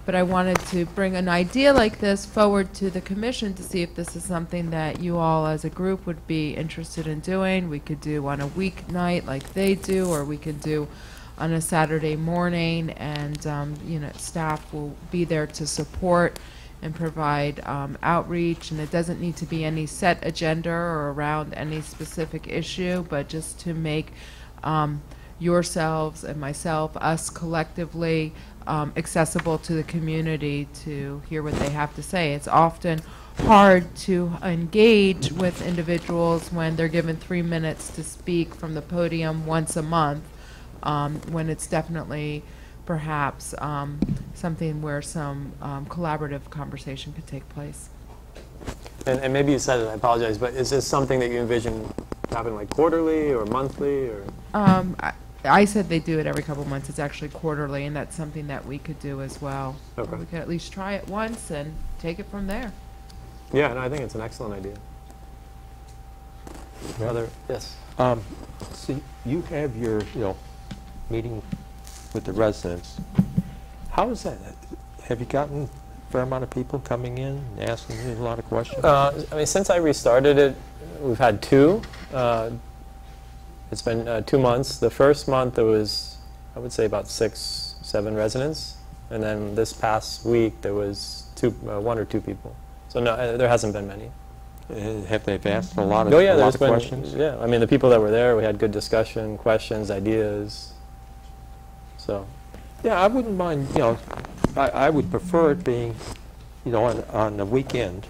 but I wanted to bring an idea like this forward to the commission to see if this is something that you all as a group would be interested in doing. We could do on a weeknight like they do, or we could do on a Saturday morning, and you know, staff will be there to support and provide outreach, and it doesn't need to be any set agenda or around any specific issue, but just to make yourselves and myself, us collectively, accessible to the community to hear what they have to say. It's often hard to engage with individuals when they're given 3 minutes to speak from the podium once a month, when it's definitely perhaps something where some collaborative conversation could take place. And maybe you said it, I apologize, but is this something that you envision happen like quarterly or monthly, or? I said they do it every couple months. It's actually quarterly, and that's something that we could do as well. Okay. We could at least try it once and take it from there. Yeah, no, I think it's an excellent idea. Yes. See, you have your, meeting with the residents. How is that? Have you gotten a fair amount of people coming in and asking you a lot of questions? I mean, since I restarted it, we've had 2. It's been 2 months. The first month there was, I would say, about 6, 7 residents, and then this past week there was 1 or 2 people. So no, there hasn't been many. Have they asked a lot of, oh, yeah, a lot of been, questions? Yeah, I mean, the people that were there, we had good discussion, questions, ideas. So. Yeah, I wouldn't mind, I would prefer it being, on the weekend,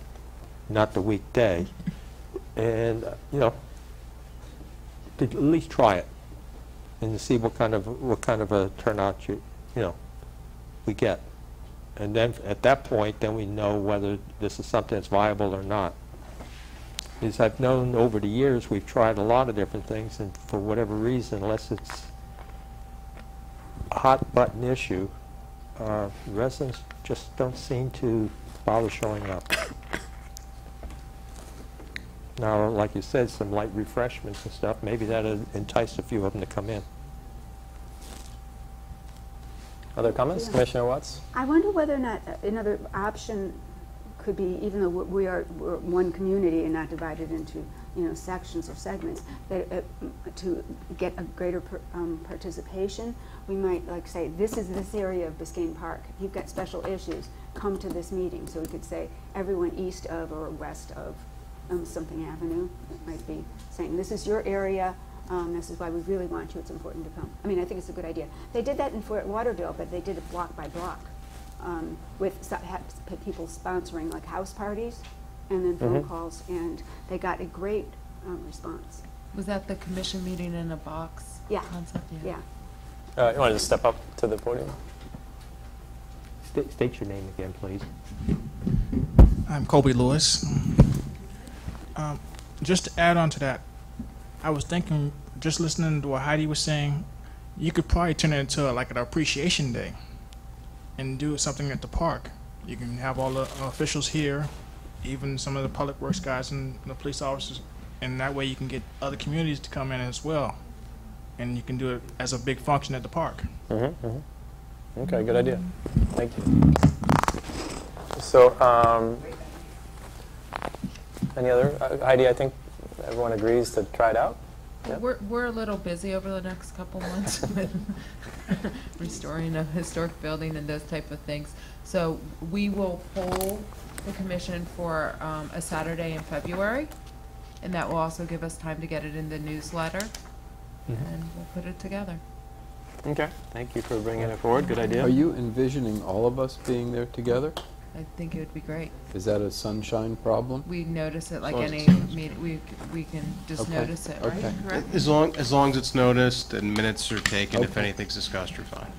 not the weekday, and, to at least try it and to see what kind of a turnout we get. And then at that point, then we know whether this is something that's viable or not. As I've known over the years, we've tried a lot of different things, and for whatever reason, unless it's hot button issue, residents just don't seem to bother showing up. Now, like you said, some light refreshments and stuff, maybe that'll entice a few of them to come in. Other comments? Yeah. Commissioner Watts? I wonder whether or not another option could be, even though we're one community and not divided into, sections or segments, that to get a greater participation, we might say, this is this area of Biscayne Park. You've got special issues. Come to this meeting. So we could say everyone east of or west of something avenue. It might be saying, this is your area. This is why we really want you. It's important to come. I mean, I think it's a good idea. They did that in Fort Lauderdale, but they did it block by block with people sponsoring like house parties and then phone calls, and they got a great response. Was that the commission meeting in a box concept? Yeah. You want to just step up to the podium? State your name again, please. I'm Colby Lewis. Just to add on to that, I was thinking, just listening to what Heidi was saying, you could probably turn it into like an appreciation day and do something at the park. You can have all the officials here, even some of the public works guys and the police officers, and that way you can get other communities to come in as well. And you can do it as a big function at the park. Okay, good idea. Thank you. So, any other? Heidi, I think everyone agrees to try it out? Yep. We're a little busy over the next couple months with restoring a historic building and those type of things. So we will poll the commission for a Saturday in February, and that will also give us time to get it in the newsletter, and we'll put it together. Okay, thank you for bringing it forward. Good idea. Are you envisioning all of us being there together? I think it would be great. Is that a sunshine problem? We notice it like Well, any meeting. We can just Okay. notice it, right? Okay. Correct? As long as it's noticed and minutes are taken, if anything's discussed, you're fine.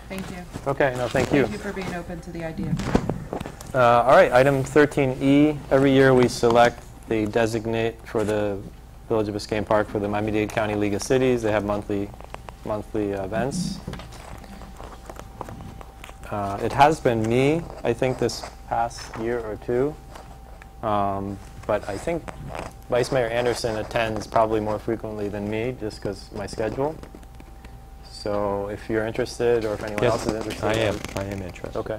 Thank you. Okay, no, thank you. Thank you for being open to the idea. All right, item 13E. Every year we select the designate for the Village of Biscayne Park for the Miami-Dade County League of Cities. They have monthly events. It has been me, I think, this past year or two. But I think Vice Mayor Anderson attends probably more frequently than me, just because of my schedule. So if you're interested, or if anyone else is interested. I am interested. Okay.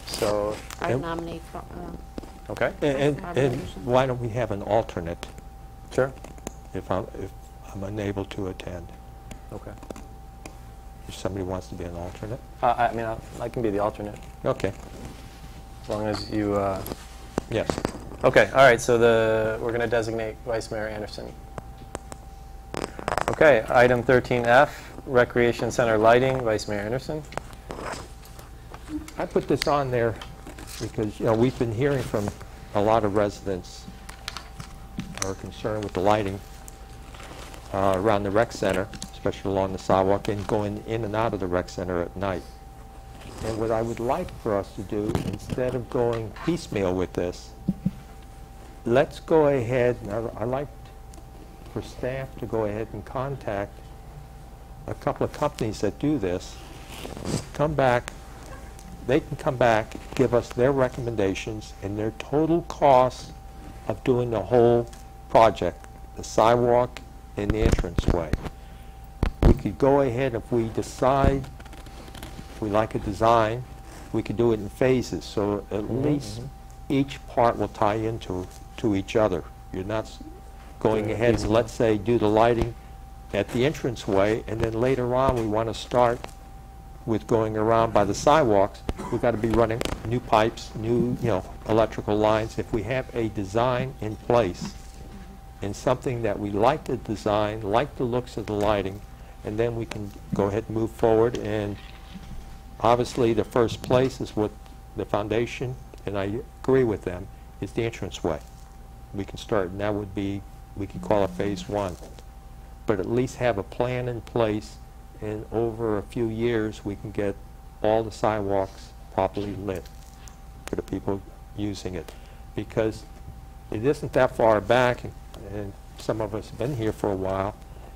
So. I nominate. Okay. And why don't we have an alternate? Sure. If I'm unable to attend. Okay. If somebody wants to be an alternate. I mean, I can be the alternate. Okay. As long as you. Yes. Okay. All right. So we're going to designate Vice Mayor Anderson. Okay. Item 13F, Recreation Center lighting. Vice Mayor Anderson. I put this on there because we've been hearing from a lot of residents who are concerned with the lighting around the rec center, especially along the sidewalk and going in and out of the rec center at night. And what I would like for us to do, instead of going piecemeal with this, let's go ahead, and I'd like for staff to go ahead and contact a couple of companies that do this, they can come back, give us their recommendations and their total cost of doing the whole project, the sidewalk and the entranceway. We could go ahead, if we decide we like a design, we could do it in phases, so at least each part will tie into each other. You're not going ahead and, let's say, do the lighting at the entranceway, and then later on we want to start with going around by the sidewalks. We've got to be running new pipes, new electrical lines. If we have a design in place and something that we like the design, like the looks of the lighting, and then we can go ahead and move forward. And obviously the first place is what the foundation, and I agree with them, is the entranceway. We can start, and that would be, we could call it phase 1. But at least have a plan in place, and over a few years we can get all the sidewalks properly lit for the people using it. Because it isn't that far back, and some of us have been here for a while,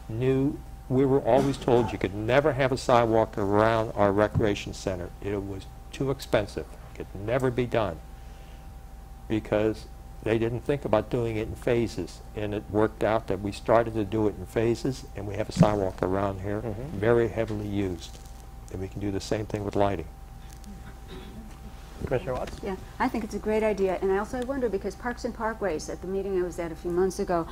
new we were always told you could never have a sidewalk around our recreation center. It was too expensive. It could never be done because they didn't think about doing it in phases. And it worked out that we started to do it in phases, and we have a sidewalk around here, very heavily used. And we can do the same thing with lighting. Commissioner Watts? Yeah, I think it's a great idea, and I also wonder, because Parks and Parkways, at the meeting I was at a few months ago,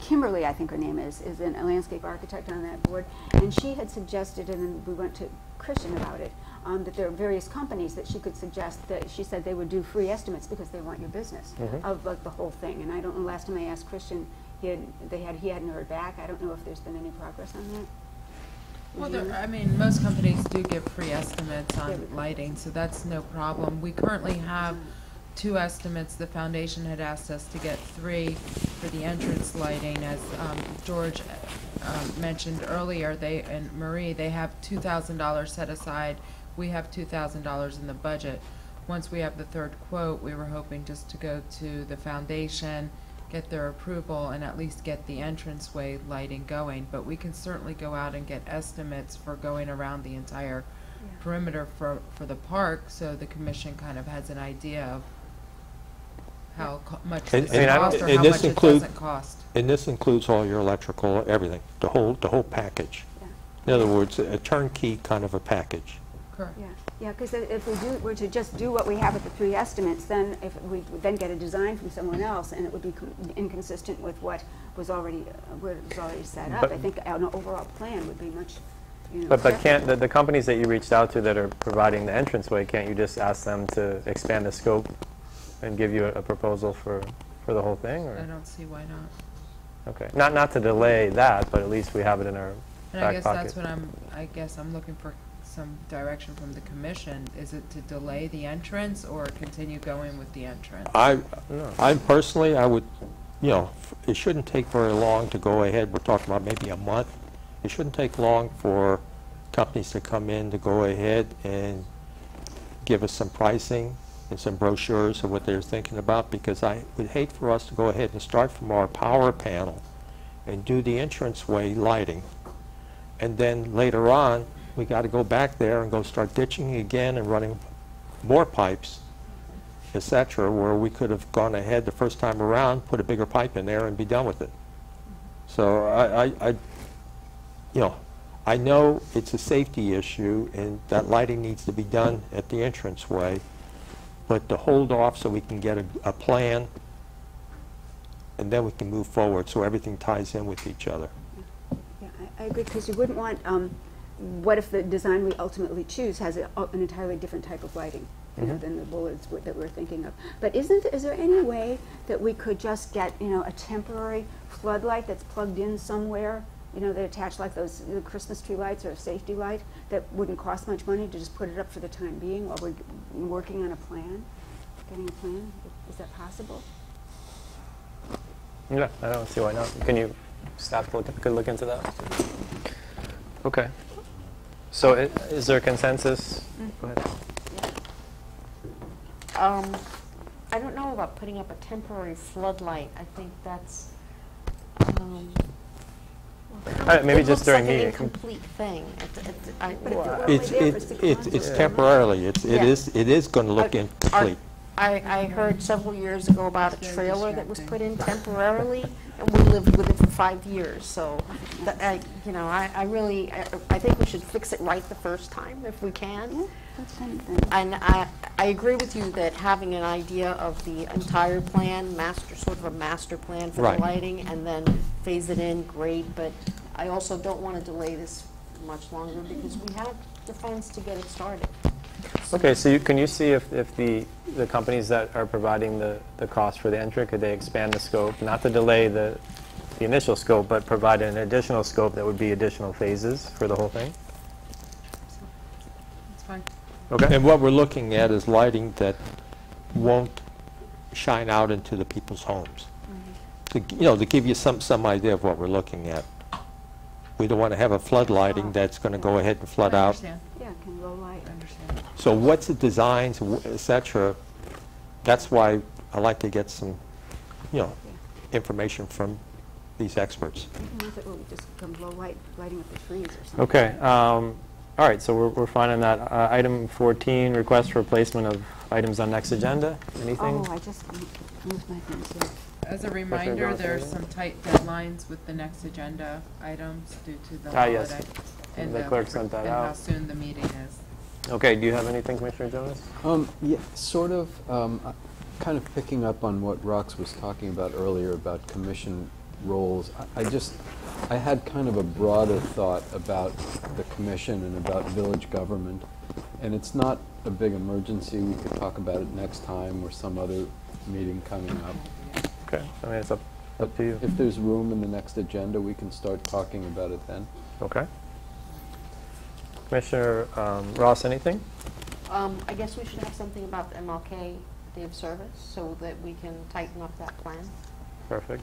Kimberly, I think her name is a landscape architect on that board, and she had suggested, and then we went to Christian about it, that there are various companies that she could suggest that she said they would do free estimates because they want your business of like the whole thing. And I don't know, last time I asked Christian, he hadn't heard back. I don't know if there's been any progress on that. Well, I mean, most companies do give free estimates on lighting, so that's no problem. We currently have 2 estimates. The foundation had asked us to get 3 for the entrance lighting. As George mentioned earlier, and Marie, they have $2,000 set aside. We have $2,000 in the budget. Once we have the 3rd quote, we were hoping just to go to the foundation, get their approval, and at least get the entranceway lighting going. But we can certainly go out and get estimates for going around the entire perimeter for the park, so the commission kind of has an idea of how much this costs or how much it doesn't cost. And this includes all your electrical, everything, the whole package. In other words, a turnkey kind of a package. Correct. Yeah, because if we were to just do what we have with the 3 estimates, then if we would then get a design from someone else, and it would be inconsistent with what was already set up. But, I think an overall plan would be much. But can't the companies that you reached out to that are providing the entranceway, can't you just ask them to expand the scope and give you a proposal for the whole thing? Or? I don't see why not. Okay, not to delay that, but at least we have it in our and back I guess pocket. that's what I'm looking for some direction from the commission. Is it to delay the entrance or continue going with the entrance? I personally, I would, it shouldn't take very long to go ahead. We're talking about maybe a month. It shouldn't take long for companies to come in to go ahead and give us some pricing and some brochures of what they're thinking about, because I would hate for us to go ahead and start from our power panel and do the entranceway lighting. And then later on, we got to go back there and go start ditching again and running more pipes, etc., where we could have gone ahead the first time around, put a bigger pipe in there, and be done with it. So I know it's a safety issue, and that lighting needs to be done at the entranceway, but to hold off so we can get a plan, and then we can move forward so everything ties in with each other. Yeah, I agree, because you wouldn't want, what if the design we ultimately choose has an entirely different type of lighting than the bullets that we're thinking of? But is there any way that we could just get, a temporary floodlight that's plugged in somewhere, they attach like those Christmas tree lights or a safety light that wouldn't cost much money to just put it up for the time being while we're working on a plan, getting a plan? Is that possible? Yeah, I don't see why not. Can you, staff could look into that? Okay. So is there a consensus? Go ahead. I don't know about putting up a temporary floodlight. I think that's maybe it just looks during like meeting. an incomplete thing. It's temporarily. It is going to look incomplete. I heard several years ago about a trailer that was put in temporarily, and we lived with it for 5 years. So, I think we should fix it right the first time if we can. And I agree with you that having an idea of the entire plan, sort of a master plan for the lighting, and then phase it in, great. But I also don't want to delay this much longer because we have the funds to get it started. Okay, so can you see if the companies that are providing the cost for the entry, could they expand the scope, not to delay the initial scope, but provide an additional scope that would be additional phases for the whole thing? That's fine. Okay. And what we're looking at is lighting that won't shine out into the people's homes. To give you some idea of what we're looking at. We don't want to have a flood lighting that's going to go ahead and flood out. Yeah, can low light. Understand. So what's the designs, etc. That's why I like to get some, information from these experts. Unless it will just come blow lighting up the trees or something. Okay. All right, so we're fine on that. Item 14, request for placement of items on next agenda. Anything? Oh, I just moved my things here. As a reminder, there's some tight deadlines with the next agenda items due to the holiday. Yes. And The clerk sent that and out. how soon the meeting is. Okay, do you have anything, Commissioner Jonas? Yeah, sort of. Kind of picking up on what Rox was talking about earlier about commission roles. I had kind of a broader thought about the commission and about village government, and it's not a big emergency. We could talk about it next time or some other meeting coming up. Okay, I mean, it's up to you. If there's room in the next agenda, we can start talking about it then. Okay. Commissioner Ross, anything? I guess we should have something about the MLK Day of Service so that we can tighten up that plan. Perfect.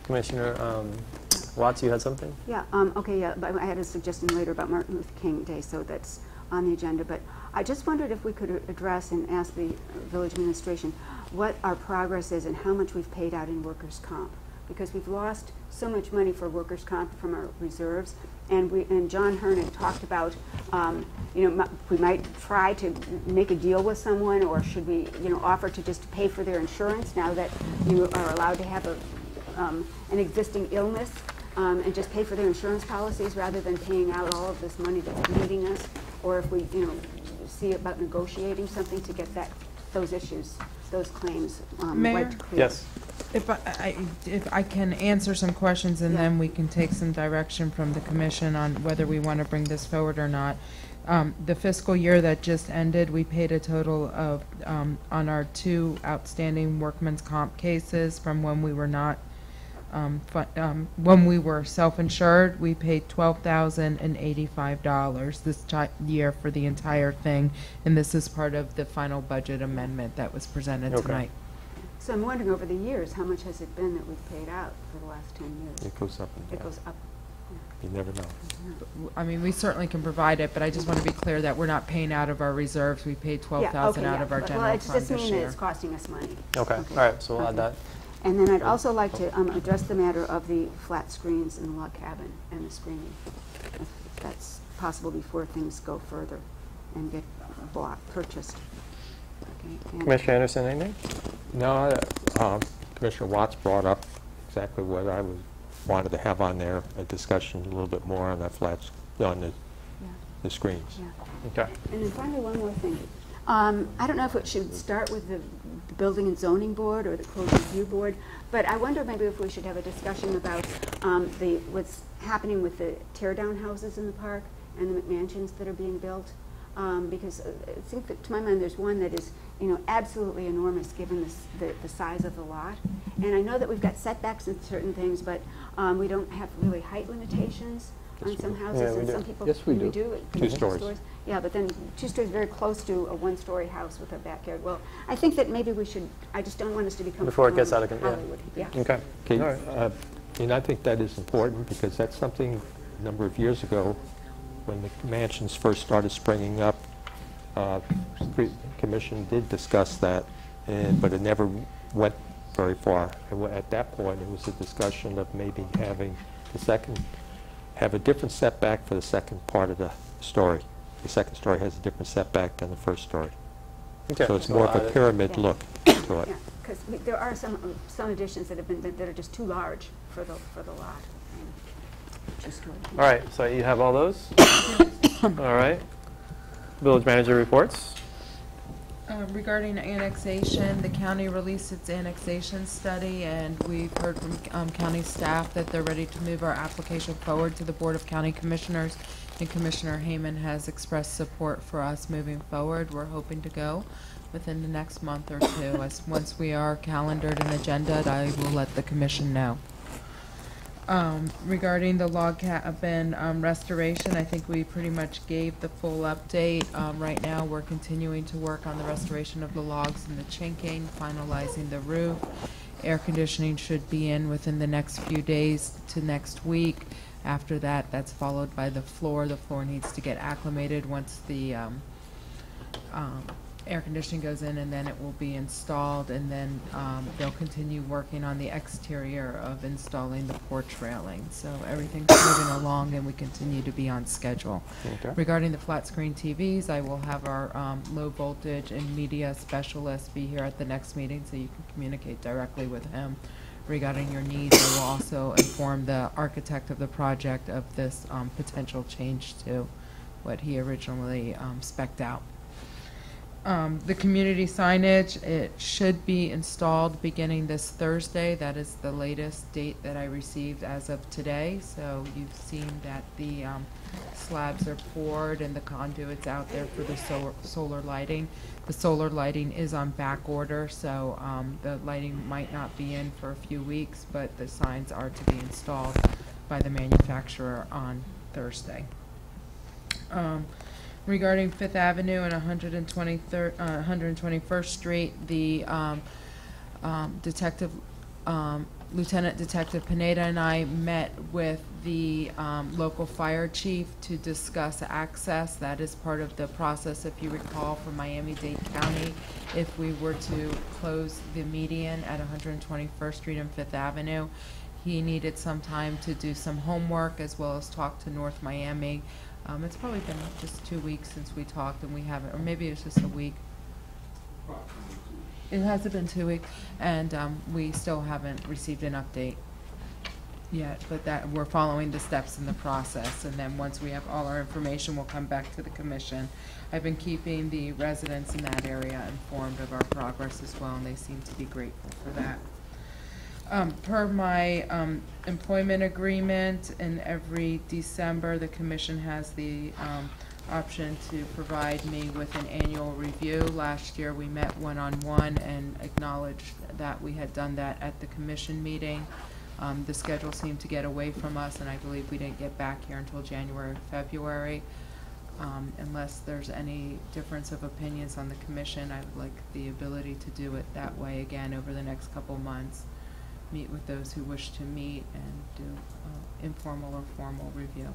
Commissioner Watts, you had something? Yeah, okay, yeah, but I had a suggestion later about Martin Luther King Day, so that's on the agenda. But I just wondered if we could address and ask the village administration what our progress is and how much we've paid out in workers' comp. Because we've lost so much money for workers' comp from our reserves. And John Hearn had talked about, we might try to make a deal with someone, or should we, offer to just pay for their insurance now that you are allowed to have an existing illness, and just pay for their insurance policies rather than paying out all of this money that's bleeding us, or if we, see about negotiating something to get those issues, those claims Mayor? wiped clear. Yes. If I can answer some questions, and then we can take some direction from the commission on whether we want to bring this forward or not. The fiscal year that just ended, we paid a total of, on our 2 outstanding workman's comp cases from when we were not, when we were self-insured, we paid $12,085 this year for the entire thing, and this is part of the final budget amendment that was presented tonight. So I'm wondering, over the years, how much has it been that we've paid out for the last 10 years? It goes up and down. It goes up. You never know. I mean, we certainly can provide it, but I just want to be clear that we're not paying out of our reserves. We paid $12,000 out of our general fund this year. Well, it just means that it's costing us money. Okay, all right, so we'll add that. And then I'd also like to address the matter of the flat screens in the log cabin and the screening. If that's possible before things go further and get purchased. Okay, Commissioner Anderson, anything? No, Commissioner Watts brought up exactly what I wanted to have on there, a discussion a little bit more on that on the screens. Yeah. Okay. And then finally, one more thing. I don't know if it should start with the Building and Zoning Board or the Code Review Board, but I wonder maybe if we should have a discussion about what's happening with the tear-down houses in the park and the McMansions that are being built. Because I think that, to my mind, there's one that is, absolutely enormous given the size of the lot. And I know that we've got setbacks and certain things, but we don't have really height limitations on some houses. Yeah, we and do. some people, Yes, we do. 2 stories. Yeah, but then 2 stories very close to a 1-story house with a backyard. Well, I think that maybe we should, I just don't want us to become Before it gets out of control. Hollywood. Yeah. Okay. Okay, All right. and I think that is important because that's something a number of years ago when the mansions first started springing up, the Commission did discuss that, but it never went very far. And at that point, it was a discussion of maybe having have a different setback for the second part of the story. The second story has a different setback than the first story. Okay. So it's more of a pyramid look to it. Yeah, because there are some additions that are just too large for the lot. All right, so you have all those? All right. Village manager reports. Regarding annexation, the county released its annexation study, and we've heard from county staff that they're ready to move our application forward to the Board of County Commissioners, and Commissioner Hayman has expressed support for us moving forward. We're hoping to go within the next month or 2. Once we are calendared and agenda'd, I will let the commission know. Regarding the log cabin restoration, I think we pretty much gave the full update. Right now, we're continuing to work on the restoration of the logs and the chinking, finalizing the roof. Air conditioning should be in within the next few days to next week. After that, that's followed by the floor. The floor needs to get acclimated once the air conditioning goes in, and then it will be installed, and then they'll continue working on the exterior of installing the porch railing. So everything's moving along, and we continue to be on schedule. Okay. Regarding the flat screen TVs, I will have our low voltage and media specialist be here at the next meeting, so you can communicate directly with him regarding your needs. I will also inform the architect of the project of this potential change to what he originally spec'd out. The community signage, it should be installed beginning this Thursday. That is the latest date that I received as of today. So you've seen that the slabs are poured and the conduits out there for the solar lighting. The solar lighting is on back order, so the lighting might not be in for a few weeks, but the signs are to be installed by the manufacturer on Thursday. Regarding Fifth Avenue and 121st Street, the Lieutenant Detective Pineda and I met with the local fire chief to discuss access. That is part of the process, if you recall, from Miami-Dade County. If we were to close the median at 121st Street and Fifth Avenue, he needed some time to do some homework as well as talk to North Miami. It's probably been just 2 weeks since we talked, and we haven't, or maybe it's just a week. It hasn't been 2 weeks, and we still haven't received an update yet, but that we're following the steps in the process, and then once we have all our information, we'll come back to the commission. I've been keeping the residents in that area informed of our progress as well, and they seem to be grateful for that. Per my employment agreement, in every December, the commission has the option to provide me with an annual review. Last year, we met one-on-one and acknowledged that we had done that at the commission meeting. The schedule seemed to get away from us, and I believe we didn't get back here until January or February. Unless there's any difference of opinions on the commission, I would like the ability to do it that way again over the next couple months. Meet with those who wish to meet and do informal or formal review.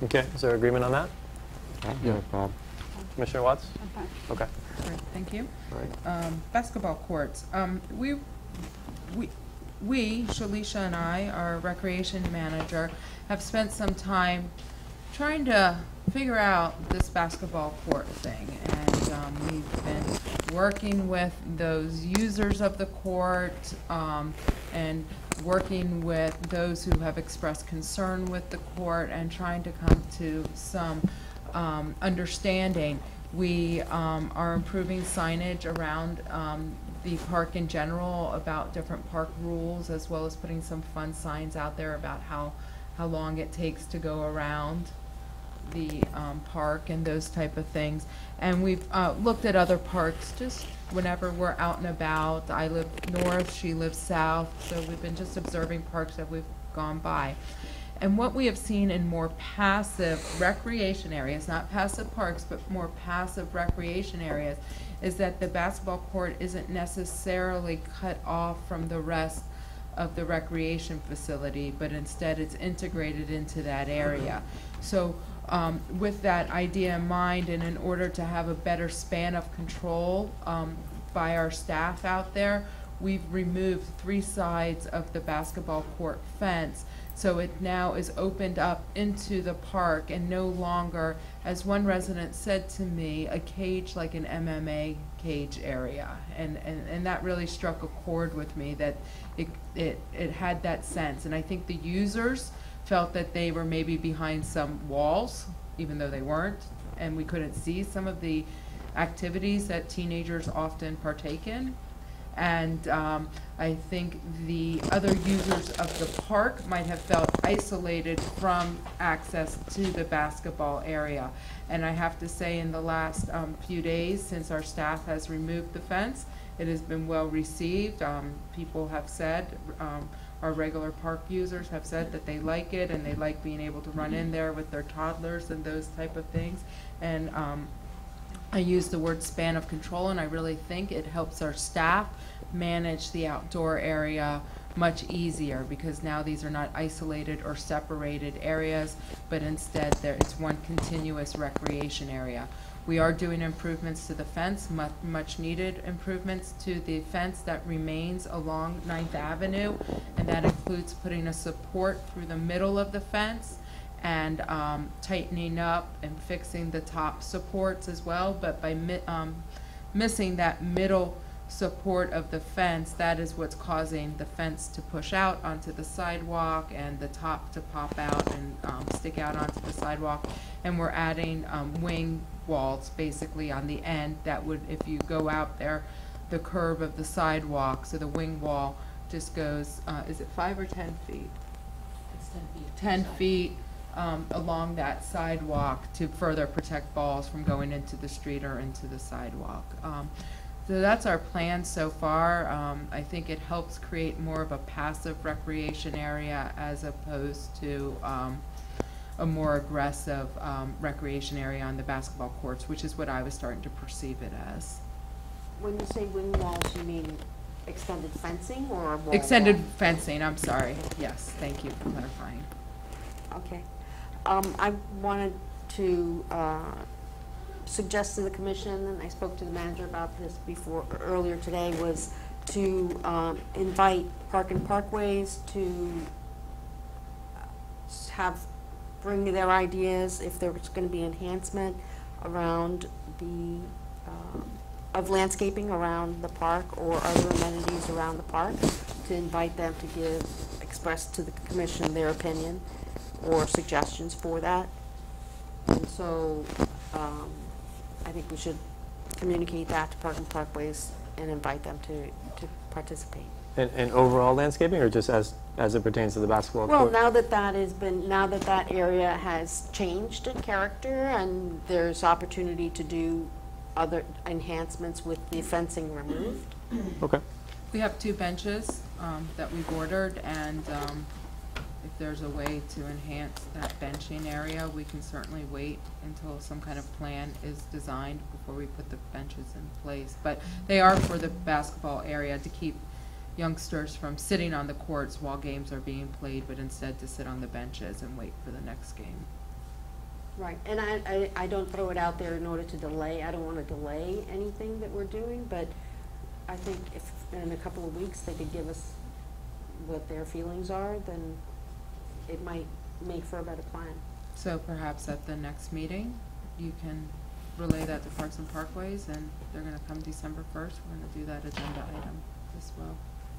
Okay, is there agreement on that? No problem. Commissioner Watts? Okay. Great, thank you. Right. Basketball courts. We, Shalisha and I, our recreation manager, have spent some time trying to figure out this basketball court thing, and we've been working with those users of the court and working with those who have expressed concern with the court and trying to come to some understanding. We are improving signage around the park in general about different park rules, as well as putting some fun signs out there about how long it takes to go around the park and those type of things. And we've looked at other parks just whenever we're out and about. I live north, she lives south, so we've been just observing parks that we've gone by. And what we have seen in more passive recreation areas, not passive parks, but more passive recreation areas, is that the basketball court isn't necessarily cut off from the rest of the recreation facility, but instead it's integrated into that area. So with that idea in mind, and in order to have a better span of control by our staff out there, we've removed 3 sides of the basketball court fence. So it now is opened up into the park and no longer, as one resident said to me, a cage like an MMA cage area. And that really struck a chord with me, that it had that sense. And I think the users felt that they were maybe behind some walls, even though they weren't, and we couldn't see some of the activities that teenagers often partake in. And I think the other users of the park might have felt isolated from access to the basketball area. And I have to say, in the last few days, since our staff has removed the fence, it has been well received. People have said, our regular park users have said that they like it, and they like being able to run in there with their toddlers and those type of things. And I use the word span of control, and I really think it helps our staff manage the outdoor area much easier, because now these are not isolated or separated areas, but instead it's one continuous recreation area. We are doing improvements to the fence, much needed improvements to the fence that remains along 9th Avenue, and that includes putting a support through the middle of the fence and tightening up and fixing the top supports as well. But by missing that middle support of the fence, that is what's causing the fence to push out onto the sidewalk and the top to pop out and stick out onto the sidewalk. And we're adding wing walls basically on the end that would, if you go out there, the curve of the sidewalk, so the wing wall just goes, is it 5 or 10 feet? It's 10 feet. 10 feet along that sidewalk to further protect balls from going into the street or into the sidewalk. So that's our plan so far. I think it helps create more of a passive recreation area as opposed to a more aggressive recreation area on the basketball courts, which is what I was starting to perceive it as. When you say wing walls, you mean extended fencing or wall? Extended fencing, I'm sorry. Yes, thank you for clarifying. Okay. I wanted to suggest to the commission, and I spoke to the manager about this earlier today, was to invite Park and Parkways to bring their ideas if there's going to be enhancement around of landscaping around the park or other amenities around the park, to invite them to express to the commission their opinion or suggestions for that. And so I think we should communicate that to Park and Parkways and invite them to participate. And overall landscaping, or just as it pertains to the basketball Well, court? now that that area has changed in character and there's opportunity to do other enhancements with the fencing removed. Okay. We have 2 benches that we've ordered, and if there's a way to enhance that benching area, we can certainly wait until some kind of plan is designed before we put the benches in place. But they are for the basketball area to keep youngsters from sitting on the courts while games are being played, but instead to sit on the benches and wait for the next game. Right, and I don't throw it out there in order to delay. I don't want to delay anything that we're doing, but I think if in a couple of weeks they could give us what their feelings are, then it might make for a better plan. So perhaps at the next meeting, you can relay that to Parks and Parkways, and they're going to come December 1st. We're going to do that agenda item as well.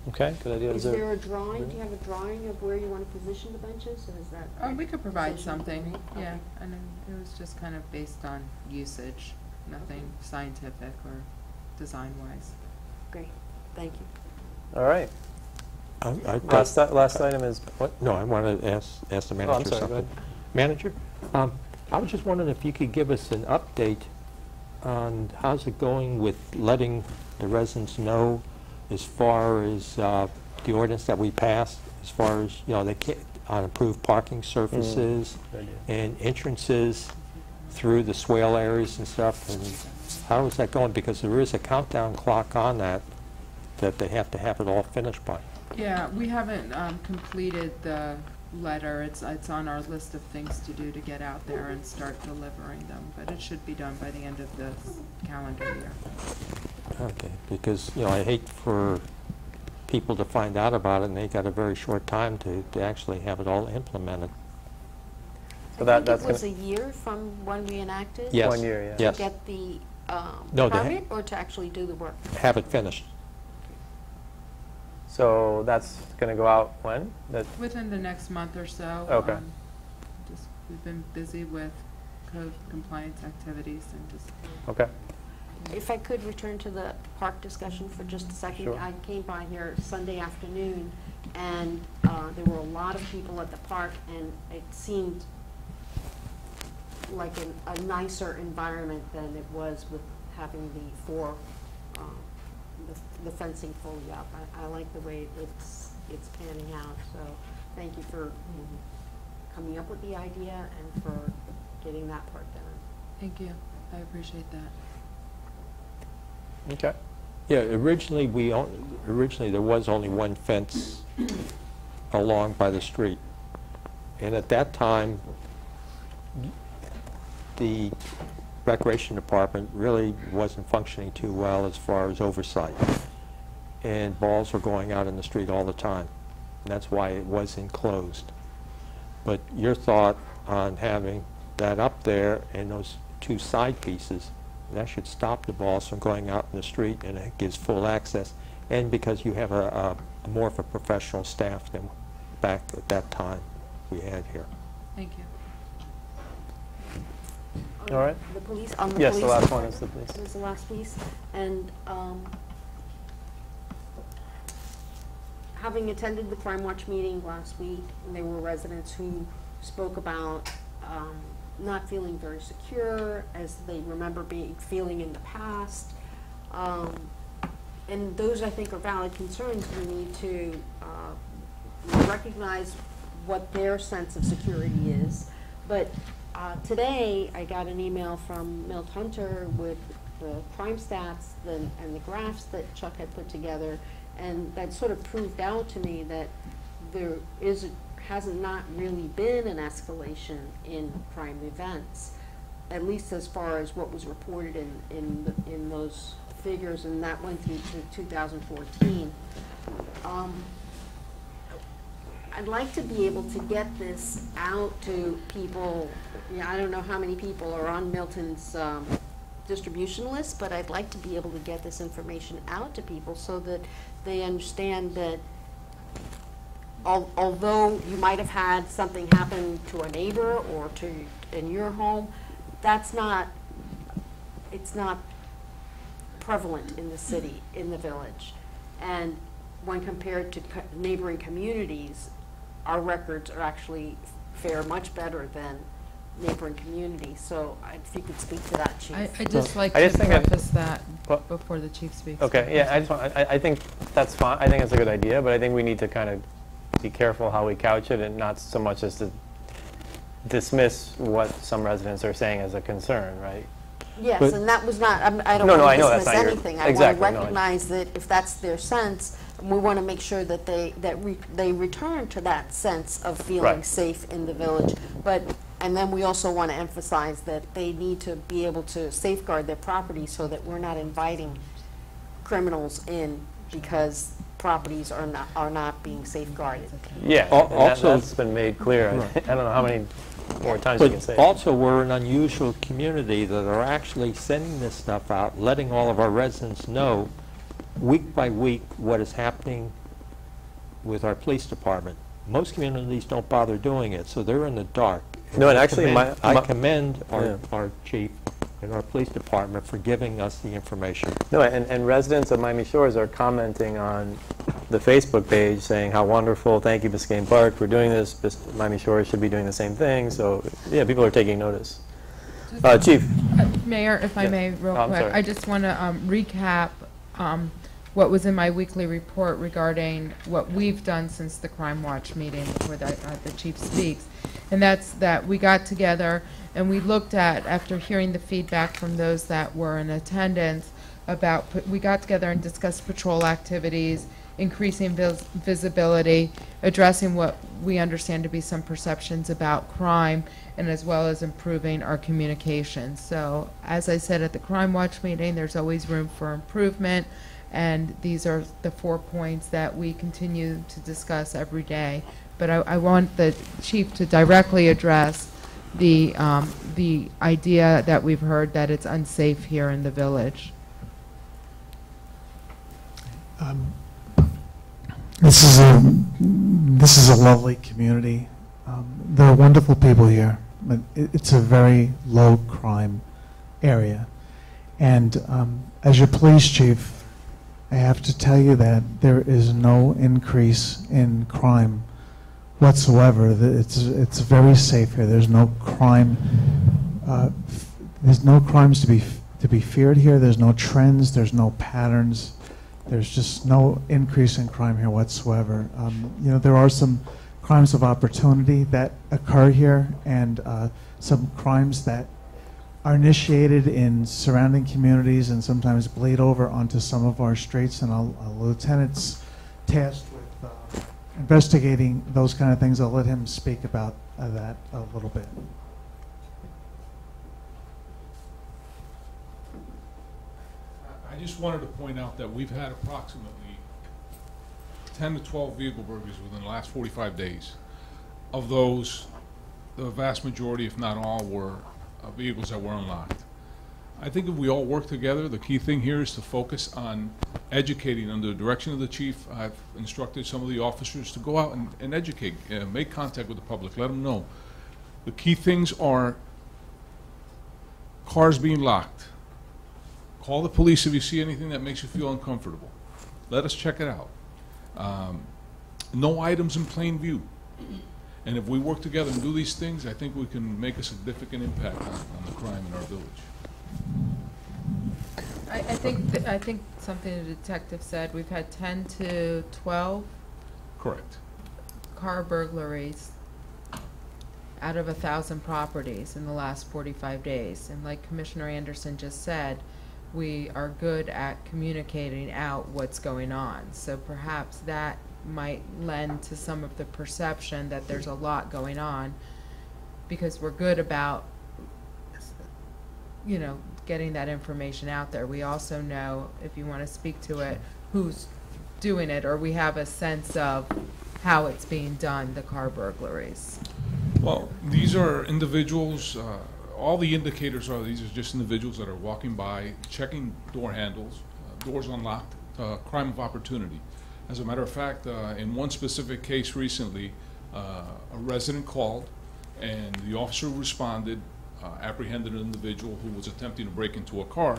Okay, good idea. Is there a drawing? Do you have a drawing of where you want to position the benches? Or is that? We could provide decision something, made? yeah. Okay. And then it was just kind of based on usage, nothing scientific or design-wise. Great, thank you. All right. Last item is what? No, I wanted to ask the manager I'm sorry, something. go ahead. Manager, I was just wondering if you could give us an update on how's it going with letting the residents know as far as the ordinance that we passed, as far as, they can't, on improved parking surfaces and entrances through the swale areas and stuff, and how is that going? Because there is a countdown clock on that they have to have it all finished by. Yeah, we haven't completed the letter. It's on our list of things to do to get out there and start delivering them, but it should be done by the end of this calendar year. Okay, because, I hate for people to find out about it and they got a very short time to actually have it all implemented. So I think it was a year from when we enacted? Yes. 1 year, yeah. To Yes. get the No, permit or to actually do the work? Have it finished. So that's going to go out when? Within the next month or so. Okay. We've been busy with code compliance activities and just. Okay. If I could return to the park discussion for just a second. Sure. I came by here Sunday afternoon, and there were a lot of people at the park, and it seemed like a nicer environment than it was with having the fencing fully up. I like the way it's panning out, so thank you for coming up with the idea and for getting that part done. Thank you. I appreciate that. Okay. Yeah, originally there was only one fence along by the street. And at that time, the Recreation Department really wasn't functioning too well as far as oversight. And balls were going out in the street all the time. And that's why it was enclosed. But your thought on having that up there and those two side pieces, that should stop the balls from going out in the street, and it gives full access. And because you have a more of a professional staff than back at that time we had here. Thank you. All right. The police, on the Yes, police. the last one is the police. Is the last piece. And having attended the Crime Watch meeting last week, and there were residents who spoke about not feeling very secure as they remember feeling in the past. And those, I think, are valid concerns. We need to recognize what their sense of security is. But today, I got an email from Milt Hunter with the crime stats and the graphs that Chuck had put together, and that sort of proved out to me that there hasn't not really been an escalation in crime events, at least as far as what was reported in those figures, and that went through to 2014. I'd like to be able to get this out to people. I don't know how many people are on Milton's distribution list, but I'd like to be able to get this information out to people so that they understand that although you might have had something happen to a neighbor or in your home, it's not prevalent in the city, in the village. And when compared to neighboring communities, our records are actually fare much better than neighboring communities. So if you could speak to that, Chief. I'd just like to preface that before the Chief speaks. Okay, yeah, I think that's fine. I think it's a good idea, but I think we need to kind of be careful how we couch it, and not so much as to dismiss what some residents are saying as a concern, right? Yes, but and that was not, I don't No, want to I know dismiss that's not your- anything. I exactly, want no, to I- recognize that if that's their sense, we want to make sure that they return to that sense of feeling Right. safe in the village. And then we also want to emphasize that they need to be able to safeguard their property so that we're not inviting criminals in because properties are not being safeguarded. Yeah, and Also, that's been made clear. I don't know how many more times you can say but it. also, we're an unusual community that are actually sending this stuff out, letting all of our residents know week by week what is happening with our police department. Most communities don't bother doing it, so they're in the dark. No, and actually, I commend our chief and our police department for giving us the information. No, and residents of Miami Shores are commenting on the Facebook page saying how wonderful, thank you Biscayne Park for doing this, Miami Shores should be doing the same thing, so yeah, people are taking notice. Chief. Mayor, if I may, real I'm quick, sorry. I just want to recap what was in my weekly report regarding what we've done since the Crime Watch meeting before the chief speaks. And that's that we got together and we looked at, after hearing the feedback from those that were in attendance, we got together and discussed patrol activities, increasing visibility, addressing what we understand to be some perceptions about crime, and as well as improving our communication. So, as I said at the Crime Watch meeting, there's always room for improvement, and these are the 4 points that we continue to discuss every day. But I want the chief to directly address the idea that we've heard that it's unsafe here in the village. This is a lovely community. There are wonderful people here, but it's a very low crime area. And as your police chief, I have to tell you that there is no increase in crime whatsoever. It's very safe here. There's no crime. There's no crimes to be feared here. There's no trends. There's no patterns. There's just no increase in crime here whatsoever. There are some crimes of opportunity that occur here, and some crimes that are initiated in surrounding communities and sometimes bleed over onto some of our streets. And a lieutenant's tasked with investigating those kind of things. I'll let him speak about that a little bit. just wanted to point out that we've had approximately 10 to 12 vehicle burglaries within the last 45 days. Of those, the vast majority, if not all, were vehicles that were unlocked. I think if we all work together, the key thing here is to focus on educating. Under the direction of the chief, I've instructed some of the officers to go out and educate, make contact with the public, let them know. The key things are cars being locked. Call the police if you see anything that makes you feel uncomfortable. Let us check it out. No items in plain view. And if we work together and do these things, I think we can make a significant impact on the crime in our village. I think something the detective said, we've had 10 to 12 Correct. car burglaries out of 1,000 properties in the last 45 days. And like Commissioner Anderson just said, we are good at communicating out what's going on. So perhaps that might lend to some of the perception that there's a lot going on, because we're good about, you know, getting that information out there. We also know, if you want to speak to it, who's doing it, or we have a sense of how it's being done, the car burglaries. Well, these are individuals, all the indicators are these are just individuals that are walking by, checking door handles, doors unlocked, crime of opportunity. As a matter of fact, in one specific case recently, a resident called and the officer responded, apprehended an individual who was attempting to break into a car.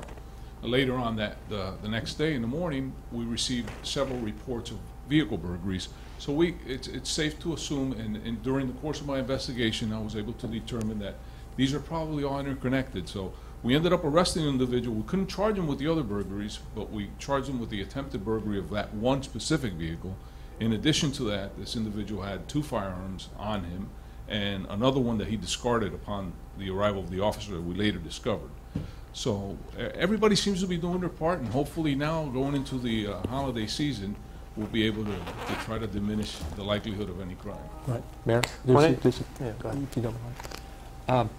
Later on the next day in the morning, we received several reports of vehicle burglaries. So it's safe to assume, and during the course of my investigation, I was able to determine that these are probably all interconnected. So we ended up arresting an individual. We couldn't charge him with the other burglaries, but we charged him with the attempted burglary of that one specific vehicle. In addition to that, this individual had 2 firearms on him and another one that he discarded upon the arrival of the officer that we later discovered. So everybody seems to be doing their part, and hopefully now, going into the holiday season, we'll be able to try to diminish the likelihood of any crime. Right. Mayor? Yeah, go ahead. If you don't mind.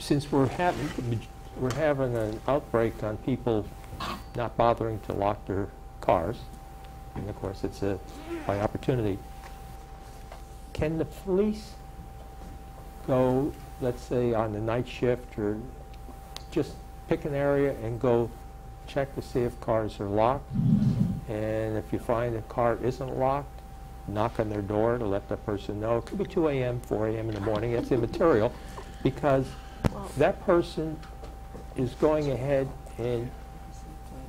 Since we're having an outbreak on people not bothering to lock their cars, and of course it's by opportunity, can the police go, let's say, on the night shift, or just pick an area and go check to see if cars are locked? And if you find a car isn't locked, knock on their door to let the person know. It could be 2 a.m., 4 a.m. in the morning. It's immaterial, because that person is going ahead and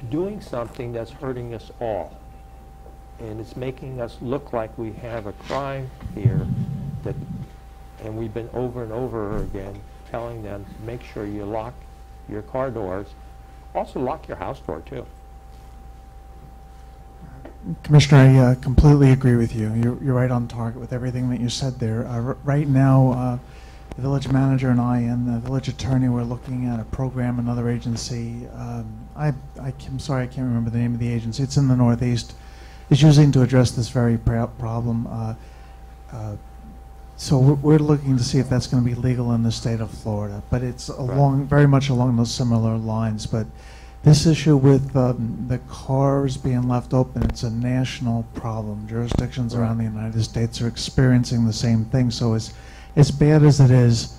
doing something that's hurting us all. And it's making us look like we have a crime here, and we've been over and over again telling them, make sure you lock your car doors. Also lock your house door too. Commissioner, I completely agree with you. You're right on target with everything that you said there. Right now, the village manager and I and the village attorney were looking at a program, another agency. I'm sorry, I can't remember the name of the agency. It's in the Northeast. It's using to address this very problem. So we're looking to see if that's going to be legal in the state of Florida. But it's very much along those similar lines. But this issue with the cars being left open, it's a national problem. Jurisdictions around the United States are experiencing the same thing. So as bad as it is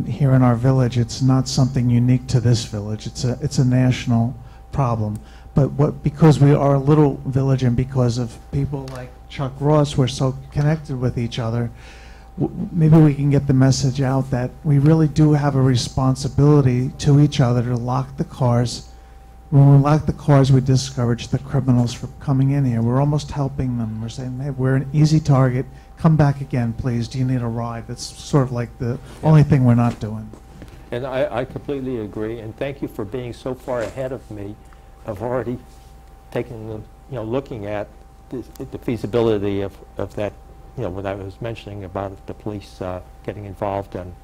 here in our village, it's not something unique to this village. It's a national problem. But because we are a little village, and because of people like Chuck Ross, we're so connected with each other, maybe we can get the message out that we really do have a responsibility to each other to lock the cars. When we lock the cars, we discourage the criminals from coming in here. We're almost helping them. We're saying, hey, we're an easy target. Come back again, please. Do you need a ride? That's sort of like the only thing we're not doing. And I completely agree, and thank you for being so far ahead of me. I've already taken looking at the feasibility of that, what I was mentioning about the police getting involved and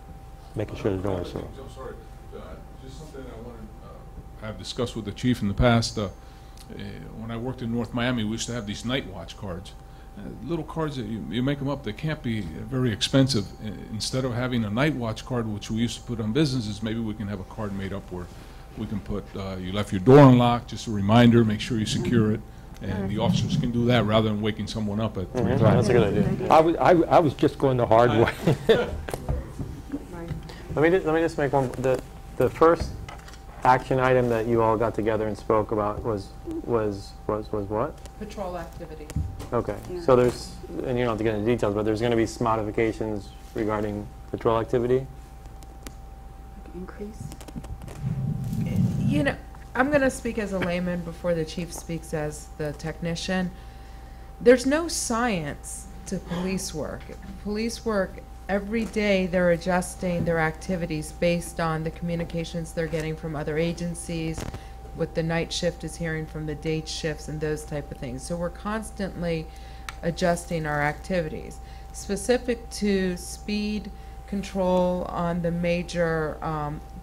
making sure the doors are. I'm sorry, just something I wanted to have discussed with the chief in the past. When I worked in North Miami, we used to have these night watch cards. Little cards that you make them up, they can't be very expensive. Instead of having a night watch card, which we used to put on businesses, maybe we can have a card made up where We can put, you left your door unlocked, just a reminder, make sure you secure it, and the officers can do that rather than waking someone up at 3 o'clock. That's a good idea. I was just going the hard way. Let me just make one. The first action item that you all got together and spoke about was what? Patrol activity. Okay. So there's, and you don't have to get into details, but there's going to be some modifications regarding patrol activity. Increase. You know, I'm going to speak as a layman before the chief speaks as the technician. There's no science to police work. Police work, every day they're adjusting their activities based on the communications they're getting from other agencies, what the night shift is hearing from the day shifts and those type of things. So we're constantly adjusting our activities. Specific to speed control on the major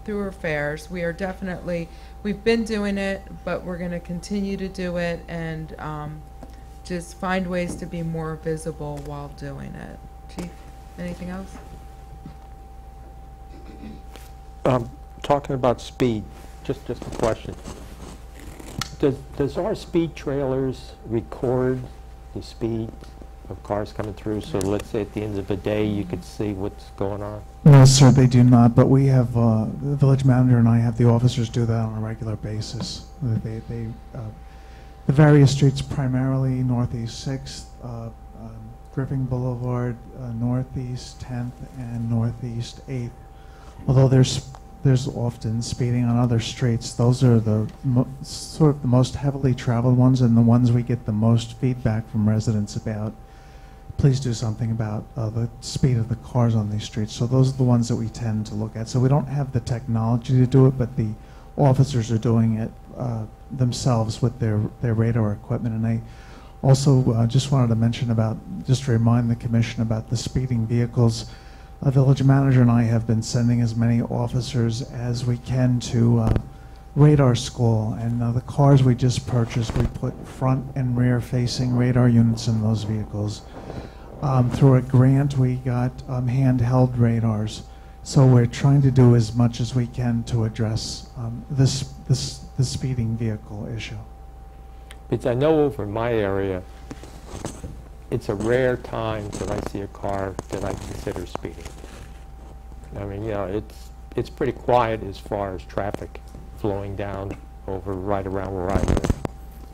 thoroughfares, we are definitely, we've been doing it, but we're going to continue to do it and just find ways to be more visible while doing it. Chief, anything else? Talking about speed, just a question. Does our speed trailers record the speed of cars coming through? So let's say at the end of the day you could see what's going on? No, sir, they do not, but we have, the village manager and I have the officers do that on a regular basis. The various streets, primarily Northeast 6th, Griffin Boulevard, Northeast 10th, and Northeast 8th. Although there's often speeding on other streets, those are the sort of the most heavily traveled ones and the ones we get the most feedback from residents about. Please do something about the speed of the cars on these streets. So those are the ones that we tend to look at. So we don't have the technology to do it, but the officers are doing it themselves with their radar equipment. And I also just wanted to mention about, just to remind the commission about the speeding vehicles. Village manager and I have been sending as many officers as we can to radar school, and the cars we just purchased, we put front and rear facing radar units in those vehicles. Through a grant we got handheld radars, so we're trying to do as much as we can to address the speeding vehicle issue. Because I know over in my area, it's a rare time that I see a car that I consider speeding. I mean, you know, it's pretty quiet as far as traffic flowing down over right around where I live.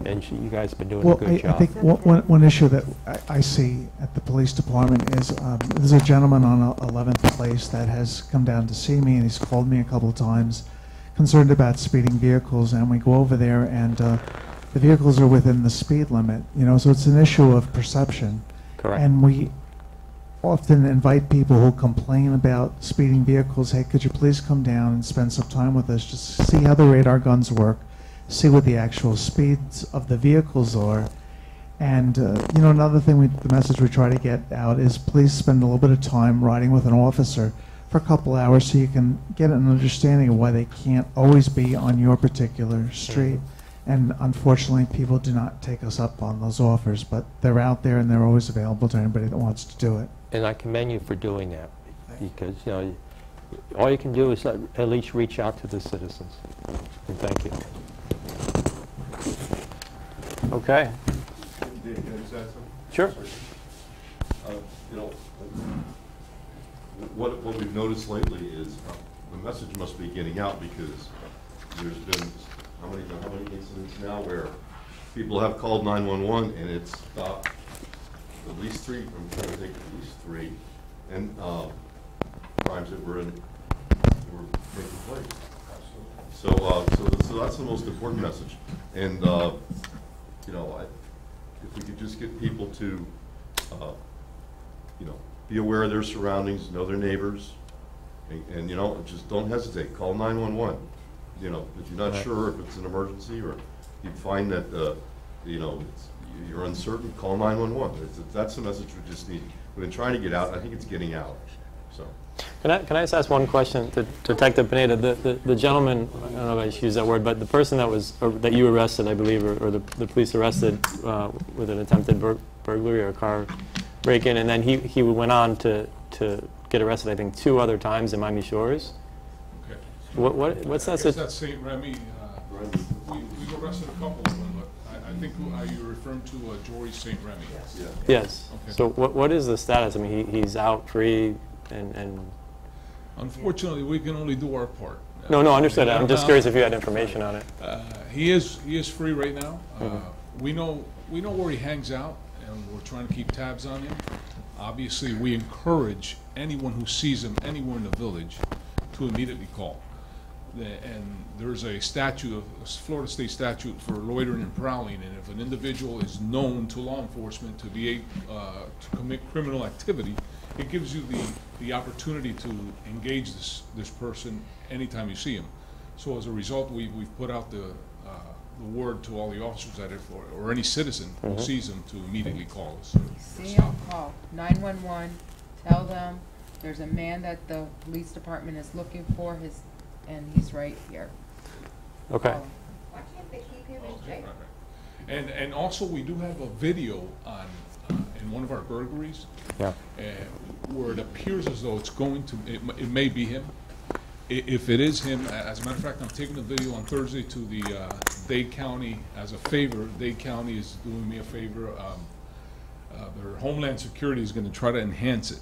And you guys have been doing a good job. I think one issue that I see at the police department is there's a gentleman on 11th Place that has come down to see me, and he's called me a couple of times concerned about speeding vehicles, and we go over there and the vehicles are within the speed limit, you know, so it's an issue of perception. Correct. And we often invite people who complain about speeding vehicles, hey, could you please come down and spend some time with us, just see how the radar guns work, see what the actual speeds of the vehicles are. And, you know, another thing, the message we try to get out is please spend a little bit of time riding with an officer for a couple hours so you can get an understanding of why they can't always be on your particular street. And unfortunately, people do not take us up on those offers, but they're out there and they're always available to anybody that wants to do it. And I commend you for doing that, because, you know, all you can do is at least reach out to the citizens. And thank you. Okay. Can I just add something? Sure. You know, what we've noticed lately is the message must be getting out, because there's been how many incidents now where people have called 911 and it's stopped at least 3, I'm trying to think, at least 3, and crimes that were taking place. So that's the most important message. And you know, if we could just get people to, you know, be aware of their surroundings, know their neighbors, and you know, just don't hesitate. Call 911. You know, if you're not sure if it's an emergency, or you find that you know, you're uncertain, call 911. That's the message we just need. We've been trying to get out. I think it's getting out. So. Can I just ask one question to Detective Pineda? The gentleman, I don't know if I should use that word, but the person that you arrested, I believe, or the police arrested with an attempted burglary or car break-in, and then he went on to get arrested, I think, 2 other times in Miami Shores. Okay. What's that? It's that St. Remy. We've arrested a couple of them, but I think you're referring to Jory St. Remy. Yes. Okay. So what is the status? I mean, he's out free and. Unfortunately, we can only do our part. No, understood. I'm just curious if you had information on it. He is free right now. We know where he hangs out, and we're trying to keep tabs on him. Obviously, we encourage anyone who sees him anywhere in the village to immediately call. And there's a statute, a Florida state statute for loitering and prowling, and if an individual is known to law enforcement to be to commit criminal activity, it gives you the opportunity to engage this person anytime you see him. So as a result, we've put out the word to all the officers that if, or any citizen who sees him to immediately call us. See him, call 911, tell them there's a man that the police department is looking for, and he's right here. Okay. Why can't they keep him in jail? And also we do have a video on in one of our burglaries, where it appears as though it's going to, it may be him. If it is him, as a matter of fact, I'm taking the video on Thursday to the Dade County as a favor. Dade County is doing me a favor. Their Homeland Security is going to try to enhance it,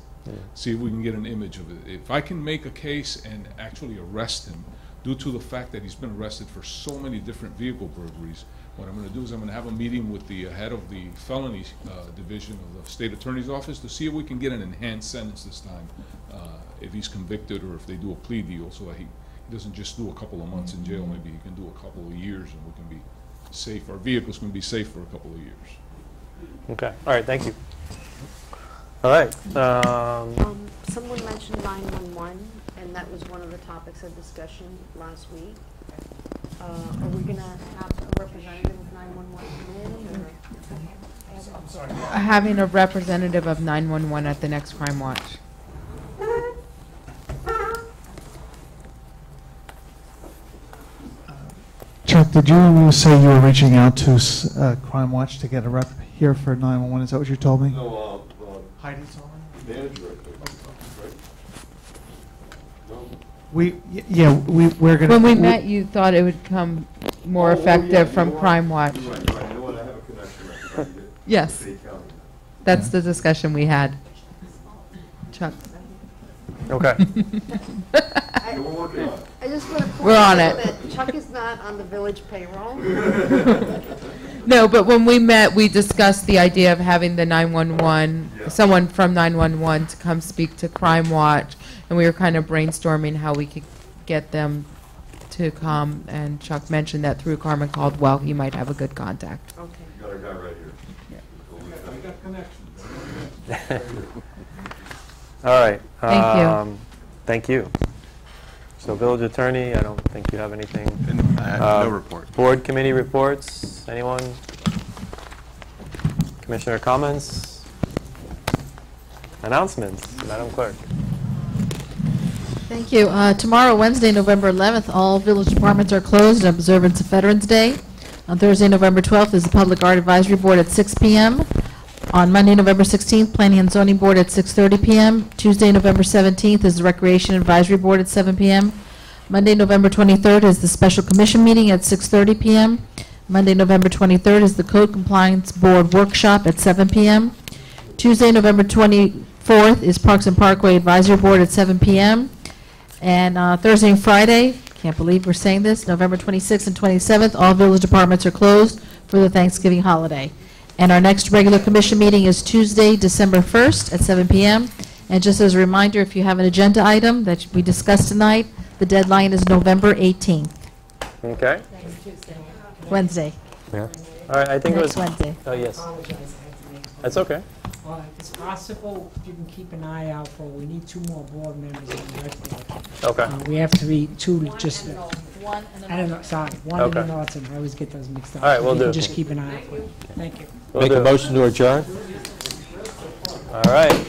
see if we can get an image of it. If I can make a case and actually arrest him, due to the fact that he's been arrested for so many different vehicle burglaries, what I'm going to do is I'm going to have a meeting with the head of the felony division of the state attorney's office to see if we can get an enhanced sentence this time, if he's convicted or if they do a plea deal, so that he doesn't just do a couple of months in jail. Maybe he can do a couple of years, and we can be safe. Our vehicles can be safe for a couple of years. Okay. All right. Thank you. All right. Someone mentioned 911, and that was one of the topics of discussion last week. Are we going to have a representative of 911 come in, or? I'm sorry. Having a representative of 911 at the next Crime Watch. Chuck, did you say you were reaching out to Crime Watch to get a rep here for 911? Is that what you told me? No, Heidi's on? Manager, I think, right? No? We're going to... When we met, you thought it would come more effective from Crime Watch. You're right. You know what? I have a connection. Yes. That's the discussion we had. Chuck. Okay. I just want to point We're on out it. that Chuck is not on the village payroll. No, but when we met, we discussed the idea of having the 911, someone from 911 to come speak to Crime Watch, and we were kind of brainstorming how we could get them to come, and Chuck mentioned that through Carmen Caldwell, he might have a good contact. Okay. You got our guy right here. I got connections. All right. Thank you. Thank you. So, village attorney, I don't think you have anything. I have no report. Board committee reports. Anyone? Commissioner comments? Announcements, Madam Clerk. Thank you. Tomorrow, Wednesday, November 11th, all village departments are closed in observance of Veterans Day. On Thursday, November 12th is the Public Art Advisory Board at 6 p.m. On Monday, November 16th, Planning and Zoning Board at 6:30 p.m. Tuesday, November 17th is the Recreation Advisory Board at 7 p.m. Monday, November 23rd is the Special Commission meeting at 6:30 p.m. Monday, November 23rd is the Code Compliance Board Workshop at 7 p.m. Tuesday, November 24th is Parks and Parkway Advisory Board at 7 p.m. And Thursday and Friday, can't believe we're saying this, November 26th and 27th, all village departments are closed for the Thanksgiving holiday. And our next regular commission meeting is Tuesday, December 1st at 7 p.m. And just as a reminder, if you have an agenda item that we discussed tonight, the deadline is November 18th. Okay. Wednesday. Yeah. All right. I think Next it was Wednesday. Oh yes. That's okay. Well, if it's possible, if you can keep an eye out for, we need 2 more board members on the rec board. Okay. We have 2 just, One and I don't know, sorry, one Okay. and an alternate. I always get those mixed up. All right, If we'll you do. can just keep an eye out for it. Thank you. We'll Make a do. motion to adjourn? All right.